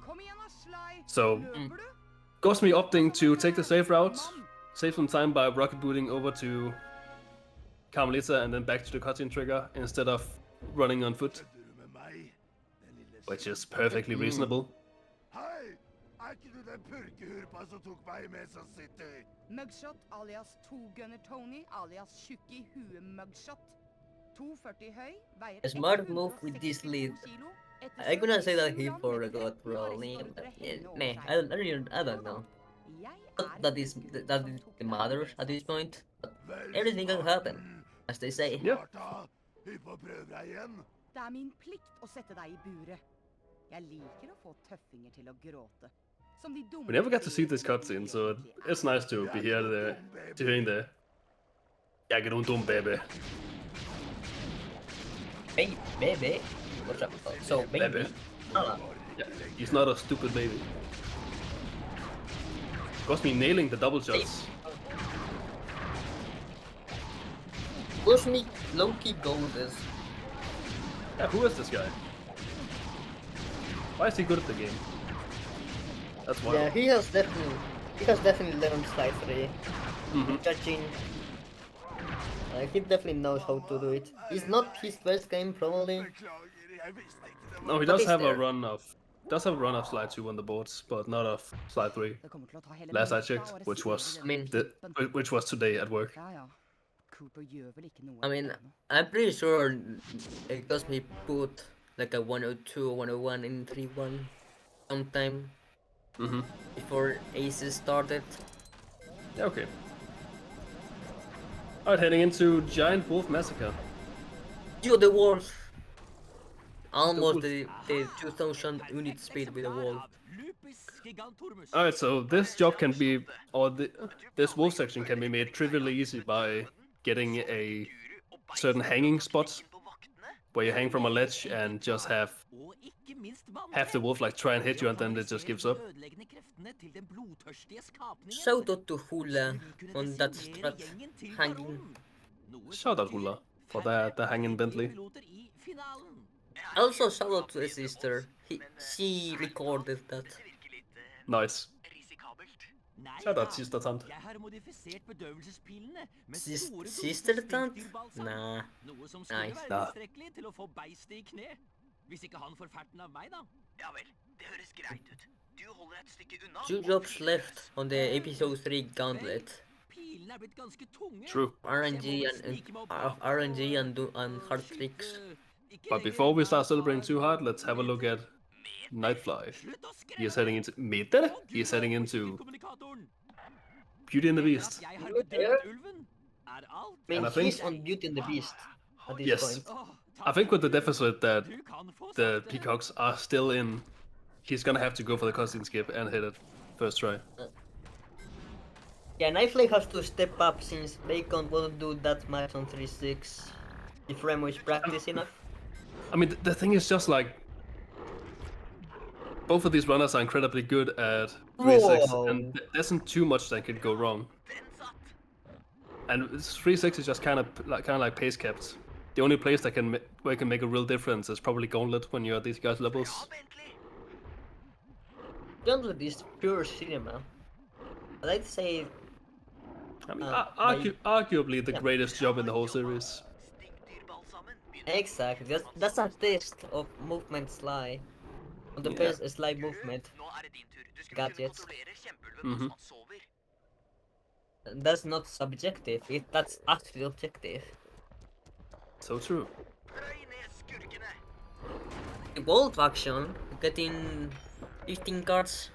Speaker 7: Kom igjen da, Sly.
Speaker 1: So,
Speaker 7: Løper du?
Speaker 1: goes me opting to take the safe route, save some time by rocket booting over to Carmelita and then back to the cutscene trigger instead of running on foot,
Speaker 4: Kødder du med meg, den lille
Speaker 1: which is perfectly reasonable.
Speaker 4: Hei! Er ikke du den purkehurpa som tok meg med som sitter?
Speaker 7: Mugshot alias 2-gunner Tony alias tjukk i huet Mugshot. 2,40 høy, veier
Speaker 2: A smart move with this
Speaker 7: 162
Speaker 2: lead.
Speaker 7: kilo. Etter
Speaker 2: I couldn't say that he
Speaker 7: 77
Speaker 2: forgot
Speaker 7: meter, har
Speaker 2: rolling.
Speaker 7: Snorre hengende over
Speaker 2: Nah,
Speaker 7: seg.
Speaker 2: I don't know.
Speaker 7: Jeg
Speaker 2: Not that is
Speaker 7: gutten
Speaker 2: that
Speaker 7: som
Speaker 2: is
Speaker 7: tok
Speaker 2: the
Speaker 7: deg
Speaker 2: matter
Speaker 7: med
Speaker 2: at this
Speaker 7: seg.
Speaker 2: point. But
Speaker 4: Vel,
Speaker 2: everything can happen,
Speaker 4: Spartan.
Speaker 2: as they say.
Speaker 1: Ja.
Speaker 4: Sparta, hypp på å prøve deg igjen.
Speaker 7: Det er min plikt å sette deg i buret. Jeg liker å få tøffinger til å gråte. Som de dumme
Speaker 1: We never get to see
Speaker 7: babyer
Speaker 1: this cutscene, so
Speaker 7: egentlig er.
Speaker 1: it's nice to be here to hearing the. Jeg er ikke nogen dum baby.
Speaker 2: Hey, baby. What's up? Oh, so, baby.
Speaker 1: Baby.
Speaker 2: Ah,
Speaker 1: Yeah, he's not a stupid baby. Goes me nailing the double shots.
Speaker 2: push me low-key golders.
Speaker 1: Yeah, who is this guy? Why is he good at the game? That's wild.
Speaker 8: Yeah, he has definitely learned Slide 3.
Speaker 1: Mhm.
Speaker 8: Judging, he definitely knows how to do it. It's not his first game, probably.
Speaker 4: Beklager, jeg visste ikke det var...
Speaker 1: No, he
Speaker 2: But
Speaker 1: does
Speaker 2: he's
Speaker 1: have a
Speaker 2: there.
Speaker 1: run of Slide 2 on the boards, but not of Slide 3.
Speaker 7: Det kommer til å ta hele
Speaker 1: Last I
Speaker 7: natta
Speaker 1: checked,
Speaker 7: å
Speaker 1: which was
Speaker 7: restaurere den
Speaker 1: which was today at work.
Speaker 7: Ja, ja. Cooper gjør vel ikke noe
Speaker 2: I mean,
Speaker 7: ennå.
Speaker 2: I'm pretty sure because he put like a 102 or 101 in 3-1 sometime
Speaker 1: Mhm.
Speaker 2: before ACES started.
Speaker 1: Yeah, okay. Alright, heading into Giant Wolf Massacre.
Speaker 2: You the wolf! Almost
Speaker 1: wolf.
Speaker 2: the 2000 unit speed with a wolf.
Speaker 5: Lupus gigantormus.
Speaker 1: Alright, so this job can be, or this wolf section can be made trivially easy by getting a certain hanging spot where you hang from a ledge and just have
Speaker 5: Og ikke minst vanntett.
Speaker 1: have the wolf like try and hit you and then it just gives up.
Speaker 5: De ødeleggende kreftene til den blodtørstige skapningen.
Speaker 2: Shout out to Hula
Speaker 5: Vi kunne
Speaker 2: on that
Speaker 5: designere
Speaker 2: strat
Speaker 5: gjengen til
Speaker 2: hanging.
Speaker 5: baron. Noe
Speaker 1: Shout out
Speaker 5: som
Speaker 1: Hula for
Speaker 5: færre
Speaker 1: the hanging Bentley.
Speaker 5: piloter i finalen.
Speaker 2: Also shout out to his sister. She recorded that.
Speaker 1: Nice.
Speaker 6: Risikabelt.
Speaker 5: Nei
Speaker 1: Shout out
Speaker 5: da,
Speaker 1: Sister Tant.
Speaker 5: Jeg har modifisert bedøvelsespillene med
Speaker 2: Sis-
Speaker 5: store doser
Speaker 2: sistertant?
Speaker 5: spinktyrbalsam.
Speaker 2: Nah.
Speaker 5: Noe som skulle
Speaker 2: Nice.
Speaker 5: være
Speaker 1: Nah.
Speaker 5: tilstrekkelig til å få beistet i kne. Hvis ikke han får ferten av meg, da.
Speaker 6: Ja vel, det høres greit ut. Du holder et stykke unna.
Speaker 2: 2 jobs left on the episode 3 gauntlet.
Speaker 5: Pilene er blitt ganske tunge.
Speaker 1: True.
Speaker 2: RNG and hard tricks.
Speaker 1: But before we start celebrating too hard, let's have a look at Nightfly. He is heading into Meter. He is heading into Beauty and the Beast.
Speaker 5: Jeg har
Speaker 2: Good
Speaker 5: bedømt
Speaker 2: there.
Speaker 5: ulven. Er alt?
Speaker 8: I mean,
Speaker 1: And I think-
Speaker 8: he's on Beauty and the Beast at this
Speaker 1: Yes.
Speaker 8: point.
Speaker 5: Åh,
Speaker 1: I
Speaker 5: takk.
Speaker 1: think with the deficit that
Speaker 5: Du kan få
Speaker 1: the
Speaker 5: sagt det.
Speaker 1: Peacocks are still in, he's gonna have to go for the cutscene skip and hit it first try.
Speaker 8: Yeah, Nightfly has to step up since Bacon won't do that much on 3-6 if Remo is practice enough.
Speaker 1: I mean, the thing is just like both of these runners are incredibly good at 3-6, and
Speaker 8: Whoa.
Speaker 1: there isn't too much that could go wrong. And 3-6 is just kind of like pace capped. The only place that where it can make a real difference is probably Gauntlet when you're at these guys' levels.
Speaker 8: Gauntlet is pure cinema. I'd say
Speaker 1: I mean,
Speaker 8: by-
Speaker 1: arguably the
Speaker 8: yeah.
Speaker 1: greatest job in the whole series.
Speaker 8: exactly. That's a test of movement Sly. On the
Speaker 1: Yeah.
Speaker 8: best Sly movement.
Speaker 6: Nå er det din tur. Du skulle
Speaker 8: Gadgets.
Speaker 6: kunne kontrollere kjempeulven
Speaker 1: Mhm.
Speaker 6: mens han sover.
Speaker 8: That's not subjective. That's actually objective.
Speaker 1: So true.
Speaker 6: Pløy ned skurkene.
Speaker 2: The Wolf action, getting 15 cards.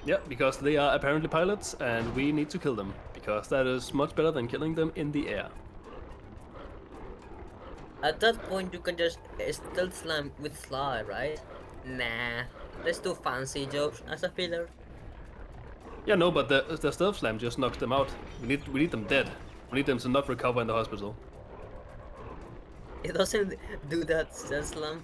Speaker 1: Yeah, because they are apparently pilots, and we need to kill them because that is much better than killing them in the air.
Speaker 2: At that point, you can just stealth slam with Sly, right? Nah, let's do fancy jobs as a filler.
Speaker 1: Yeah, no, but the stealth slam just knocks them out. We need them dead. We need them to not recover in the hospital.
Speaker 2: It doesn't do that stealth slam.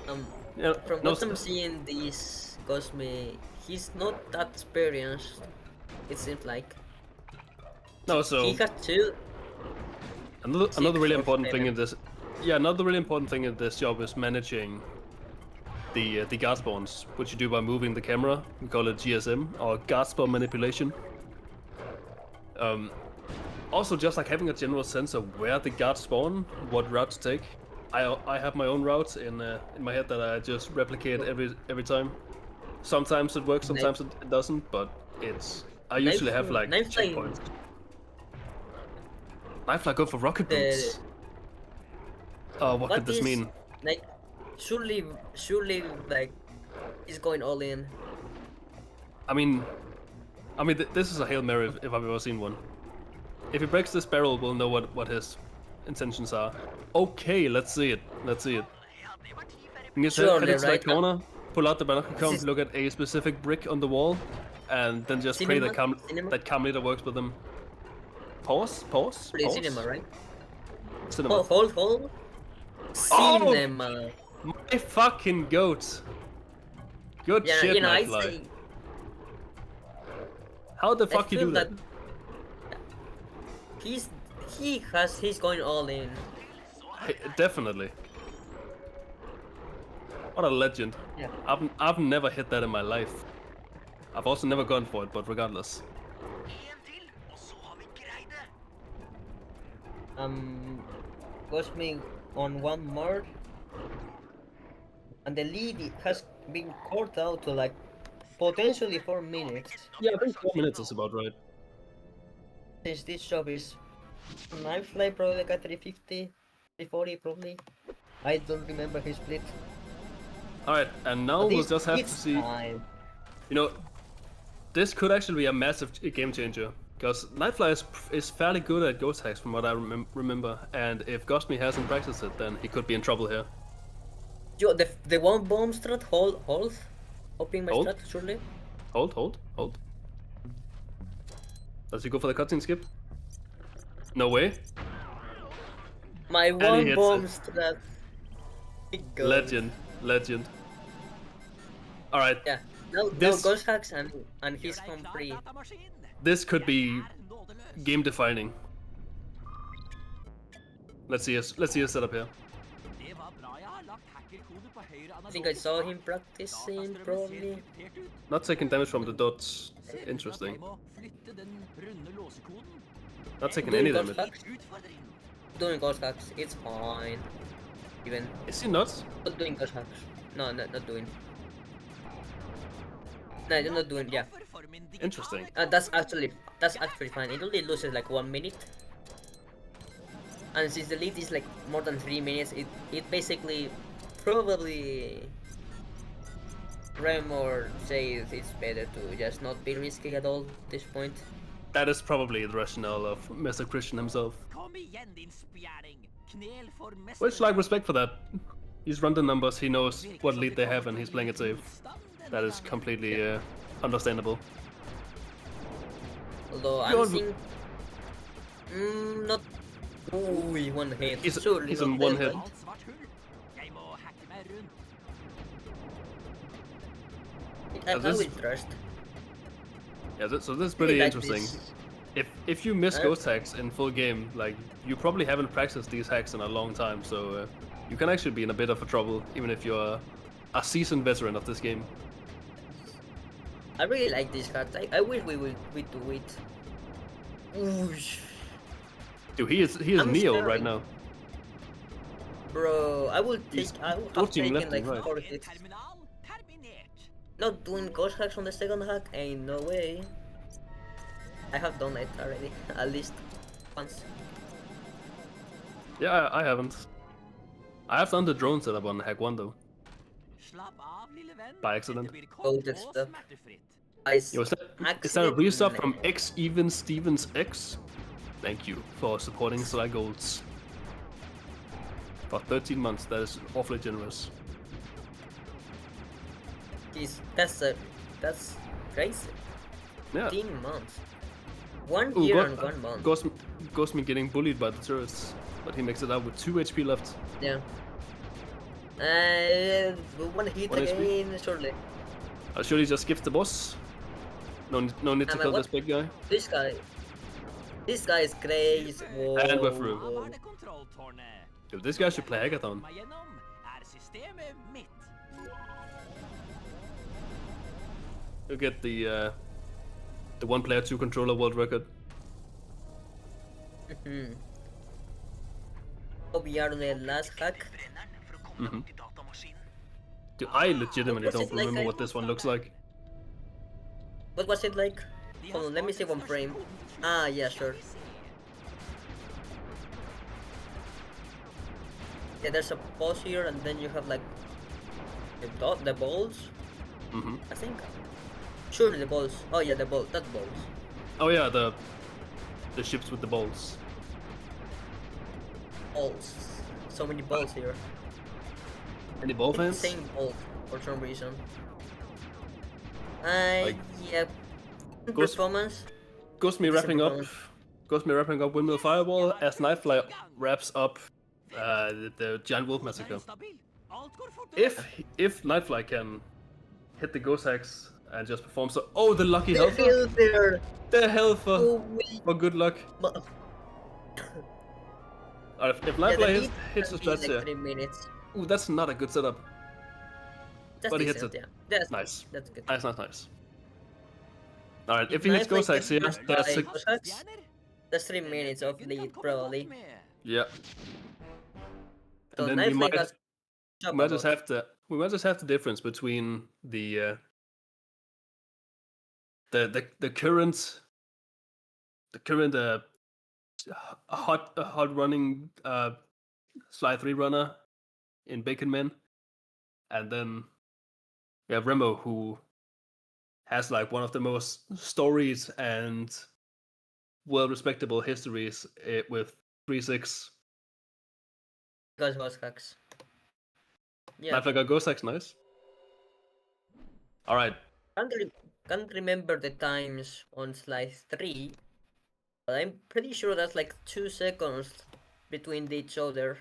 Speaker 1: Yeah,
Speaker 2: From
Speaker 1: no,
Speaker 2: what I'm seeing, this Cosme, he's not that experienced. It seems like
Speaker 1: no.
Speaker 2: he
Speaker 1: So
Speaker 2: has two.
Speaker 1: another really
Speaker 2: or
Speaker 1: important thing
Speaker 2: seven.
Speaker 1: in this, yeah, another really important thing in this job is managing the guard spawns, which you do by moving the camera. We call it GSM or guard spawn manipulation. Also, just like having a general sense of where the guards spawn, what route to take. I have my own route in my head that I just replicate every time. Sometimes it works, sometimes it doesn't, but I usually have like checkpoints. Knifefly go for rocket boots. Oh, what could this mean?
Speaker 2: Like, surely, like, he's going all in.
Speaker 1: I mean, this is a Hail Mary if I've ever seen one. If he breaks this barrel, we'll know what his intentions are. Okay, let's see it. Let's see it. You can
Speaker 2: Surely,
Speaker 1: head into that
Speaker 2: right?
Speaker 1: corner, pull out the binocular, look at a specific brick on the wall, and then just pray that cam leader works with them. Pause.
Speaker 2: Pretty cinema, right?
Speaker 1: Cinema.
Speaker 2: Oh, hold. Cinema.
Speaker 1: My fucking goat. Good
Speaker 2: Yeah,
Speaker 1: shit,
Speaker 2: you know, I
Speaker 1: Knifefly.
Speaker 2: say.
Speaker 1: How the fuck you do that?
Speaker 2: He's going all in.
Speaker 1: Hey, definitely. What a legend.
Speaker 2: Yeah.
Speaker 1: I've never hit that in my life. I've also never gone for it, but regardless.
Speaker 2: Cosmic on one more, and the lead has been caught out to like potentially 4 minutes.
Speaker 1: Yeah, I think 4 minutes is about right.
Speaker 2: Since this job is Knifefly probably like a 350, 340 probably. I don't remember his split.
Speaker 1: Alright, and now
Speaker 2: But
Speaker 1: we'll
Speaker 2: it's-
Speaker 1: just have to
Speaker 2: it's
Speaker 1: see.
Speaker 2: fine.
Speaker 1: You know, this could actually be a massive game changer. Because Knifefly is fairly good at ghost hacks from what I remember. And if Gosmi hasn't practiced it, then he could be in trouble here.
Speaker 2: Yo, the one bomb strat, hold. Opening my
Speaker 1: Hold.
Speaker 2: strat, surely.
Speaker 1: Hold. Does he go for the cutscene skip? No way.
Speaker 2: My
Speaker 1: he
Speaker 2: one
Speaker 1: hits
Speaker 2: bomb
Speaker 1: it.
Speaker 2: strat. It goes.
Speaker 1: Legend. Alright,
Speaker 2: Yeah, no ghost hacks and he's home free.
Speaker 1: this could be game defining. Let's see his setup here.
Speaker 2: I think I saw him practicing probably.
Speaker 1: Not taking damage from the dots. Interesting. Not taking any
Speaker 2: Doing ghost
Speaker 1: damage.
Speaker 2: hacks. Doing ghost hacks, it's fine. Even
Speaker 1: Is he not?
Speaker 2: not doing ghost hacks. No, not doing. No, they're not doing. Yeah,
Speaker 1: Interesting.
Speaker 2: that's actually fine. It only loses like 1 minute. And since the lead is like more than 3 minutes, it basically probably Remor says it's better to just not be risky at all at this point.
Speaker 1: That is probably the rationale of Mr. Christian himself. Which, like, respect for that. He's run the numbers, he knows what lead they have, and he's playing it safe. That is completely understandable.
Speaker 2: Although I'm seeing, not. Ooh, one hit.
Speaker 1: He's
Speaker 2: Surely
Speaker 1: in
Speaker 2: not
Speaker 1: one
Speaker 2: that
Speaker 1: hit.
Speaker 2: one. I
Speaker 1: this-
Speaker 2: will trust.
Speaker 1: Yeah, so this is pretty
Speaker 2: like
Speaker 1: interesting.
Speaker 2: this.
Speaker 1: If you miss ghost hacks in full game, like, you probably haven't practiced these hacks in a long time, so you can actually be in a bit of a trouble, even if you're a seasoned veteran of this game.
Speaker 2: I really like this card. I wish we do it. Oosh.
Speaker 1: Dude, he is
Speaker 2: I'm
Speaker 1: Neo
Speaker 2: staring.
Speaker 1: right now.
Speaker 2: Bro, I would
Speaker 1: He's
Speaker 2: have
Speaker 1: dodging
Speaker 2: taken
Speaker 1: left
Speaker 2: like
Speaker 1: and right.
Speaker 2: 4 hits. Not doing ghost hacks on the second hack, ain't no way. I have done it already, at least once.
Speaker 1: Yeah, I haven't. I have done the drone setup on hack 1 though. By accident.
Speaker 2: Coded stuff.
Speaker 1: Yo, is that a resub from X Even Stevens X? Thank you for supporting Sly Golds. For 13 months, that is awfully generous.
Speaker 2: That's crazy.
Speaker 1: Yeah.
Speaker 2: 13 months. 1
Speaker 1: Ooh,
Speaker 2: year and 1 month.
Speaker 1: Gosmi getting bullied by the turrets, but he makes it out with 2 HP left.
Speaker 2: Yeah.
Speaker 8: One hit
Speaker 1: One HP?
Speaker 8: again, surely.
Speaker 1: I'll surely just skip the boss. No need to
Speaker 8: Man,
Speaker 1: kill
Speaker 8: what?
Speaker 1: this big guy.
Speaker 8: This guy is crazy. Whoa,
Speaker 1: And we're through.
Speaker 5: Hva
Speaker 8: whoa.
Speaker 5: var det kontrolltårnet?
Speaker 1: Dude, this guy should play Hackathon.
Speaker 5: Meg gjennom er systemet mitt.
Speaker 1: You'll get the one player, two controller world record.
Speaker 8: So we are on the last hack.
Speaker 6: Brenneren for å komme deg opp til datamaskinen.
Speaker 1: Dude, I legitimately
Speaker 8: What's it
Speaker 1: don't
Speaker 8: like,
Speaker 1: remember
Speaker 8: I-
Speaker 1: what this one looks like.
Speaker 8: What was it like? Hold on, let me see one frame. Ah, yeah, sure. Yeah, there's a pause here, and then you have like the balls,
Speaker 1: Hmm.
Speaker 8: I think. Sure, the balls. Oh yeah, the ball. That balls.
Speaker 1: Oh yeah, the ships with the balls.
Speaker 8: Balls. So many balls here.
Speaker 1: Any ball fans?
Speaker 8: Same balls for some reason.
Speaker 1: Like-
Speaker 8: Yeah.
Speaker 1: Ghost-
Speaker 8: Performance.
Speaker 1: Ghost me
Speaker 8: Decent
Speaker 1: wrapping up.
Speaker 8: performance.
Speaker 1: Ghost me wrapping up Windmill Fireball as Nightfly wraps up the Giant Wolf Massacre.
Speaker 5: Stabil. Alt går fortere.
Speaker 1: If Nightfly can hit the ghost hacks and just perform so, oh, the lucky
Speaker 8: The
Speaker 1: helper,
Speaker 8: hill there.
Speaker 1: the helper
Speaker 8: Oh wait.
Speaker 1: for good luck. If Nightfly hits the strats
Speaker 8: like
Speaker 1: here,
Speaker 8: 3 minutes.
Speaker 1: ooh, that's not a good setup.
Speaker 8: That's
Speaker 1: But he hits
Speaker 8: decent,
Speaker 1: it.
Speaker 8: yeah. That's
Speaker 1: Nice.
Speaker 8: That's good.
Speaker 1: Nice. All right, if he hits ghost hacks here,
Speaker 8: Nightfly
Speaker 1: that's
Speaker 8: gets
Speaker 1: six.
Speaker 8: ghost hacks, that's 3 minutes of lead probably.
Speaker 1: Yeah.
Speaker 8: So
Speaker 1: And then we
Speaker 8: Nightfly
Speaker 1: might
Speaker 8: has
Speaker 1: we might just have the difference between the current hot running slide 3 runner in Bacon Man, and then we have Remo, who has like one of the most stories and well respectable histories with 3-6.
Speaker 8: ghost hacks. Yeah.
Speaker 1: Life like a ghost hacks, nice. All right.
Speaker 8: Can't remember the times on slide 3, but I'm pretty sure that's like 2 seconds between each other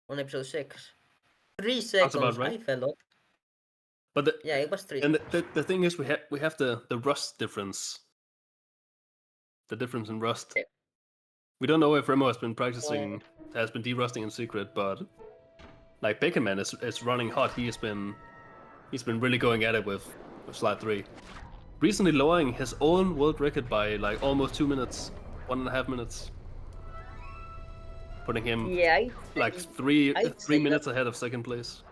Speaker 8: on episode 6. 3 seconds,
Speaker 1: about right.
Speaker 8: I fell off.
Speaker 1: But
Speaker 8: Yeah, it was 3
Speaker 1: and
Speaker 8: seconds.
Speaker 1: the thing is, we have the rust difference. The difference in rust.
Speaker 8: Yeah.
Speaker 1: We don't know if Remo has been practicing, has been derusting in secret, but like Bacon Man is running hot. He's been really going at it with slide 3. Recently lowering his own world record by like almost 2 minutes, 1.5 minutes, putting him
Speaker 8: Yeah,
Speaker 1: like
Speaker 8: I'd
Speaker 1: three
Speaker 8: say
Speaker 1: minutes ahead of second place.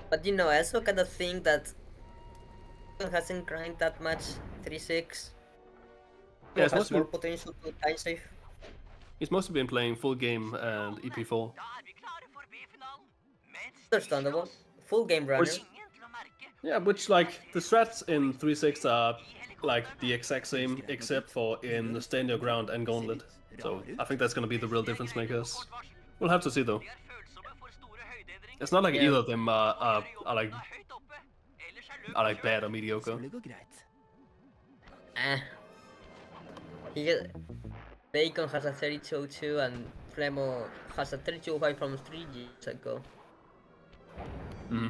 Speaker 8: but you know, I also kind of think that he hasn't grind that much 3-6.
Speaker 1: Yeah, it's
Speaker 8: has
Speaker 1: mostly
Speaker 8: more potential to time save.
Speaker 1: he's mostly been playing full game and EP4.
Speaker 6: Da er vi klare for B-finalen. Mens
Speaker 8: Understandable. Full game runner.
Speaker 1: Which-
Speaker 6: ingen til å merke.
Speaker 1: Yeah, which like the strats in 3-6 are like the exact same except for in Stand Your Ground and Gauntlet. So I think that's gonna be the real difference makers. We'll have to see though.
Speaker 6: De er følsomme for store høydeendringer.
Speaker 1: It's not like
Speaker 8: Yeah.
Speaker 1: either of them are like
Speaker 6: Er høyt oppe. Ellers er løpet
Speaker 1: are like
Speaker 6: kjørt.
Speaker 1: bad or mediocre.
Speaker 5: Det går greit.
Speaker 8: Bacon has a 32.02 and Flemo has a 32.05 from 3 years ago.
Speaker 1: Mm-hmm.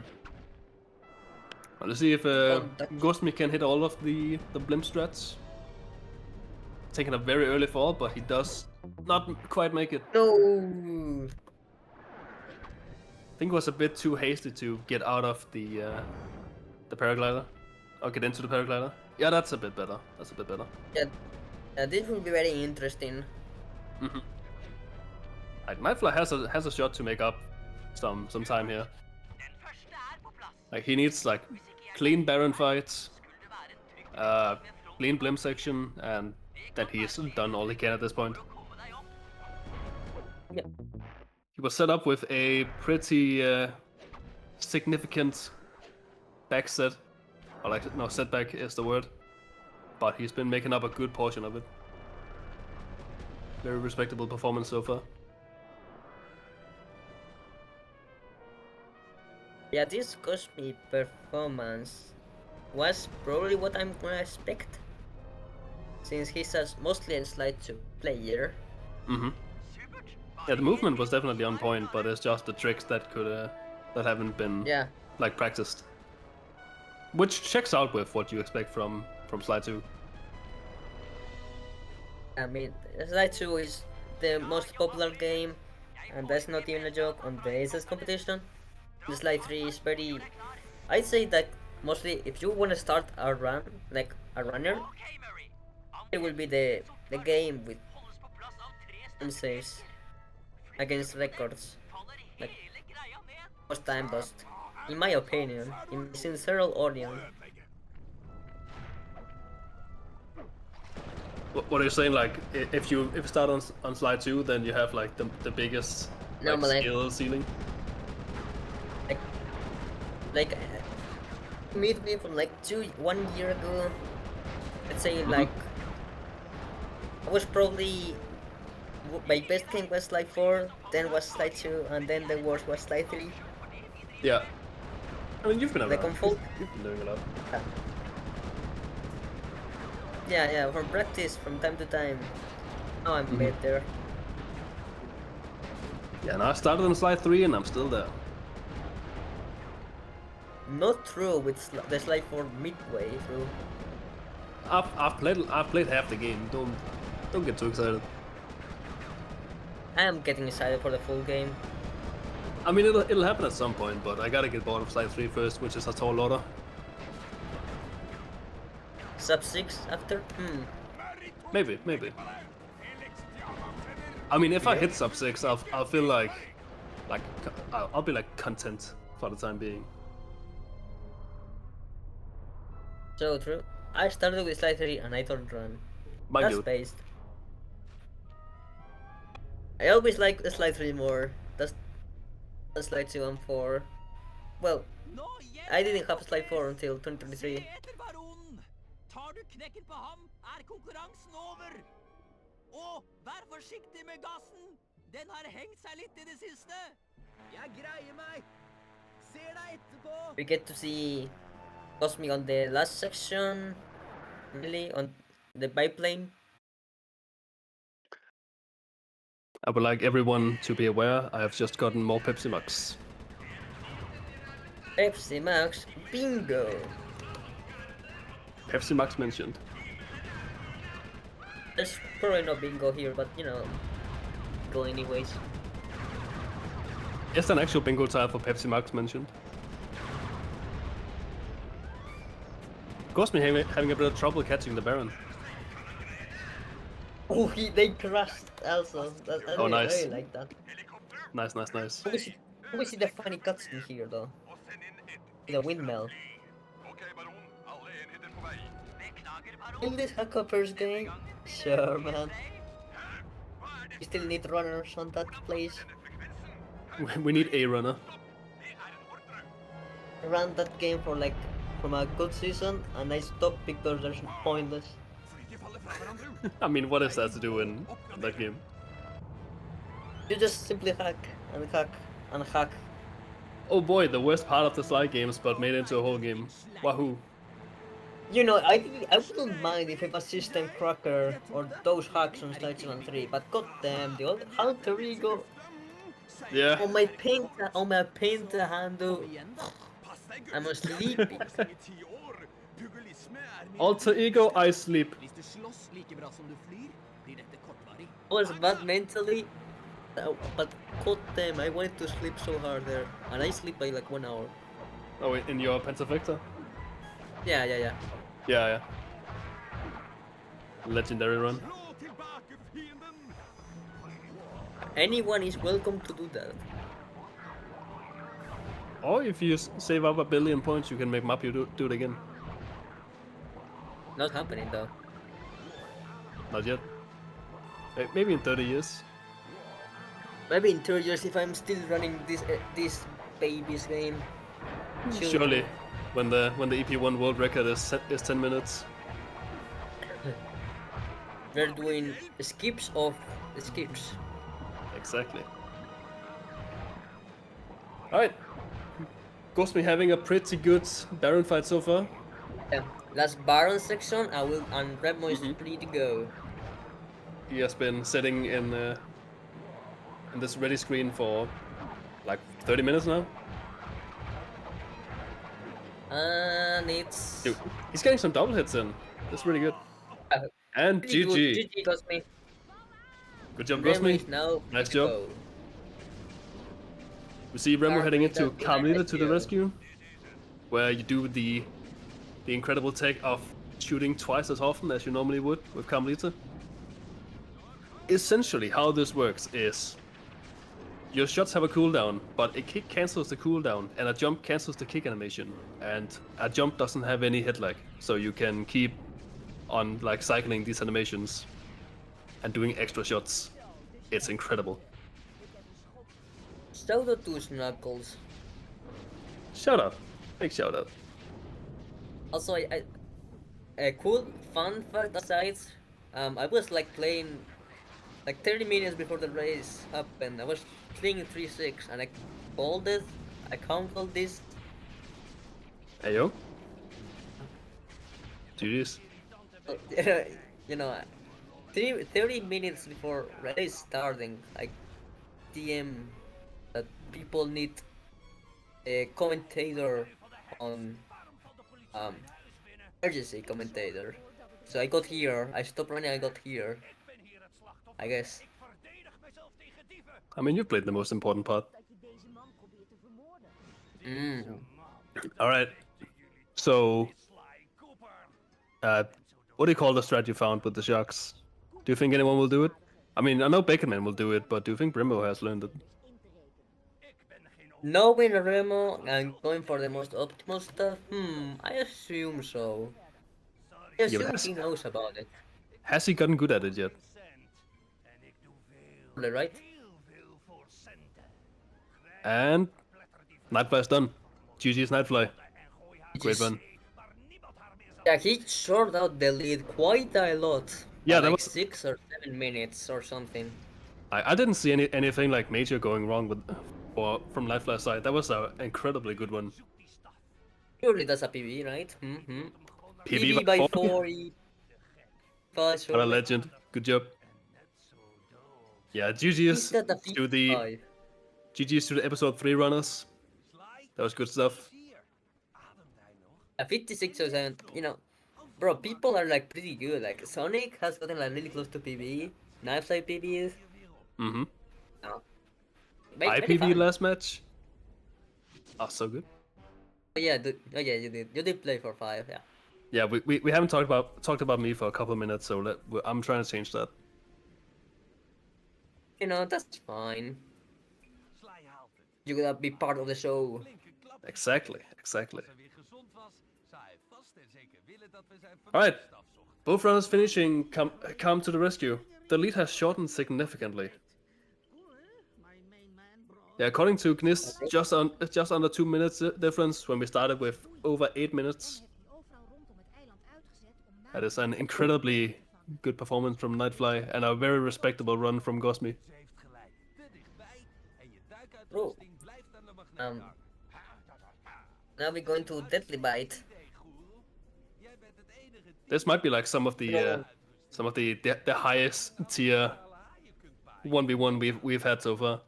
Speaker 1: Well, let's see if Ghostme can hit all of the blimp strats. Taking a very early fall, but he does not quite make it.
Speaker 8: No!
Speaker 1: I think it was a bit too hasty to get out of the paraglider, or get into the paraglider. Yeah, that's a bit better. That's a bit better.
Speaker 8: Yeah, this will be very interesting.
Speaker 1: Mm-hmm. Like, Nightfly has a shot to make up some time here.
Speaker 6: Den første er på plass.
Speaker 1: Like he needs like clean Baron fights,
Speaker 6: Skulle det være en trygg
Speaker 1: uh, clean blimp section, and then he's done all he can at this point.
Speaker 6: for å komme deg opp.
Speaker 8: Yeah.
Speaker 1: He was set up with a pretty significant backset, or like no setback is the word, but he's been making up a good portion of it. Very respectable performance so far.
Speaker 8: Yeah, this Cosme performance was probably what I'm gonna expect, since he's mostly a slide 2 player.
Speaker 1: Mm-hmm.
Speaker 6: Supert. Hva
Speaker 1: Yeah, the movement was definitely on point, but it's just the tricks that that haven't been
Speaker 8: Yeah.
Speaker 1: like practiced. Which checks out with what you expect from Slide 2.
Speaker 8: I mean, Slide 2 is the most popular game, and that's not even a joke on the ACES competition. The Slide 3 is very. I'd say that mostly if you want to start a run, like a runner, it will be the game with time saves against records, like most time lost. In my opinion, in my sincere opinion.
Speaker 1: What are you saying? Like, if you start on Slide 2, then you have like the biggest
Speaker 8: No,
Speaker 1: like
Speaker 8: but
Speaker 1: skill ceiling.
Speaker 8: like meet me from like 1 year ago. Let's say like I was probably my best game was Slide 4, then was Slide 2, and then the worst was Slide 3.
Speaker 1: Yeah. I mean, you've been
Speaker 8: Like
Speaker 1: around.
Speaker 8: on full.
Speaker 1: You've been doing a lot.
Speaker 8: Yeah, from practice, from time to time. Now I'm better.
Speaker 1: Yeah, and I started on Slide 3, and I'm still there.
Speaker 8: Not true with the Slide 4 midway through.
Speaker 1: I've played half the game. Don't get too excited.
Speaker 8: I am getting excited for the full game.
Speaker 1: I mean, it'll happen at some point, but I gotta get bored of Slide 3 first, which is a tall order.
Speaker 8: Sub 6 after?
Speaker 1: Maybe. I mean, if I hit sub 6, I'll feel like I'll be like content for the time being.
Speaker 8: So true. I started with Slide 3 and I don't run.
Speaker 1: Mind
Speaker 8: That's
Speaker 1: you,
Speaker 8: based. I always like Slide 3 more. That's Slide 2 and 4. Well, I didn't have Slide 4 until 2023.
Speaker 5: Tar du knekken på ham, konkurransen over. Og vær forsiktig med gassen. Den har hengt seg litt I det siste. Jeg greier meg. Ser deg etterpå.
Speaker 8: We get to see Cosmic on the last section, really on the biplane.
Speaker 1: I would like everyone to be aware I have just gotten more Pepsi Max.
Speaker 8: Pepsi Max, bingo!
Speaker 1: Pepsi Max mentioned.
Speaker 8: There's probably no bingo here, but you know, go anyways.
Speaker 1: Is there an actual bingo tile for Pepsi Max mentioned? Caused me having a bit of trouble catching the Baron.
Speaker 8: Oh, they crashed also.
Speaker 1: Oh, nice.
Speaker 8: I really like that.
Speaker 1: Nice.
Speaker 8: We see the funny cutscene here though. The windmill. In this Hackopers game? Sure, man. We still need runners on that place.
Speaker 1: We need a runner.
Speaker 8: Ran that game for like from a good season and I stopped because there's pointless.
Speaker 1: I mean, what is that to do in that game?
Speaker 8: You just simply hack and hack and hack.
Speaker 1: Oh boy, the worst part of the slide games, but made into a whole game. Wahoo!
Speaker 8: You know, I wouldn't mind if it was System Cracker or those hacks on Slide 2 and 3, but goddamn, the old alter ego
Speaker 1: Yeah.
Speaker 8: on my painter handle. I'm sleepy.
Speaker 1: Alter ego, I sleep.
Speaker 5: Hvis du slåss like bra som du flyr, blir dette kortvarig.
Speaker 8: I was bad mentally, but goddamn, I wanted to sleep so hard there, and I sleep by like 1 hour.
Speaker 1: Oh, in your Pentafector?
Speaker 8: Yeah.
Speaker 1: Yeah. Legendary run.
Speaker 8: Anyone is welcome to do that.
Speaker 1: Or if you save up 1 billion points, you can make Mappy do it again.
Speaker 8: Not happening though.
Speaker 1: Not yet. Maybe in 30 years.
Speaker 8: Maybe in 2 years if I'm still running this baby's game.
Speaker 1: Surely, when the EP1 world record is 10 minutes.
Speaker 8: We're doing skips of skips.
Speaker 1: Exactly. Alright. Ghost me having a pretty good Baron fight so far.
Speaker 8: Yeah. Last Baron section, and Redmo is ready to go.
Speaker 1: He has been sitting in in this ready screen for like 30 minutes now.
Speaker 8: And it's
Speaker 1: Dude, he's getting some double hits in. That's really good. And
Speaker 8: pretty good.
Speaker 1: GG.
Speaker 8: GG got me.
Speaker 1: Good job,
Speaker 8: Remo
Speaker 1: Gosmi.
Speaker 8: is now
Speaker 1: Nice
Speaker 8: to
Speaker 1: job.
Speaker 8: go.
Speaker 1: We see Remo heading
Speaker 8: Carefully,
Speaker 1: into
Speaker 8: that's the
Speaker 1: Carmelita to the
Speaker 8: rescue.
Speaker 1: rescue, where you do the incredible take of shooting twice as often as you normally would with Carmelita. Essentially, how this works is your shots have a cooldown, but a kick cancels the cooldown, and a jump cancels the kick animation, and a jump doesn't have any hit lag, so you can keep on like cycling these animations and doing extra shots. It's incredible.
Speaker 8: Shout out to Snuggles.
Speaker 1: Shout out, big shout out.
Speaker 8: Also, a cool fun fact aside, I was like playing like 30 minutes before the race happened. I was playing 3-6 and I called it. I counted this.
Speaker 1: Hey yo. GG's.
Speaker 8: You know, 30 minutes before race starting, like DM that people need a commentator on emergency commentator. So I got here. I stopped running. I got here. I guess.
Speaker 1: I mean, you played the most important part. All right. So, what do you call the strat you found with the Sharks? Do you think anyone will do it? I mean, I know Baconman will do it, but do you think Brimbo has learned it?
Speaker 8: Knowing Remo and going for the most optimal stuff, I assume so. I assume
Speaker 1: that's-
Speaker 8: he knows about it.
Speaker 1: Has he gotten good at it yet?
Speaker 8: Right?
Speaker 1: And Nightfly's done. GG's Nightfly. Great run.
Speaker 8: Yeah, he shorted out the lead quite a lot.
Speaker 1: Yeah,
Speaker 8: by
Speaker 1: that
Speaker 8: like
Speaker 1: was-
Speaker 8: 6 or 7 minutes or something.
Speaker 1: I didn't see anything like major going wrong with from Nightfly's side. That was an incredibly good one.
Speaker 8: Surely that's a PB, right?
Speaker 1: PB
Speaker 8: by
Speaker 1: by
Speaker 8: 4.
Speaker 1: What a legend. Good job. Yeah, GG's
Speaker 8: That a
Speaker 1: to the
Speaker 8: P5.
Speaker 1: GG's to the episode 3 runners. That was good stuff.
Speaker 8: A 56 or 7, bro, people are like pretty good. Like Sonic has gotten like really close to PB. Knife side PBs.
Speaker 1: Mm-hmm.
Speaker 8: No.
Speaker 1: IPV last match. Oh, so good.
Speaker 8: Yeah, you did. You did play for 5, yeah.
Speaker 1: Yeah, we haven't talked about me for a couple of minutes, so I'm trying to change that.
Speaker 8: That's fine. You gotta be part of the show.
Speaker 1: Exactly. Alright, both runners finishing come to the rescue. The lead has shortened significantly. Yeah, according to Gnist, just under 2 minutes difference when we started with over 8 minutes. That is an incredibly good performance from Nightfly and a very respectable run from Gosmi.
Speaker 8: Bro, now we're going to Deadly Bite.
Speaker 1: This might be like some of the highest tier 1v1 we've had so far.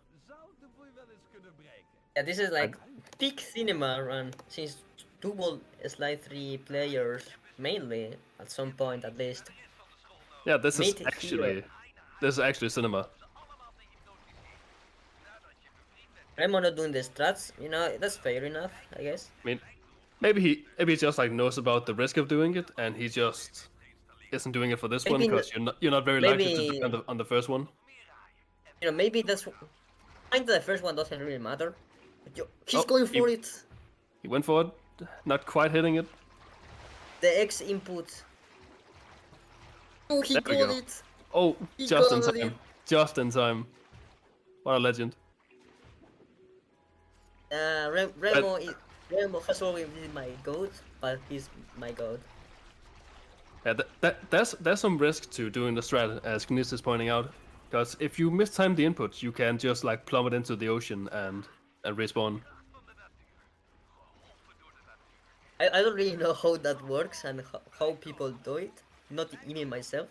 Speaker 8: Yeah, this is like peak cinema run since double slide 3 players mainly at some point at least.
Speaker 1: Yeah, this is
Speaker 8: Mid
Speaker 1: actually cinema.
Speaker 8: Remo not doing the strats, that's fair enough, I guess.
Speaker 1: I mean, maybe he just like knows about the risk of doing it, and he just isn't doing it for this one
Speaker 8: Maybe
Speaker 1: because you're not very likely to
Speaker 8: maybe-
Speaker 1: do on the first one.
Speaker 8: Maybe that's. I think the first one doesn't really matter. But he's
Speaker 1: Oh,
Speaker 8: going for it.
Speaker 1: He went for it, not quite hitting it.
Speaker 8: The X input. Oh, he
Speaker 1: There we
Speaker 8: got
Speaker 1: go.
Speaker 8: it.
Speaker 1: Oh,
Speaker 8: He
Speaker 1: just in
Speaker 8: got
Speaker 1: time.
Speaker 8: it.
Speaker 1: Just in time. What a legend.
Speaker 8: Remo has always been my goat, but he's my goat.
Speaker 1: Yeah, there's some risk to doing the strat, as Gnist is pointing out, because if you mistime the input, you can just like plummet into the ocean and respawn.
Speaker 8: I don't really know how that works and how people do it. Not even myself.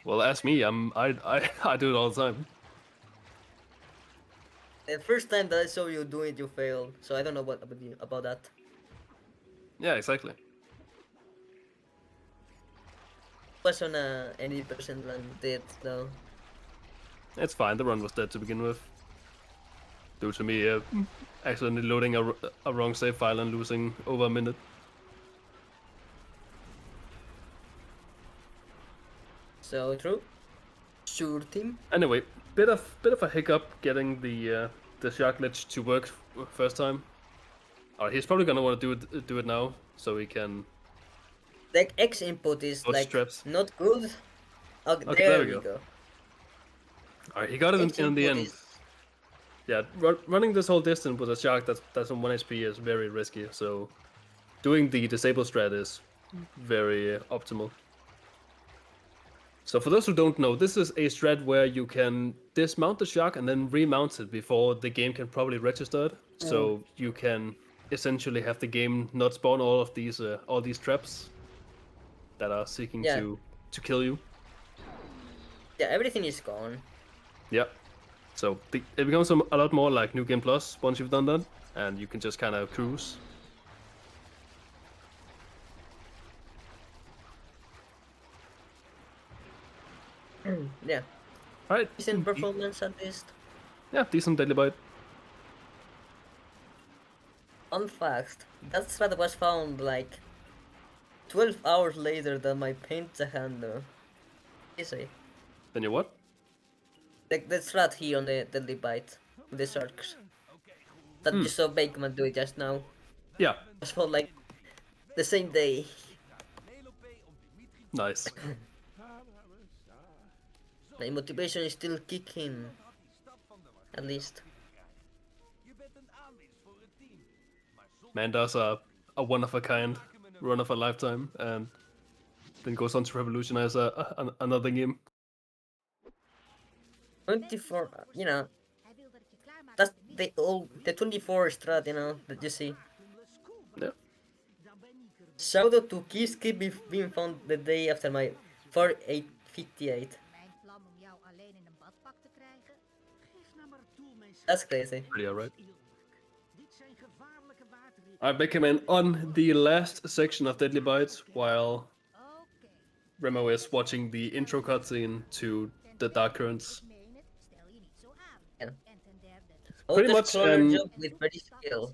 Speaker 1: Well, ask me. I do it all the time.
Speaker 8: The first time that I saw you do it, you failed. So I don't know what about that.
Speaker 1: Yeah, exactly.
Speaker 8: Was on a 80% run dead though.
Speaker 1: It's fine. The run was dead to begin with. Due to me accidentally loading a wrong save file and losing over a minute.
Speaker 8: So true. Sure team.
Speaker 1: Anyway, bit of a hiccup getting the shark glitch to work first time. He's probably gonna want to do it now, so he can
Speaker 8: The X input is
Speaker 1: dodge
Speaker 8: like
Speaker 1: traps.
Speaker 8: not good. Okay,
Speaker 1: Okay,
Speaker 8: there we go.
Speaker 1: Alright, he got it
Speaker 8: X
Speaker 1: in the
Speaker 8: input
Speaker 1: end.
Speaker 8: is
Speaker 1: Yeah, running this whole distance with a shark that's on 1 HP is very risky. So doing the disable strat is very optimal. So for those who don't know, this is a strat where you can dismount the shark and then remount it before the game can probably register it. So you can essentially have the game not spawn all these traps that are seeking
Speaker 8: Yeah.
Speaker 1: to kill you.
Speaker 8: Yeah, everything is gone.
Speaker 1: Yeah. So it becomes a lot more like New Game Plus once you've done that, and you can just kind of cruise.
Speaker 8: Yeah.
Speaker 1: Alright.
Speaker 8: Decent performance at least.
Speaker 1: Yeah, decent deadly bite.
Speaker 8: Fun fact, that strat was found like 12 hours later than my paint handler. Easy.
Speaker 1: Then you what?
Speaker 8: Like the strat here on the deadly bite with the sharks. That you saw Bakeman do it just now.
Speaker 1: Yeah.
Speaker 8: Was found like the same day.
Speaker 1: Nice.
Speaker 8: My motivation is still kicking. At least.
Speaker 1: Man does a one of a kind run of a lifetime, and then goes on to revolutionize another game.
Speaker 8: 24, you know, that's the 24 strat, you know, that you see.
Speaker 1: Yeah.
Speaker 8: Shout out to Kiski being found the day after my 4858.
Speaker 9: Mijn plan om jou alleen in een badpak te krijgen? Geef nou maar toe, mijn
Speaker 8: That's crazy.
Speaker 1: Pretty alright.
Speaker 9: Dit zijn gevaarlijke wateren.
Speaker 1: Alright, Beckerman, on the last section of Deadly Bites, while
Speaker 9: Oké.
Speaker 1: Remo is watching the intro cutscene to the Dark Currents.
Speaker 9: Meen het, stel je niet zo aan.
Speaker 8: Ja.
Speaker 9: En ten derde,
Speaker 1: Pretty much,
Speaker 8: Autoscroller job with pretty skill.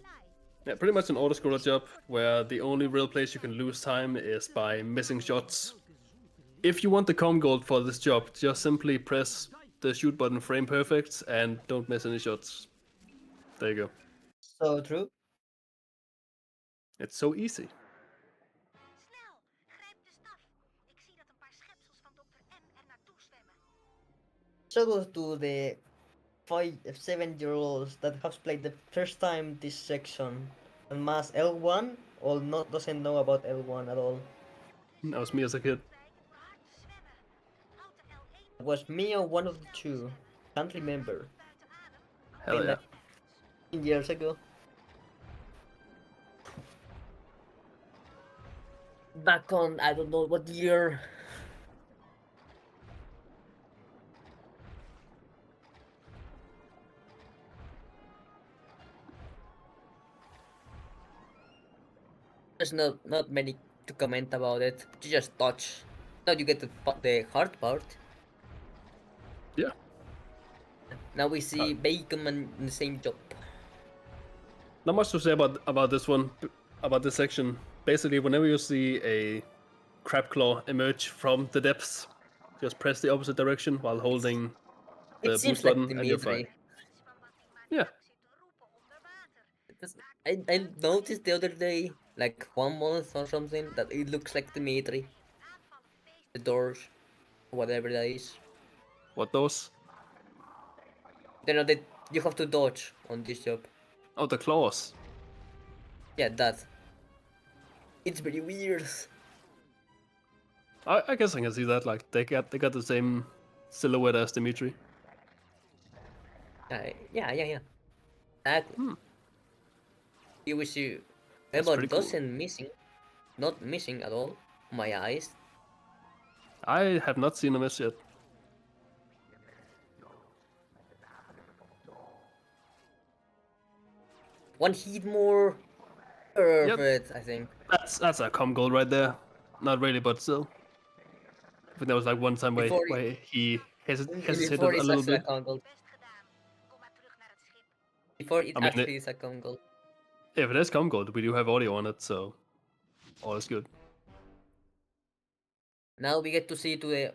Speaker 1: Yeah, pretty much an auto-scroller job, where the only real place you can lose time is by missing shots. If you want the com gold for this job, just simply press the shoot button frame perfect and don't miss any shots. There you go.
Speaker 8: So true.
Speaker 1: It's so easy.
Speaker 9: snel, grijp de staf. Ik zie dat een paar schepsels van dokter M er naartoe zwemmen.
Speaker 8: Shout out to the 7-year-olds that have played the first time this section and mass L1 or not doesn't know about L1 at all.
Speaker 1: That was me as a kid.
Speaker 9: Hard zwemmen. Houd de L1
Speaker 8: It was me or one of the two. Can't remember.
Speaker 9: buiten adem.
Speaker 1: Hell yeah.
Speaker 8: 15 years ago. Back on, I don't know what year. There's not many to comment about it. You just touch. Now you get the hard part.
Speaker 1: Yeah.
Speaker 8: Now we see Bacon in the same job.
Speaker 1: Not much to say about this one, about this section. Basically, whenever you see a crab claw emerge from the depths, just press the opposite direction while holding the
Speaker 8: It seems
Speaker 1: boost
Speaker 8: like
Speaker 1: button and you're fine.
Speaker 8: Dimitri.
Speaker 1: Yeah.
Speaker 8: I noticed the other day, like 1 month or something, that it looks like Dimitri. The doors, whatever that is.
Speaker 1: What those?
Speaker 8: You know that you have to dodge on this job.
Speaker 1: Oh, the claws.
Speaker 8: Yeah, that. It's very weird.
Speaker 1: I guess I can see that. Like they got the same silhouette as Dimitri.
Speaker 8: Yeah. Exactly. You wish you.
Speaker 1: That's
Speaker 8: But
Speaker 1: pretty cool.
Speaker 8: doesn't missing, not missing at all. My eyes.
Speaker 1: I have not seen a miss yet.
Speaker 8: one hit more. Perfect, I think.
Speaker 1: That's a com goal right there. Not really, but still. I think there was like one time where,
Speaker 8: Before,
Speaker 1: where he hesitated
Speaker 8: before
Speaker 1: a
Speaker 8: it's
Speaker 1: little
Speaker 8: actually a
Speaker 1: bit.
Speaker 8: con goal.
Speaker 9: Best gedaan. Kom maar terug naar het schip.
Speaker 8: Before it
Speaker 1: I mean,
Speaker 8: actually is a con goal.
Speaker 1: if it is com goal, we do have audio on it, so all is good.
Speaker 8: Now we get to see to the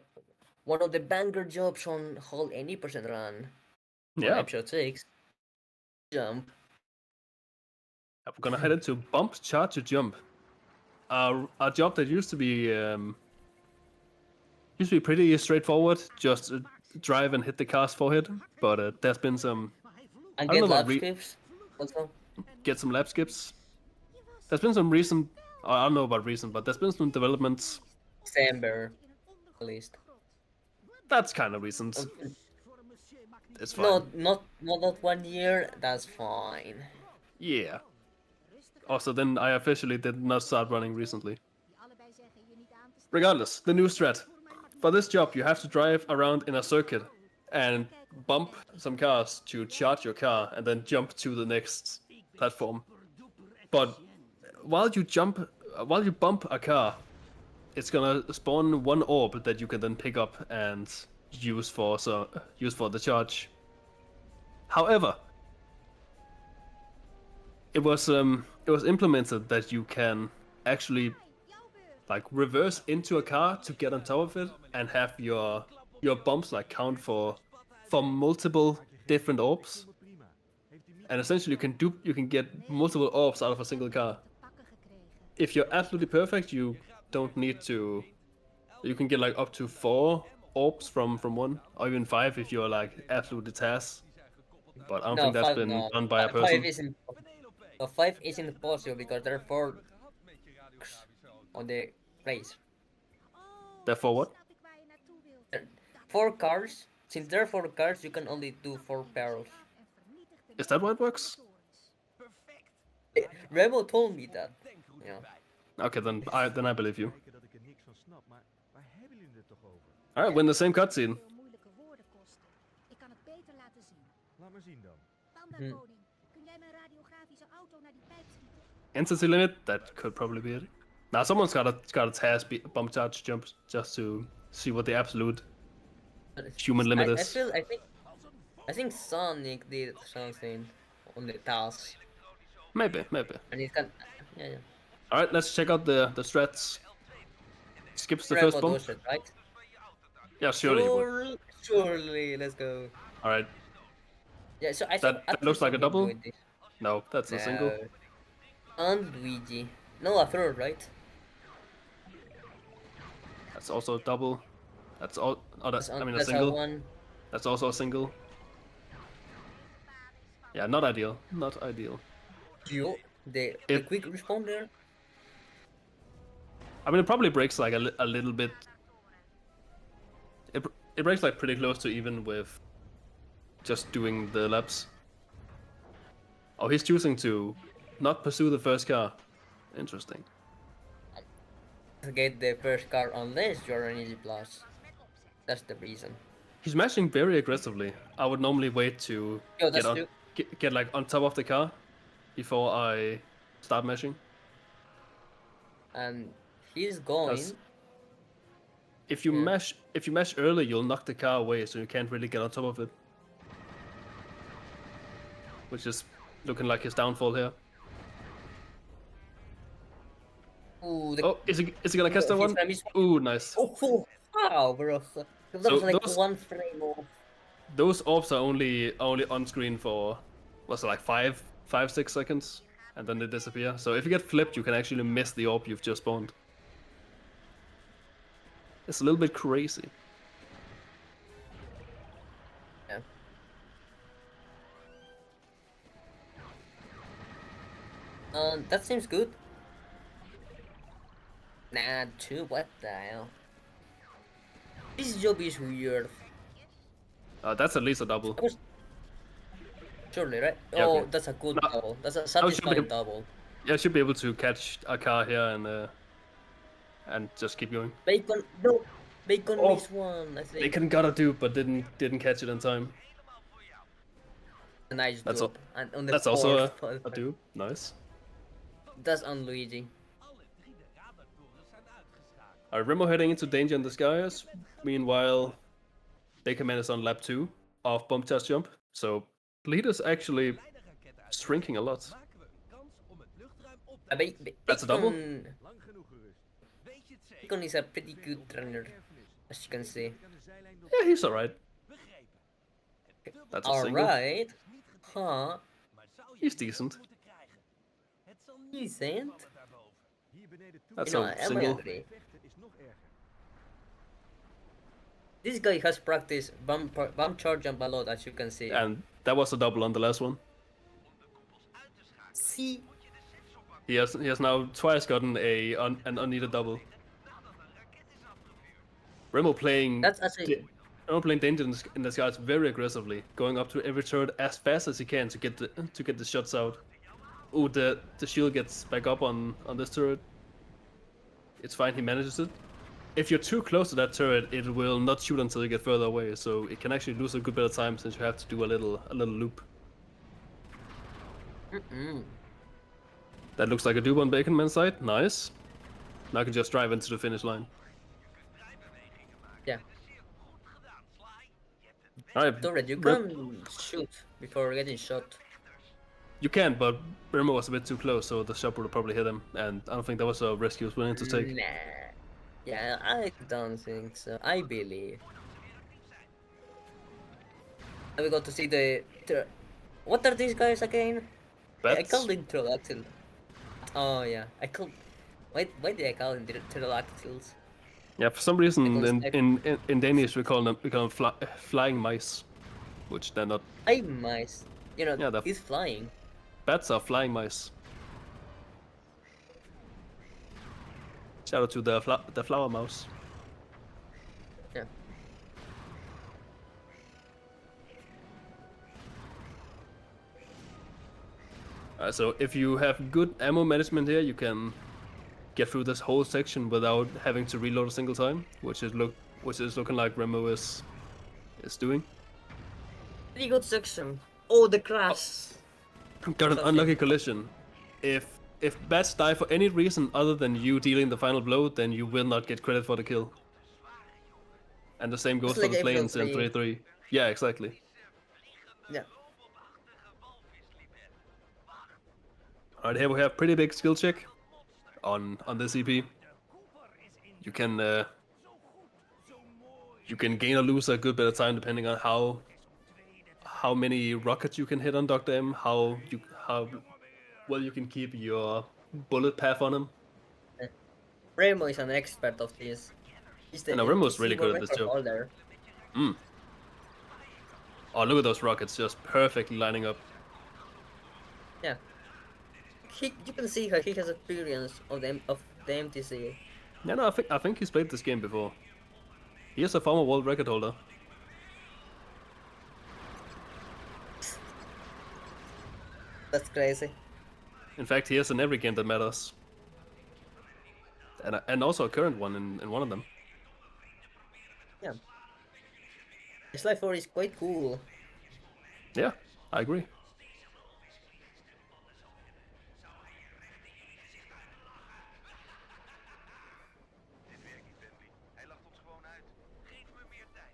Speaker 8: one of the banger jobs on whole any percent run. On
Speaker 1: Yeah.
Speaker 8: episode 6. Jump.
Speaker 1: We're gonna head into bump, charge, or jump. A job that used to be pretty straightforward, just drive and hit the car's forehead. But there's been some
Speaker 8: And
Speaker 1: I don't
Speaker 8: get
Speaker 1: know about
Speaker 8: lap skips also.
Speaker 1: get some lap skips. There's been some recent, I don't know about recent, but there's been some developments.
Speaker 8: December, at least.
Speaker 1: That's kind of recent. It's fine.
Speaker 8: Not 1 year. That's fine.
Speaker 1: Yeah. Also, then I officially did not start running recently. Regardless, the new strat. For this job, you have to drive around in a circuit and bump some cars to charge your car and then jump to the next platform. But while you bump a car, it's gonna spawn one orb that you can then pick up and use for the charge. However, it was implemented that you can actually like reverse into a car to get on top of it and have your bumps like count for multiple different orbs. And essentially you can get multiple orbs out of a single car. If you're absolutely perfect, you don't need to. You can get like up to 4 orbs from one, or even 5 if you're like absolutely Taz. But I don't think that's been done by a person.
Speaker 8: 5 isn't possible because there are 4 on the place.
Speaker 1: Therefore, what?
Speaker 8: 4 cars. Since there are 4 cars, you can only do 4 barrels.
Speaker 1: Is that how it works?
Speaker 8: Remo told me that. Yeah.
Speaker 1: Okay, then I believe you. All right, we're in the same cutscene.
Speaker 9: Moeilijke woorden kosten. Ik kan het beter laten zien.
Speaker 4: Laat maar zien dan.
Speaker 9: Panda koning, kun jij mijn radiografische auto naar die pijp schieten?
Speaker 1: Entity limit, that could probably be it. Now someone's got a task bump charge jump just to see what the absolute human limit is.
Speaker 8: I think Sonic did something on the task.
Speaker 1: Maybe.
Speaker 8: And it can, yeah.
Speaker 1: All right, let's check out the strats. Skips the
Speaker 8: Remo
Speaker 1: first bump.
Speaker 8: does it, right?
Speaker 1: Yeah, surely. It would.
Speaker 8: Surely, let's go.
Speaker 1: All right.
Speaker 8: Yeah, so I
Speaker 1: That
Speaker 8: think
Speaker 1: looks like a double?
Speaker 8: doing this.
Speaker 1: No, that's a single.
Speaker 8: No. And Luigi. No, a third, right?
Speaker 1: That's also a double. That's all. Oh, that's, I mean a
Speaker 8: That's
Speaker 1: single.
Speaker 8: one.
Speaker 1: That's also a single. Yeah, not ideal. Not ideal.
Speaker 8: The
Speaker 1: If-
Speaker 8: quick responder.
Speaker 1: I mean, it probably breaks like a little bit. It breaks like pretty close to even with just doing the laps. Oh, he's choosing to not pursue the first car. Interesting.
Speaker 8: Get the first car unless you're an easy plus. That's the reason.
Speaker 1: He's mashing very aggressively. I would normally wait to
Speaker 8: Yo, that's true.
Speaker 1: get like on top of the car before I start mashing.
Speaker 8: And he's going.
Speaker 1: 'Cause if you mash early, you'll knock the car away, so you can't really get on top of it. Which is looking like his downfall here.
Speaker 8: Ooh,
Speaker 1: Oh, is he gonna catch that one? Ooh, nice.
Speaker 8: Oh, wow, bro. That
Speaker 1: So
Speaker 8: was like
Speaker 1: those-
Speaker 8: one frame off.
Speaker 1: Those orbs are only on screen for what's it like 5-6 seconds, and then they disappear. So if you get flipped, you can actually miss the orb you've just spawned. It's a little bit crazy.
Speaker 8: Yeah. That seems good. Nah, two. What the hell? This job is weird.
Speaker 1: That's at least a double.
Speaker 8: Surely, right?
Speaker 1: Yeah,
Speaker 8: Oh,
Speaker 1: okay.
Speaker 8: that's a good
Speaker 1: No.
Speaker 8: double. That's a
Speaker 1: should be-
Speaker 8: satisfying double.
Speaker 1: Yeah, I should be able to catch a car here and just keep going.
Speaker 8: Bacon, no. Bacon missed one, I think.
Speaker 1: They got a dupe, but didn't catch it in time.
Speaker 8: A nice
Speaker 1: That's
Speaker 8: dupe. And on the
Speaker 1: That's also
Speaker 8: fourth,
Speaker 1: a dupe. Nice.
Speaker 8: that's on Luigi.
Speaker 5: Alle 3 de radartorens zijn uitgeschakeld.
Speaker 1: Remo heading into danger in the skies. Meanwhile, Bakerman is on lap 2 of bump test jump. So lead is actually
Speaker 5: Kleine raketten uit
Speaker 1: shrinking a lot.
Speaker 5: maken we een kans om het luchtruim op te
Speaker 1: That's a double.
Speaker 4: Lang genoeg gerust.
Speaker 5: Weet je het zeker?
Speaker 8: Bacon is a pretty good runner, as you can see.
Speaker 1: Yeah, he's alright.
Speaker 5: Begrepen.
Speaker 1: That's a single.
Speaker 8: Alright. Huh.
Speaker 5: Maar zou je
Speaker 1: He's
Speaker 5: het
Speaker 1: decent.
Speaker 5: moeten krijgen? Het zal niet
Speaker 8: Decent.
Speaker 5: vallen daarboven.
Speaker 4: Hier beneden toe.
Speaker 1: That's
Speaker 8: You know,
Speaker 1: a
Speaker 8: I
Speaker 1: single.
Speaker 8: agree.
Speaker 4: Vechten is nog erger.
Speaker 8: This guy has practiced bump charge jump a lot, as you can see.
Speaker 1: And that was a double on the last one.
Speaker 8: See?
Speaker 1: He has now twice gotten an unneeded double. Remo playing
Speaker 8: That's actually
Speaker 1: Remo playing danger in the skies very aggressively, going up to every turret as fast as he can to get the shots out. Oh, the shield gets back up on this turret. It's fine, he manages it. If you're too close to that turret, it will not shoot until you get further away, so it can actually lose a good bit of time since you have to do a little loop. That looks like a dupe on Baconman's side. Nice. Now I can just drive into the finish line.
Speaker 8: yeah.
Speaker 1: Alright.
Speaker 8: Torred, you can shoot before getting shot.
Speaker 1: You can, but Remo was a bit too close, so the shot would have probably hit him, and I don't think that was a risk he was willing to take.
Speaker 8: Nah. Yeah, I don't think so. I believe. And we got to see the what are these guys again? I
Speaker 1: Bats?
Speaker 8: called them pterodactyl. Oh yeah, I called. Why did I call them pterodactyls?
Speaker 1: Yeah, for some reason
Speaker 8: Because
Speaker 1: in Danish we call them flying mice, which they're not.
Speaker 8: I mice. You know,
Speaker 1: Yeah,
Speaker 8: he's flying.
Speaker 1: Bats are flying mice. Shout out to the flower mouse.
Speaker 8: Yeah.
Speaker 1: So if you have good ammo management here, you can get through this whole section without having to reload a single time, which is looking like Remo is doing.
Speaker 8: Pretty good section. Oh, the crash.
Speaker 1: Got an unlucky collision. If bats die for any reason other than you dealing the final blow, then you will not get credit for the kill. And the same goes
Speaker 8: It's
Speaker 1: for
Speaker 8: like
Speaker 1: the planes in
Speaker 8: April
Speaker 1: 3-3. Yeah, exactly.
Speaker 8: Yeah.
Speaker 1: Alright, here we have pretty big skill check on this EP. You can gain or lose a good bit of time depending on how many rockets you can hit on Dr. M, how well you can keep your bullet path on him.
Speaker 8: Remo is an expert of this. He's the
Speaker 1: I know, Remo's
Speaker 8: NPC
Speaker 1: really good at
Speaker 8: world
Speaker 1: this job.
Speaker 8: record holder.
Speaker 1: Oh, look at those rockets just perfectly lining up.
Speaker 8: Yeah. You can see how he has experience of the MTC.
Speaker 1: Yeah, no, I think he's played this game before. He is a former world record holder.
Speaker 8: That's crazy.
Speaker 1: In fact, he is in every game that matters. And also a current one in one of them.
Speaker 8: Yeah. His life 4 is quite cool.
Speaker 1: Yeah, I agree.
Speaker 6: Dit werkt niet, Bentley. Hij lacht ons gewoon uit. Geef me meer tijd.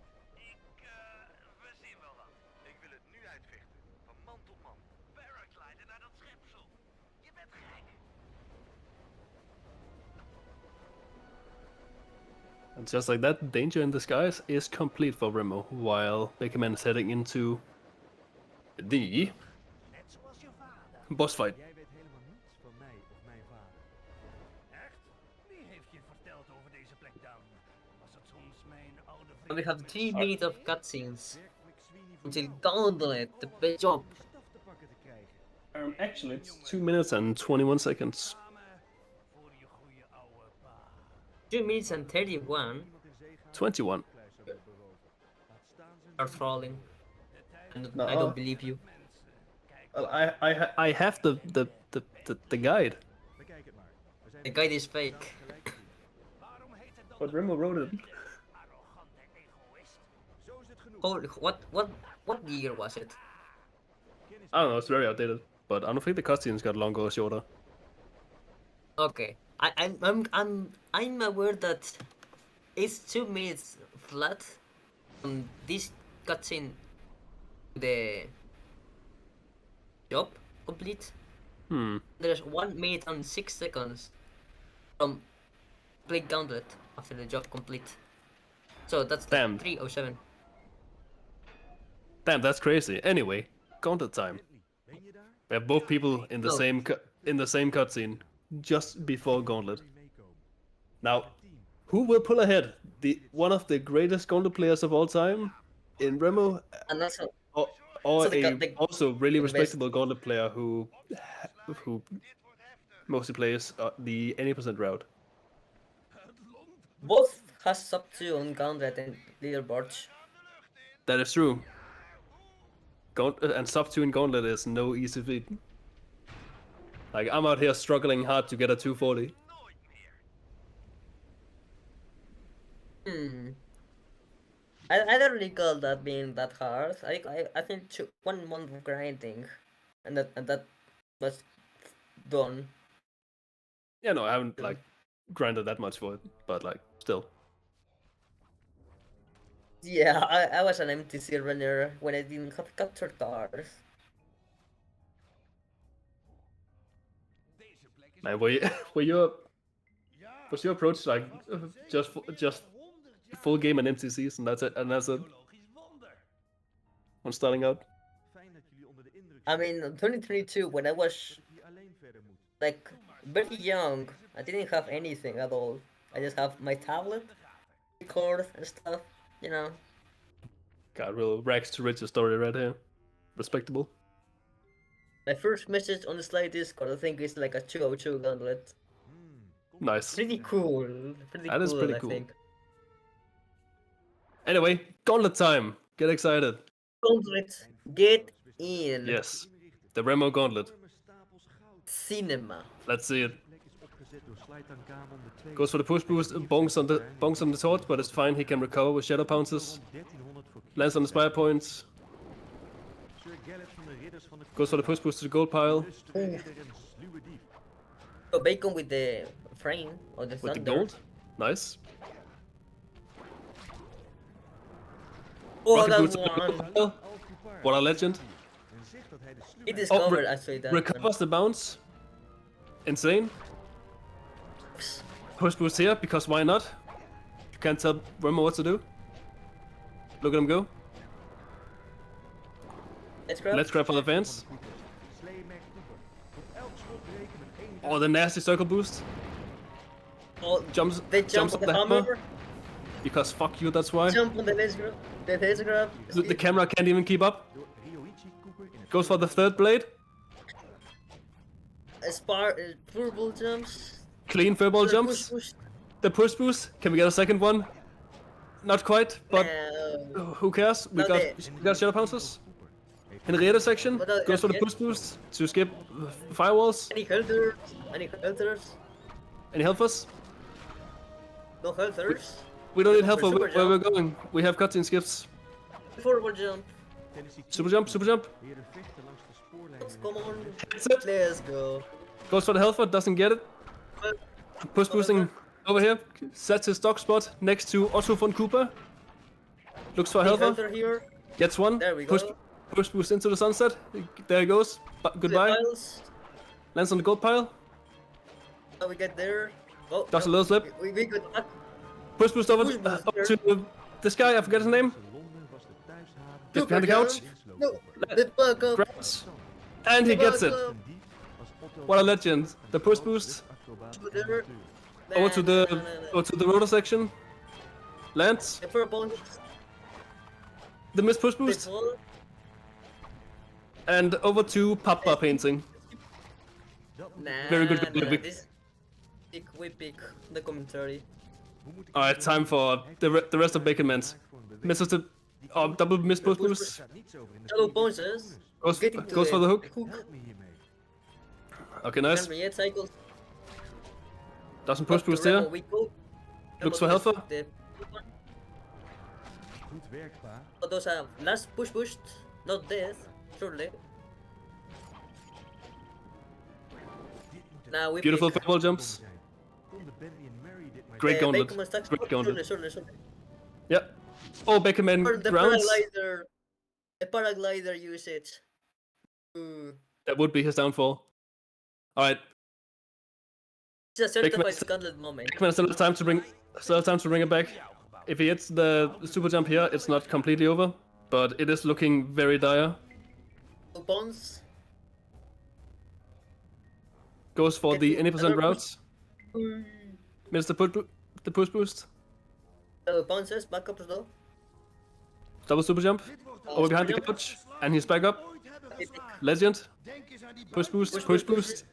Speaker 6: We zien wel wat. Ik wil het nu uitvechten. Van man tot man. Paragliden naar dat schepsel. Je bent gek.
Speaker 1: And just like that, danger in the skies is complete for Remo, while Bakerman is heading into the
Speaker 5: Net zoals je vader.
Speaker 1: boss fight.
Speaker 4: Jij weet helemaal niets van mij of mijn vader.
Speaker 5: Echt? Wie heeft je verteld over deze plek dan? Was het soms mijn oude vriend?
Speaker 8: And we have 3 minutes of cutscenes
Speaker 4: Werk McSweeney voor
Speaker 8: until
Speaker 4: jou
Speaker 8: Gauntlet, the best job.
Speaker 4: om staf te pakken te krijgen.
Speaker 1: Actually, it's 2 minutes and 21 seconds.
Speaker 5: Samen voor je goede oude pa.
Speaker 8: 2 minutes and 31
Speaker 4: Iemand in zee gaan
Speaker 1: 21.
Speaker 4: Kleis zou willen beroven. Laat staan zijn
Speaker 8: are trolling.
Speaker 1: No.
Speaker 8: I don't believe you.
Speaker 1: Well, I have the guide,
Speaker 4: Bekijk het maar. We zijn
Speaker 8: The guide is fake.
Speaker 4: gelijk te zien.
Speaker 5: Waarom heet het dan
Speaker 1: but Remo wrote it.
Speaker 5: arrogante egoïst?
Speaker 4: Zo is het genoeg.
Speaker 8: Holy, what year was it?
Speaker 1: I don't know. It's very outdated, but I don't think the cutscenes got longer or shorter.
Speaker 8: Okay, I'm aware that it's 2 minutes flat on this cutscene. The job complete. There's 1 minute and 6 seconds from play gauntlet after the job complete. So that's
Speaker 1: Damn.
Speaker 8: 307.
Speaker 1: Damn, that's crazy. Anyway, gauntlet time.
Speaker 4: Ben je daar?
Speaker 1: We have both people in the
Speaker 8: Oh.
Speaker 1: same cutscene just before gauntlet.
Speaker 4: Meekomen.
Speaker 1: Now, who will pull ahead? One of the greatest gauntlet players of all time in Remo,
Speaker 8: And also,
Speaker 1: or
Speaker 8: So the
Speaker 1: a
Speaker 8: gu- the-
Speaker 1: also really
Speaker 8: the best.
Speaker 1: respectable gauntlet player who mostly plays the any percent route.
Speaker 8: both has sub 2 on gauntlet and leaderboards.
Speaker 1: That is true. And sub 2 in gauntlet is no easy feat. Like, I'm out here struggling hard to get a 240.
Speaker 8: I don't recall that being that hard. I think 1 month of grinding, and that was done.
Speaker 1: Yeah, no, I haven't like grinded that much for it, but like still.
Speaker 8: Yeah, I was an MTC runner when I didn't have capture stars.
Speaker 1: Like, was your approach like just full game and MCCs and that's it, when starting out?
Speaker 4: Fijn dat jullie onder de indruk
Speaker 8: I mean, 2022 when I was
Speaker 4: hier alleen verder moet.
Speaker 8: like very young, I didn't have anything at all. I just have my tablet, record and stuff, you know.
Speaker 1: Got real rags to riches story right here. Respectable.
Speaker 8: My first message on the Slide Discord, I think, is like a 202 gauntlet.
Speaker 1: Nice.
Speaker 8: Pretty cool. Pretty
Speaker 1: That
Speaker 8: cool,
Speaker 1: is pretty
Speaker 8: I
Speaker 1: cool.
Speaker 8: think.
Speaker 1: Anyway, gauntlet time. Get excited.
Speaker 8: Gauntlet, get in.
Speaker 1: Yes, the Remo gauntlet.
Speaker 4: Stapels goud.
Speaker 8: Cinema.
Speaker 1: Let's see it.
Speaker 4: Plek is opgezet door Slijtankaan om de twee.
Speaker 1: Goes for the push boost, bonks on the torch, but it's fine. He can recover with shadow pounces.
Speaker 4: 1300 voor
Speaker 1: Lands on the spire points.
Speaker 4: Sir Gallet van de ridders van de
Speaker 1: Goes for the push boost to the gold pile
Speaker 4: Lustige ridder en sluwe dief.
Speaker 8: So Bacon with the frame or the
Speaker 1: with the
Speaker 8: thunder.
Speaker 1: gold. Nice.
Speaker 8: Oh,
Speaker 1: Rocket
Speaker 8: that
Speaker 1: boots to the
Speaker 8: one.
Speaker 1: gold pile. What a legend.
Speaker 4: En zegt dat hij de sluwe
Speaker 8: He discovered actually that. one.
Speaker 1: Recovers the bounce. Insane. Push boost here because why not? You can't tell Remo what to do. Look at him go.
Speaker 8: Let's grab.
Speaker 1: Let's grab for the fence.
Speaker 4: Slay Mac Cooper. Op elk schot breken met 1
Speaker 1: Oh, the nasty circle boost.
Speaker 8: Oh,
Speaker 1: Jumps
Speaker 8: they
Speaker 1: jumps
Speaker 8: jump
Speaker 1: up
Speaker 8: on
Speaker 1: the
Speaker 8: the
Speaker 1: hammer.
Speaker 8: hammer.
Speaker 1: Because fuck you, that's why.
Speaker 8: Jump on the let's grab. The let's grab.
Speaker 1: The camera can't even keep up.
Speaker 4: door Ryoichi Cooper in het
Speaker 1: Goes for the third blade.
Speaker 8: Purple jumps.
Speaker 1: Clean furball
Speaker 8: The
Speaker 1: jumps.
Speaker 8: push.
Speaker 1: The push boost. Can we get a second one? Not quite, but who cares? We
Speaker 8: No,
Speaker 1: got shadow pounces. Henrietta section
Speaker 8: But,
Speaker 1: goes for the
Speaker 8: yeah.
Speaker 1: push boost to skip firewalls.
Speaker 8: Any helters? Any helters?
Speaker 1: Any help us?
Speaker 8: No helters.
Speaker 1: We don't need help for
Speaker 8: Super
Speaker 1: where we're
Speaker 8: jump.
Speaker 1: going. We have cutscene skips.
Speaker 8: Forward jump.
Speaker 4: Tennessee
Speaker 1: Super jump, super jump.
Speaker 4: leren vechten langs de spoorlijn.
Speaker 8: Come on.
Speaker 1: Hits it.
Speaker 8: Let's go.
Speaker 1: Goes for the Helfer, doesn't get it. Push boosting over here. Sets his dog spot next to Otto von Cooper. Looks for
Speaker 8: Any
Speaker 1: Helfer.
Speaker 8: helter here.
Speaker 1: Gets one.
Speaker 8: There we
Speaker 1: Push,
Speaker 8: go.
Speaker 1: push boost into the sunset. There he goes. Goodbye.
Speaker 8: The piles.
Speaker 1: Lands on the gold pile.
Speaker 8: How we get there? Oh,
Speaker 1: Does a
Speaker 8: no.
Speaker 1: little slip.
Speaker 8: We got back.
Speaker 1: Push boost over
Speaker 8: Push boost
Speaker 1: up
Speaker 8: there.
Speaker 1: to this guy. I forget his name.
Speaker 4: Londen was de thuishaven.
Speaker 1: Gets behind the couch.
Speaker 8: No, the bug up.
Speaker 1: Grabs. And he gets it.
Speaker 4: En die was Otto
Speaker 1: What a legend. The push boost
Speaker 4: acrobaat
Speaker 8: Whatever.
Speaker 1: over to the rotor section. Lands.
Speaker 8: The purple.
Speaker 1: The missed push
Speaker 8: The
Speaker 1: boost.
Speaker 8: ball.
Speaker 1: And over to Papa painting.
Speaker 8: Nah,
Speaker 1: Very good,
Speaker 8: nah,
Speaker 1: Vic.
Speaker 8: this we pick the commentary.
Speaker 1: Alright, time for the rest of Bacon Mans. Misses the double miss push boost.
Speaker 8: Shadow bounces.
Speaker 1: Goes
Speaker 8: Getting to
Speaker 1: for the hook.
Speaker 8: hook.
Speaker 4: Help me hiermee.
Speaker 1: Okay, nice.
Speaker 8: Can we yet cycles?
Speaker 1: Doesn't push
Speaker 8: Up to
Speaker 1: boost
Speaker 8: Remo,
Speaker 1: here.
Speaker 8: we go.
Speaker 1: Looks for
Speaker 8: Remo
Speaker 1: Helfer.
Speaker 8: the-
Speaker 4: Goed werk, pa.
Speaker 8: Oh, those are last push boost, not death, surely. Now we
Speaker 1: Beautiful
Speaker 8: pick
Speaker 1: fireball jumps. Great gauntlet.
Speaker 8: Bacon mustache.
Speaker 1: Great gauntlet.
Speaker 8: Shoulder.
Speaker 1: Yeah. Oh, Beckerman
Speaker 8: Or the
Speaker 1: grounds.
Speaker 8: paraglider. The paraglider usage. Ooh.
Speaker 1: That would be his downfall. Alright.
Speaker 8: It's a certified
Speaker 1: Beckman-
Speaker 8: Scotland moment.
Speaker 1: Beckman still has time to bring it back. If he hits the super jump here, it's not completely over, but it is looking very dire.
Speaker 8: Bones.
Speaker 1: Goes for the any percent routes.
Speaker 8: Ooh.
Speaker 1: Missed the push boost.
Speaker 8: Bounces, back up though.
Speaker 1: Double super jump. Over behind the couch. And he's back up. Legend. Push boost.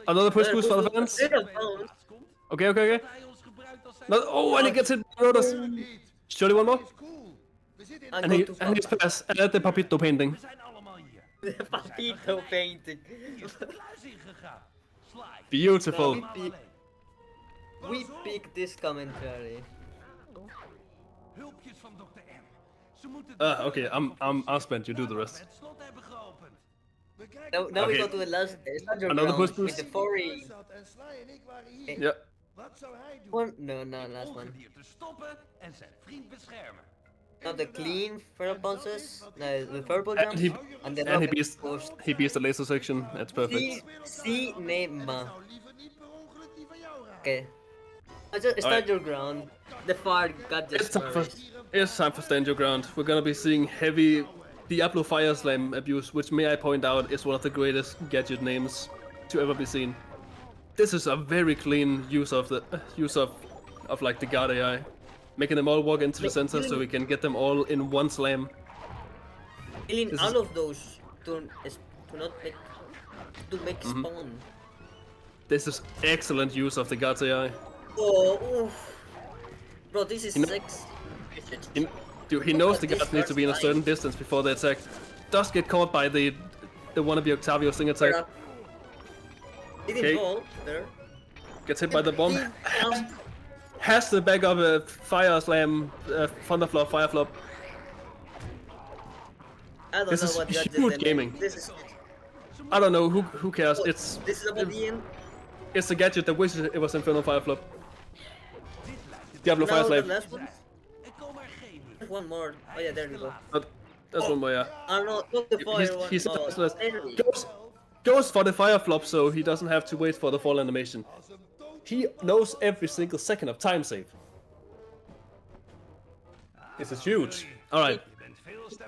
Speaker 1: Another push boost for the fans. Okay. No, oh, and he gets hit by Rodas. Surely one more. And he's passed. And at the Papito painting.
Speaker 8: The Papito painting.
Speaker 1: Beautiful.
Speaker 8: We pick this commentary.
Speaker 1: Okay, I'm spent. You do the rest.
Speaker 8: Now
Speaker 1: Okay.
Speaker 8: we go to the last
Speaker 1: Another push
Speaker 8: with
Speaker 1: boost.
Speaker 8: the 4
Speaker 1: Yeah.
Speaker 8: one. No, last one. Now the clean for bounces, the purple jump,
Speaker 1: And
Speaker 8: then
Speaker 1: he
Speaker 8: rocket
Speaker 1: beats
Speaker 8: post.
Speaker 1: the laser section. That's perfect.
Speaker 8: Cinema. Okay. Just stand
Speaker 1: Alright.
Speaker 8: your ground. The far got
Speaker 1: It's
Speaker 8: just
Speaker 1: time for stand your ground. We're gonna be seeing heavy Diablo Fire Slam abuse, which may I point out is one of the greatest gadget names to ever be seen. This is a very clean use of like the guard AI, making them all walk into the center so we can get them all in one slam.
Speaker 8: Killing
Speaker 1: This
Speaker 8: all
Speaker 1: is-
Speaker 8: of those to make spawn.
Speaker 1: This is excellent use of the guard AI.
Speaker 8: Oh, oof. Bro, this is
Speaker 1: You know-
Speaker 8: 6.
Speaker 1: Dude, he knows the guards need to be in a certain distance before they attack. Does get caught by the wannabe Octavio sting attack.
Speaker 8: Didn't
Speaker 1: Okay.
Speaker 8: fall there.
Speaker 1: Gets hit by the bomb.
Speaker 8: Um,
Speaker 1: Has to back up a fire slam, thunderflop, fire flop.
Speaker 8: I don't
Speaker 1: This
Speaker 8: know
Speaker 1: is
Speaker 8: what gadget
Speaker 1: huge
Speaker 8: they made.
Speaker 1: gaming.
Speaker 8: This is
Speaker 1: I don't know who cares. It's
Speaker 8: this is about the end.
Speaker 1: it's a gadget that wishes it was Infernal Fire Flop. Diablo
Speaker 8: Now
Speaker 1: Fire
Speaker 8: the
Speaker 1: Slave.
Speaker 8: last one. One more. Oh yeah, there you go.
Speaker 1: But that's one more, yeah.
Speaker 8: Oh no, not the fire one.
Speaker 1: He's
Speaker 8: Oh,
Speaker 1: defenseless.
Speaker 8: enemy.
Speaker 1: Goes for the fire flop so he doesn't have to wait for the fall animation. He knows every single second of time save. This is huge. Alright.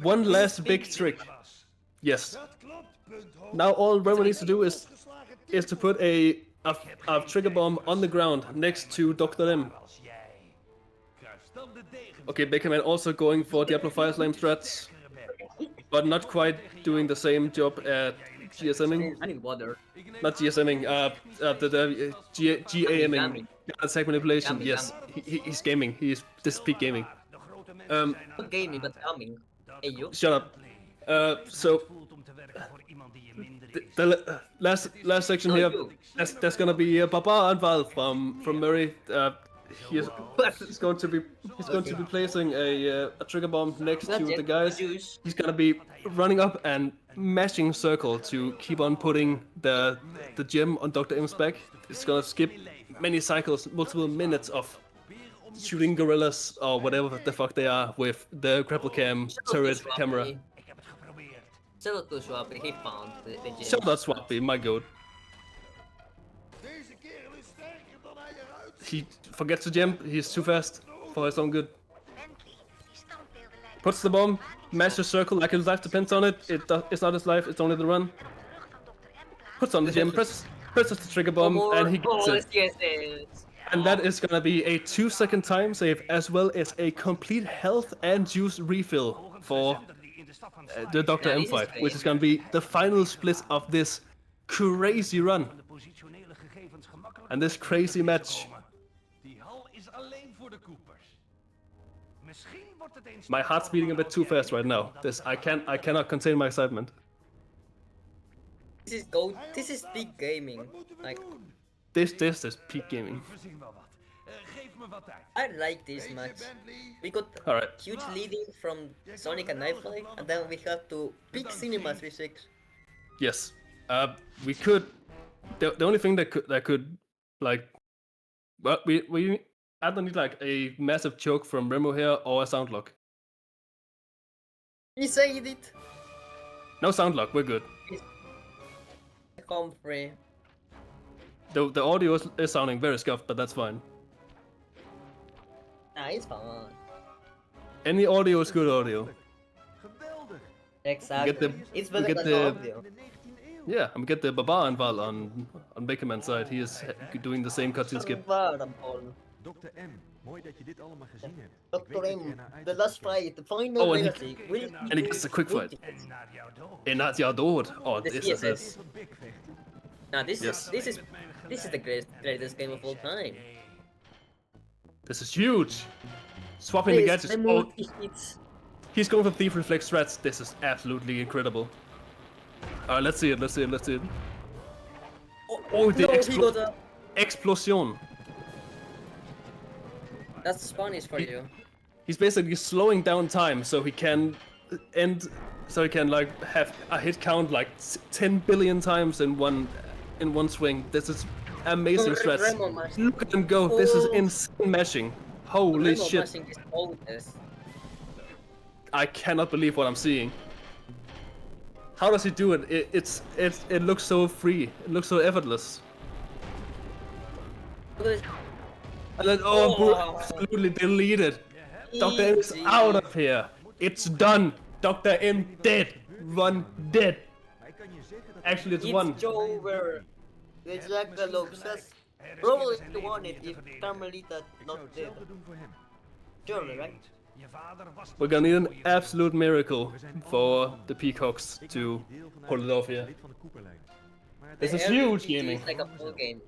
Speaker 1: One last big trick. Yes. Now all Remo needs to do is to put a trigger bomb on the ground next to Dr. M. Okay, Bakerman also going for Diablo Fire Slam strats, but not quite doing the same job at GSMing.
Speaker 2: I need water.
Speaker 1: Not GSMing, the GAMing. Attack manipulation,
Speaker 2: Gaming,
Speaker 1: yes. He's gaming. This is peak gaming.
Speaker 2: Not gaming, but coming. Hey, you.
Speaker 1: Shut up. So the last section
Speaker 2: No,
Speaker 1: here,
Speaker 2: you.
Speaker 1: there's gonna be Baba and Val from Murray. He's going to be placing a trigger bomb next to the guys. He's gonna be running up and mashing circle to keep on putting the gem on Dr. M's back. It's gonna skip many cycles, multiple minutes of shooting gorillas or whatever the fuck they are with the grapple cam turret camera.
Speaker 2: Shout out to Swappy, he found the gem.
Speaker 1: Shout out Swappy, my god. He forgets the gem, he's too fast for his own good. Puts the bomb, mashes circle like his life depends on it. It's not his life, it's only the run. Puts on the gem, presses the trigger bomb, and he gets it.
Speaker 2: Yes.
Speaker 1: And that is gonna be a 2-second time save as well as a complete health and juice refill for the Dr. M fight, which is gonna be the final split of this crazy run. And this crazy match. My heart's beating a bit too fast right now. I cannot contain my excitement.
Speaker 8: This is big gaming. Like
Speaker 1: This is peak gaming.
Speaker 8: I like this match. We got
Speaker 1: Alright.
Speaker 8: huge leading from Sonic and Nightfly, and then we have to big cinema 3-6.
Speaker 1: Yes. We could the only thing that could like, well, we either need like a massive choke from Remo here or a sound lock.
Speaker 8: He said it.
Speaker 1: No sound lock, we're good.
Speaker 8: Come free.
Speaker 1: The audio is sounding very scuffed, but that's fine.
Speaker 8: Nah, it's fine.
Speaker 1: Any audio is good audio.
Speaker 4: Geweldig.
Speaker 8: Exactly.
Speaker 1: the-
Speaker 8: It's
Speaker 1: we
Speaker 8: better
Speaker 1: get
Speaker 8: than
Speaker 1: the-
Speaker 8: audio.
Speaker 4: In de 19e eeuw.
Speaker 1: Yeah, and we get the Baba Anval on Bakerman's side. He is doing the same cutscene skip.
Speaker 8: Waterfall.
Speaker 4: Dr. M, mooi dat je dit allemaal gezien hebt. Ik
Speaker 8: Dr.
Speaker 4: weet dat je
Speaker 8: M,
Speaker 4: ernaar uit
Speaker 8: the
Speaker 4: hebt
Speaker 8: last
Speaker 4: gekeken.
Speaker 8: fight, the final
Speaker 1: Oh, and he-
Speaker 8: legacy. Will it
Speaker 1: And he gets a quick fight. En dat jouw dood. Oh,
Speaker 8: The
Speaker 1: this is
Speaker 8: CSS.
Speaker 1: this.
Speaker 4: Big vechten.
Speaker 8: Nah, this
Speaker 1: Yes.
Speaker 8: is the greatest game of all time.
Speaker 1: This is huge. Swapping the gadgets.
Speaker 8: the
Speaker 1: Oh,
Speaker 8: multi-hits.
Speaker 1: he's going for thief reflex threats. This is absolutely incredible. Alright, let's see it. Let's see it. Let's see it. Oh, the
Speaker 8: No, he got a...
Speaker 1: explosion.
Speaker 8: That's Spanish for you.
Speaker 1: He's basically slowing down time so he can end. So he can like have a hit count like 10 billion times in one swing. This is amazing strats.
Speaker 8: Remo mashing.
Speaker 1: Look at him go. This is
Speaker 8: Oh.
Speaker 1: insane mashing. Holy
Speaker 8: Remo
Speaker 1: shit.
Speaker 8: mashing is boldness.
Speaker 1: I cannot believe what I'm seeing. How does he do it? It looks so free. It looks so effortless.
Speaker 8: Look at this.
Speaker 1: And then absolutely deleted. Dr. M is
Speaker 8: Easy.
Speaker 1: out of here. It's done. Dr. M dead. Run dead.
Speaker 4: Hij kan je zeggen dat
Speaker 1: Actually, it's one.
Speaker 8: It's over. The Jackalopes. That's probably the one if Carmelita
Speaker 4: ik zou
Speaker 8: not dead.
Speaker 4: hetzelfde doen voor hem.
Speaker 8: Surely, right?
Speaker 1: We're gonna need an absolute miracle for the Peacocks
Speaker 4: Ik
Speaker 1: to
Speaker 4: maak deel van
Speaker 1: pull it off here.
Speaker 4: lid van de Cooperlijn. Maar
Speaker 1: This
Speaker 8: The
Speaker 1: is
Speaker 8: early
Speaker 1: huge
Speaker 8: GG
Speaker 1: gaming.
Speaker 8: is like a full game.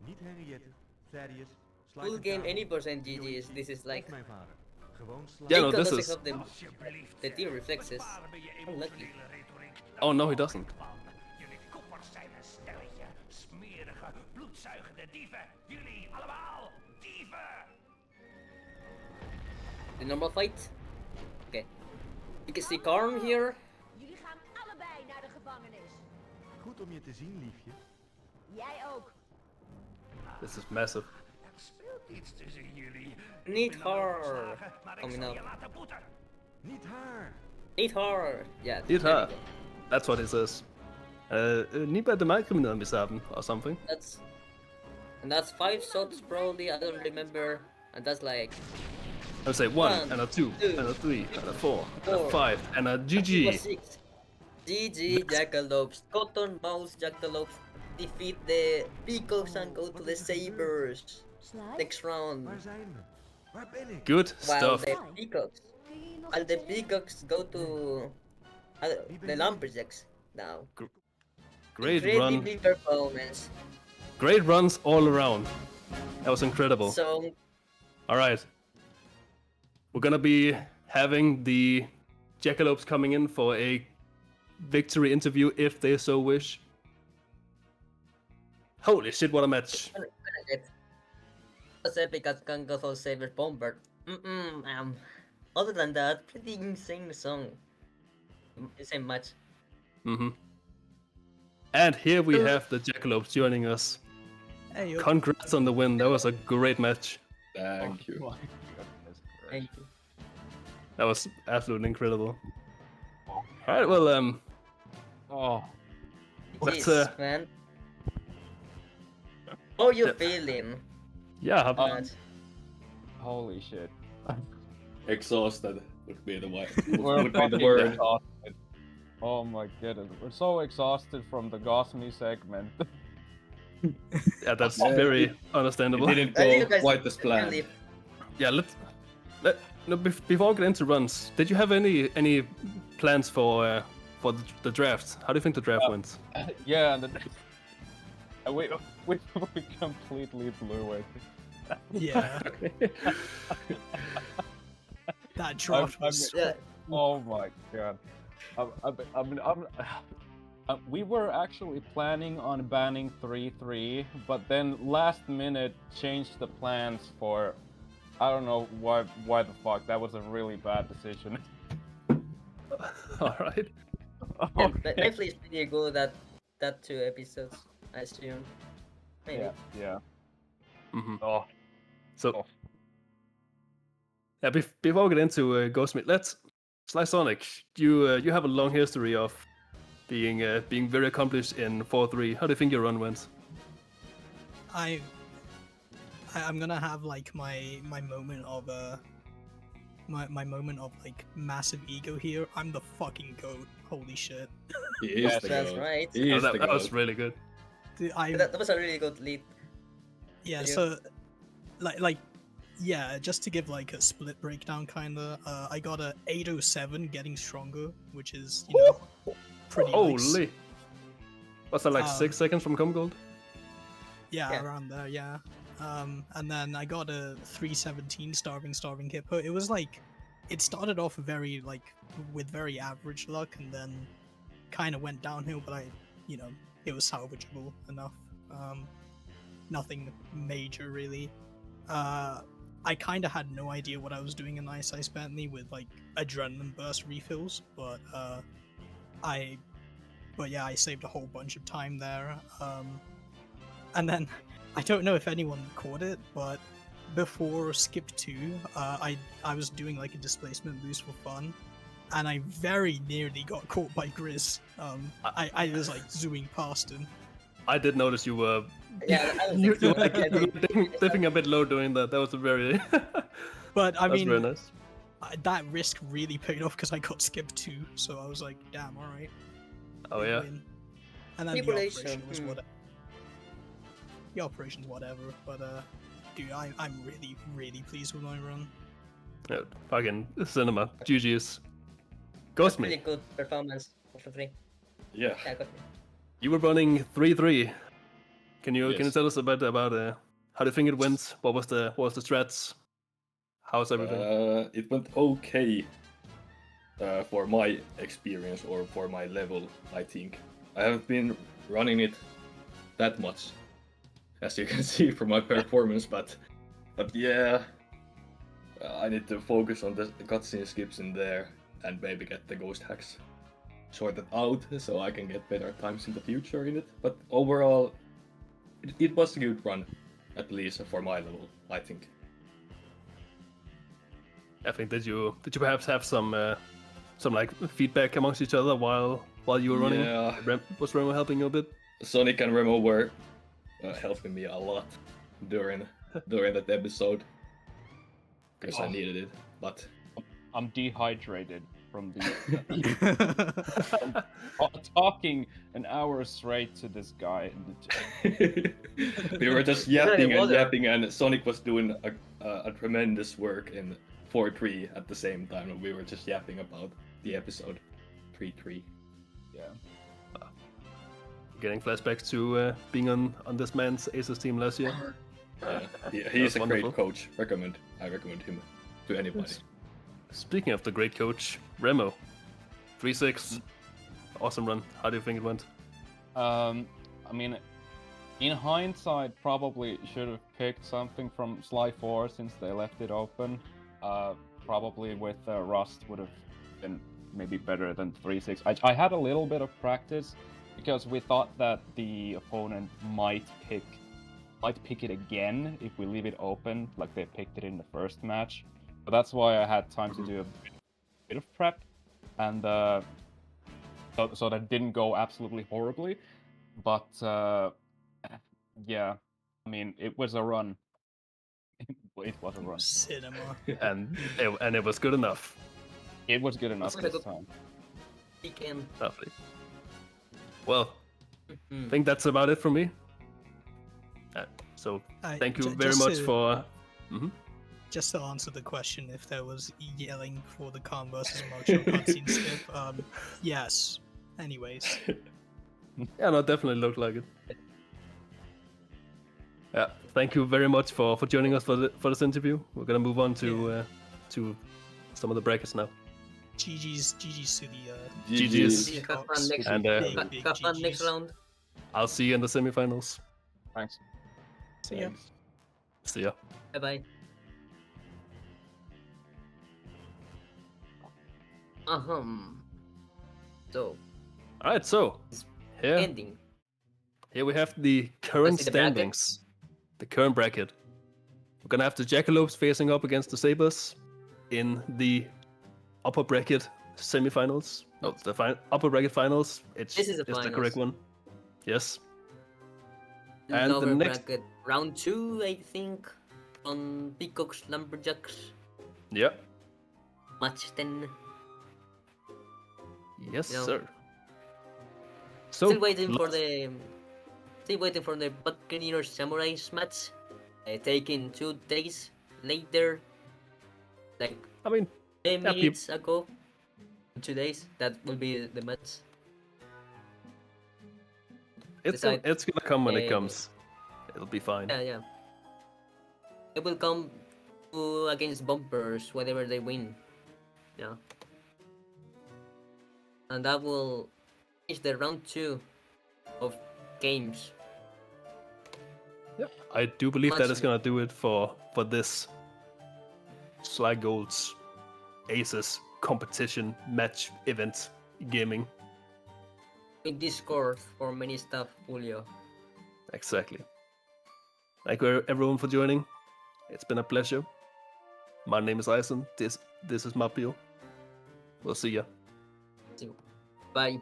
Speaker 4: niet Henriette, Thaddeus,
Speaker 8: Full game, any percent GG's. This is like...
Speaker 4: of mijn vader. Gewoon slaan.
Speaker 1: Yeah, no,
Speaker 8: Nico
Speaker 1: this
Speaker 8: doesn't
Speaker 1: is.
Speaker 8: have the team reflexes. Unlucky.
Speaker 1: Oh no, he doesn't.
Speaker 3: Jullie koppers zijn een stelletje smerige, bloedzuigende dieven. Jullie allemaal dieven!
Speaker 8: The normal fight. Okay. You can see Karn here.
Speaker 9: Jullie gaan allebei naar de gevangenis.
Speaker 4: Goed om je te zien, liefje.
Speaker 9: Jij ook.
Speaker 1: This is massive.
Speaker 3: Er speelt iets tussen jullie.
Speaker 8: Need
Speaker 3: Ik ben nog
Speaker 8: her.
Speaker 3: ontslagen, maar ik
Speaker 8: Coming
Speaker 3: zal
Speaker 8: up.
Speaker 3: je laten boeten.
Speaker 4: Niet haar.
Speaker 8: Need her. Yeah.
Speaker 1: Need
Speaker 8: there
Speaker 1: her.
Speaker 8: we go.
Speaker 1: That's what it says. Niet bij de mijncriminelen misdaden or something.
Speaker 8: That's 5 shots probably. I don't remember. And that's like
Speaker 1: I would say one,
Speaker 8: One,
Speaker 1: and a two,
Speaker 8: two,
Speaker 1: and a three, and a four, and a
Speaker 8: four.
Speaker 1: five, and a
Speaker 8: It was
Speaker 1: GG.
Speaker 8: 6. GG Jackalopes. Cotton Mouse Jackalopes defeat the Peacocks and go to the Sabers. Next round.
Speaker 4: Waar zijn we? Waar ben ik?
Speaker 1: Good
Speaker 8: While
Speaker 1: stuff.
Speaker 8: the Peacocks. While the Peacocks go to the Lumberjacks now.
Speaker 1: Great run.
Speaker 8: Incredibly performance.
Speaker 1: Great runs all around. That was incredible.
Speaker 8: So
Speaker 1: All right. We're gonna be having the Jackalopes coming in for a victory interview if they so wish. Holy shit, what a match.
Speaker 8: that's epic as Kangasoul Saber Bomber. Other than that, pretty insane song. Insane match.
Speaker 1: Mm-hmm. And here we have the Jackalopes joining us.
Speaker 10: Hey,
Speaker 1: Congrats on the win. That was a great match.
Speaker 11: Thank you.
Speaker 8: Thank you.
Speaker 1: That was absolutely incredible. All right, well,
Speaker 11: Oh,
Speaker 1: let's
Speaker 8: Jeez, man. How you
Speaker 1: Yeah.
Speaker 8: feeling?
Speaker 1: yeah.
Speaker 8: Matt?
Speaker 11: holy shit.
Speaker 10: exhausted would be the word.
Speaker 11: We're
Speaker 10: Would be the
Speaker 11: fucking
Speaker 10: word.
Speaker 11: exhausted. Oh my goodness. We're so exhausted from the Gosme segment.
Speaker 1: Yeah, that's
Speaker 10: Yeah,
Speaker 1: very
Speaker 10: it
Speaker 1: understandable.
Speaker 10: didn't
Speaker 8: I think you
Speaker 10: go
Speaker 8: guys
Speaker 10: quite as
Speaker 8: can
Speaker 10: planned.
Speaker 8: leave.
Speaker 1: Yeah, no, before we get into runs, did you have any plans for the draft? How do you think the draft went?
Speaker 11: Yeah, and we completely blew it.
Speaker 10: Yeah. That draft was.
Speaker 8: Yeah.
Speaker 11: Oh my god. We were actually planning on banning 3-3, but then last minute changed the plans for I don't know why the fuck. That was a really bad decision.
Speaker 1: All right.
Speaker 8: Yeah, but Netflix is pretty good at that 2 episodes. I assume. Maybe.
Speaker 11: Yeah.
Speaker 1: Mm-hmm.
Speaker 11: Oh.
Speaker 1: So, yeah, before we get into Ghostmate, let's Sly Sonic. You have a long history of being very accomplished in 4-3. How do you think your run went?
Speaker 10: I'm gonna have like my moment of my moment of like massive ego here. I'm the fucking goat. Holy shit.
Speaker 8: He is yes, the that's goat. Right.
Speaker 1: He is that was really good.
Speaker 8: Dude, that was a really good lead.
Speaker 10: Yeah, so like yeah, just to give like a split breakdown kinda, I got a 807 getting stronger, which is, you know, pretty nice.
Speaker 1: Holy. What's that, like 6 seconds from Com Gold?
Speaker 10: Yeah, around there, yeah. And then I got a 317 starving hippo. It was like, it started off very with very average luck, and then kind of went downhill. But it was salvageable enough. Nothing major really. I kind of had no idea what I was doing in Ice Ice Bentley with like adrenaline burst refills, but I saved a whole bunch of time there. And then I don't know if anyone caught it, but before Skip 2, I was doing like a displacement boost for fun, and I very nearly got caught by Grizz. I was like zooming past him.
Speaker 1: I did notice you were.
Speaker 8: Yeah,
Speaker 1: you were dipping a bit low doing that. That was a very.
Speaker 10: But I mean,
Speaker 1: very nice.
Speaker 10: That risk really paid off because I got Skip 2, so I was like, damn, all right.
Speaker 1: Oh yeah.
Speaker 10: Win. And then the operation was whatever. The operation's whatever, but dude, I'm really pleased with my run.
Speaker 1: Yeah, fucking cinema. GG's. Ghost me.
Speaker 8: Really good performance for 3.
Speaker 1: Yeah.
Speaker 8: Yeah, got me.
Speaker 1: You were running 3-3. Can you tell us a bit about how do you think it went? What was the strats? How's everything?
Speaker 12: It went okay. For my experience or for my level, I think. I haven't been running it that much, as you can see from my performance, but yeah, I need to focus on the cutscene skips in there and maybe get the ghost hacks sorted out so I can get better times in the future in it. But overall, it was a good run, at least for my level, I think.
Speaker 1: I think did you perhaps have some like feedback amongst each other while you were running?
Speaker 12: Yeah.
Speaker 1: Was Remo helping you a bit?
Speaker 12: Sonic and Remo were helping me a lot during that episode because I needed it. But
Speaker 11: I'm dehydrated from the talking an hour straight to this guy.
Speaker 12: We were just yapping, and Sonic was doing a tremendous work in 4-3 at the same time, and we were just yapping about the episode 3-3.
Speaker 11: Yeah.
Speaker 1: Getting flashbacks to being on this man's ACES team last year.
Speaker 12: He's a great coach. I recommend him to anybody.
Speaker 1: Speaking of the great coach, Remo, 3-6, awesome run. How do you think it went?
Speaker 11: I mean, in hindsight, probably should have picked something from Sly 4 since they left it open. Probably with Rust would have been maybe better than 3-6. I had a little bit of practice because we thought that the opponent might pick it again if we leave it open, like they picked it in the first match. But that's why I had time to do a bit of prep, and so that didn't go absolutely horribly. But yeah, I mean, it was a run. It was a run.
Speaker 10: Cinema.
Speaker 1: and it was good enough.
Speaker 11: It was good enough this time.
Speaker 1: Lovely. Well, I think that's about it from me. So thank you very much for.
Speaker 10: Just to answer the question, if there was yelling for the Calm versus Mojo cutscene skip, yes. Anyways.
Speaker 1: Yeah, no, definitely looked like it. Yeah, thank you very much for joining us for this interview. We're gonna move on to some of the brackets now.
Speaker 10: GG's to the
Speaker 1: GG's.
Speaker 8: And
Speaker 10: big
Speaker 8: next round.
Speaker 1: I'll see you in the semifinals.
Speaker 11: Thanks.
Speaker 10: See ya.
Speaker 1: See ya.
Speaker 8: Bye bye. So.
Speaker 1: Alright, so here.
Speaker 8: Ending.
Speaker 1: Here we have the current
Speaker 2: see the bracket?
Speaker 1: standings. The current bracket. We're gonna have the Jackalopes facing up against the Sabres in the upper bracket semifinals. No, the upper bracket finals.
Speaker 2: This is the
Speaker 1: the correct
Speaker 2: finals.
Speaker 1: one. Yes. And the
Speaker 2: Lower
Speaker 1: next.
Speaker 2: bracket, round 2, I think, on Peacocks Lumberjacks.
Speaker 1: Yeah.
Speaker 2: Match 10.
Speaker 1: Yes,
Speaker 2: You know.
Speaker 1: sir. So
Speaker 2: Still waiting for the Buccaneers Samurais match. Taking 2 days later, like
Speaker 1: I mean,
Speaker 2: 10 minutes ago. 2 days. That will be the match.
Speaker 1: It's gonna come when it comes. It'll be fine.
Speaker 2: Yeah. It will come against bumpers whenever they win. Yeah. And that will finish the round 2 of games.
Speaker 1: Yeah, I do believe that is
Speaker 2: Match.
Speaker 1: gonna do it for this Sly Gold's ACES competition match event gaming.
Speaker 2: In Discord for many stuff, Julio.
Speaker 1: Exactly. Thank you everyone for joining. It's been a pleasure. My name is Eisen. This is Mapio. We'll see ya.
Speaker 2: Bye.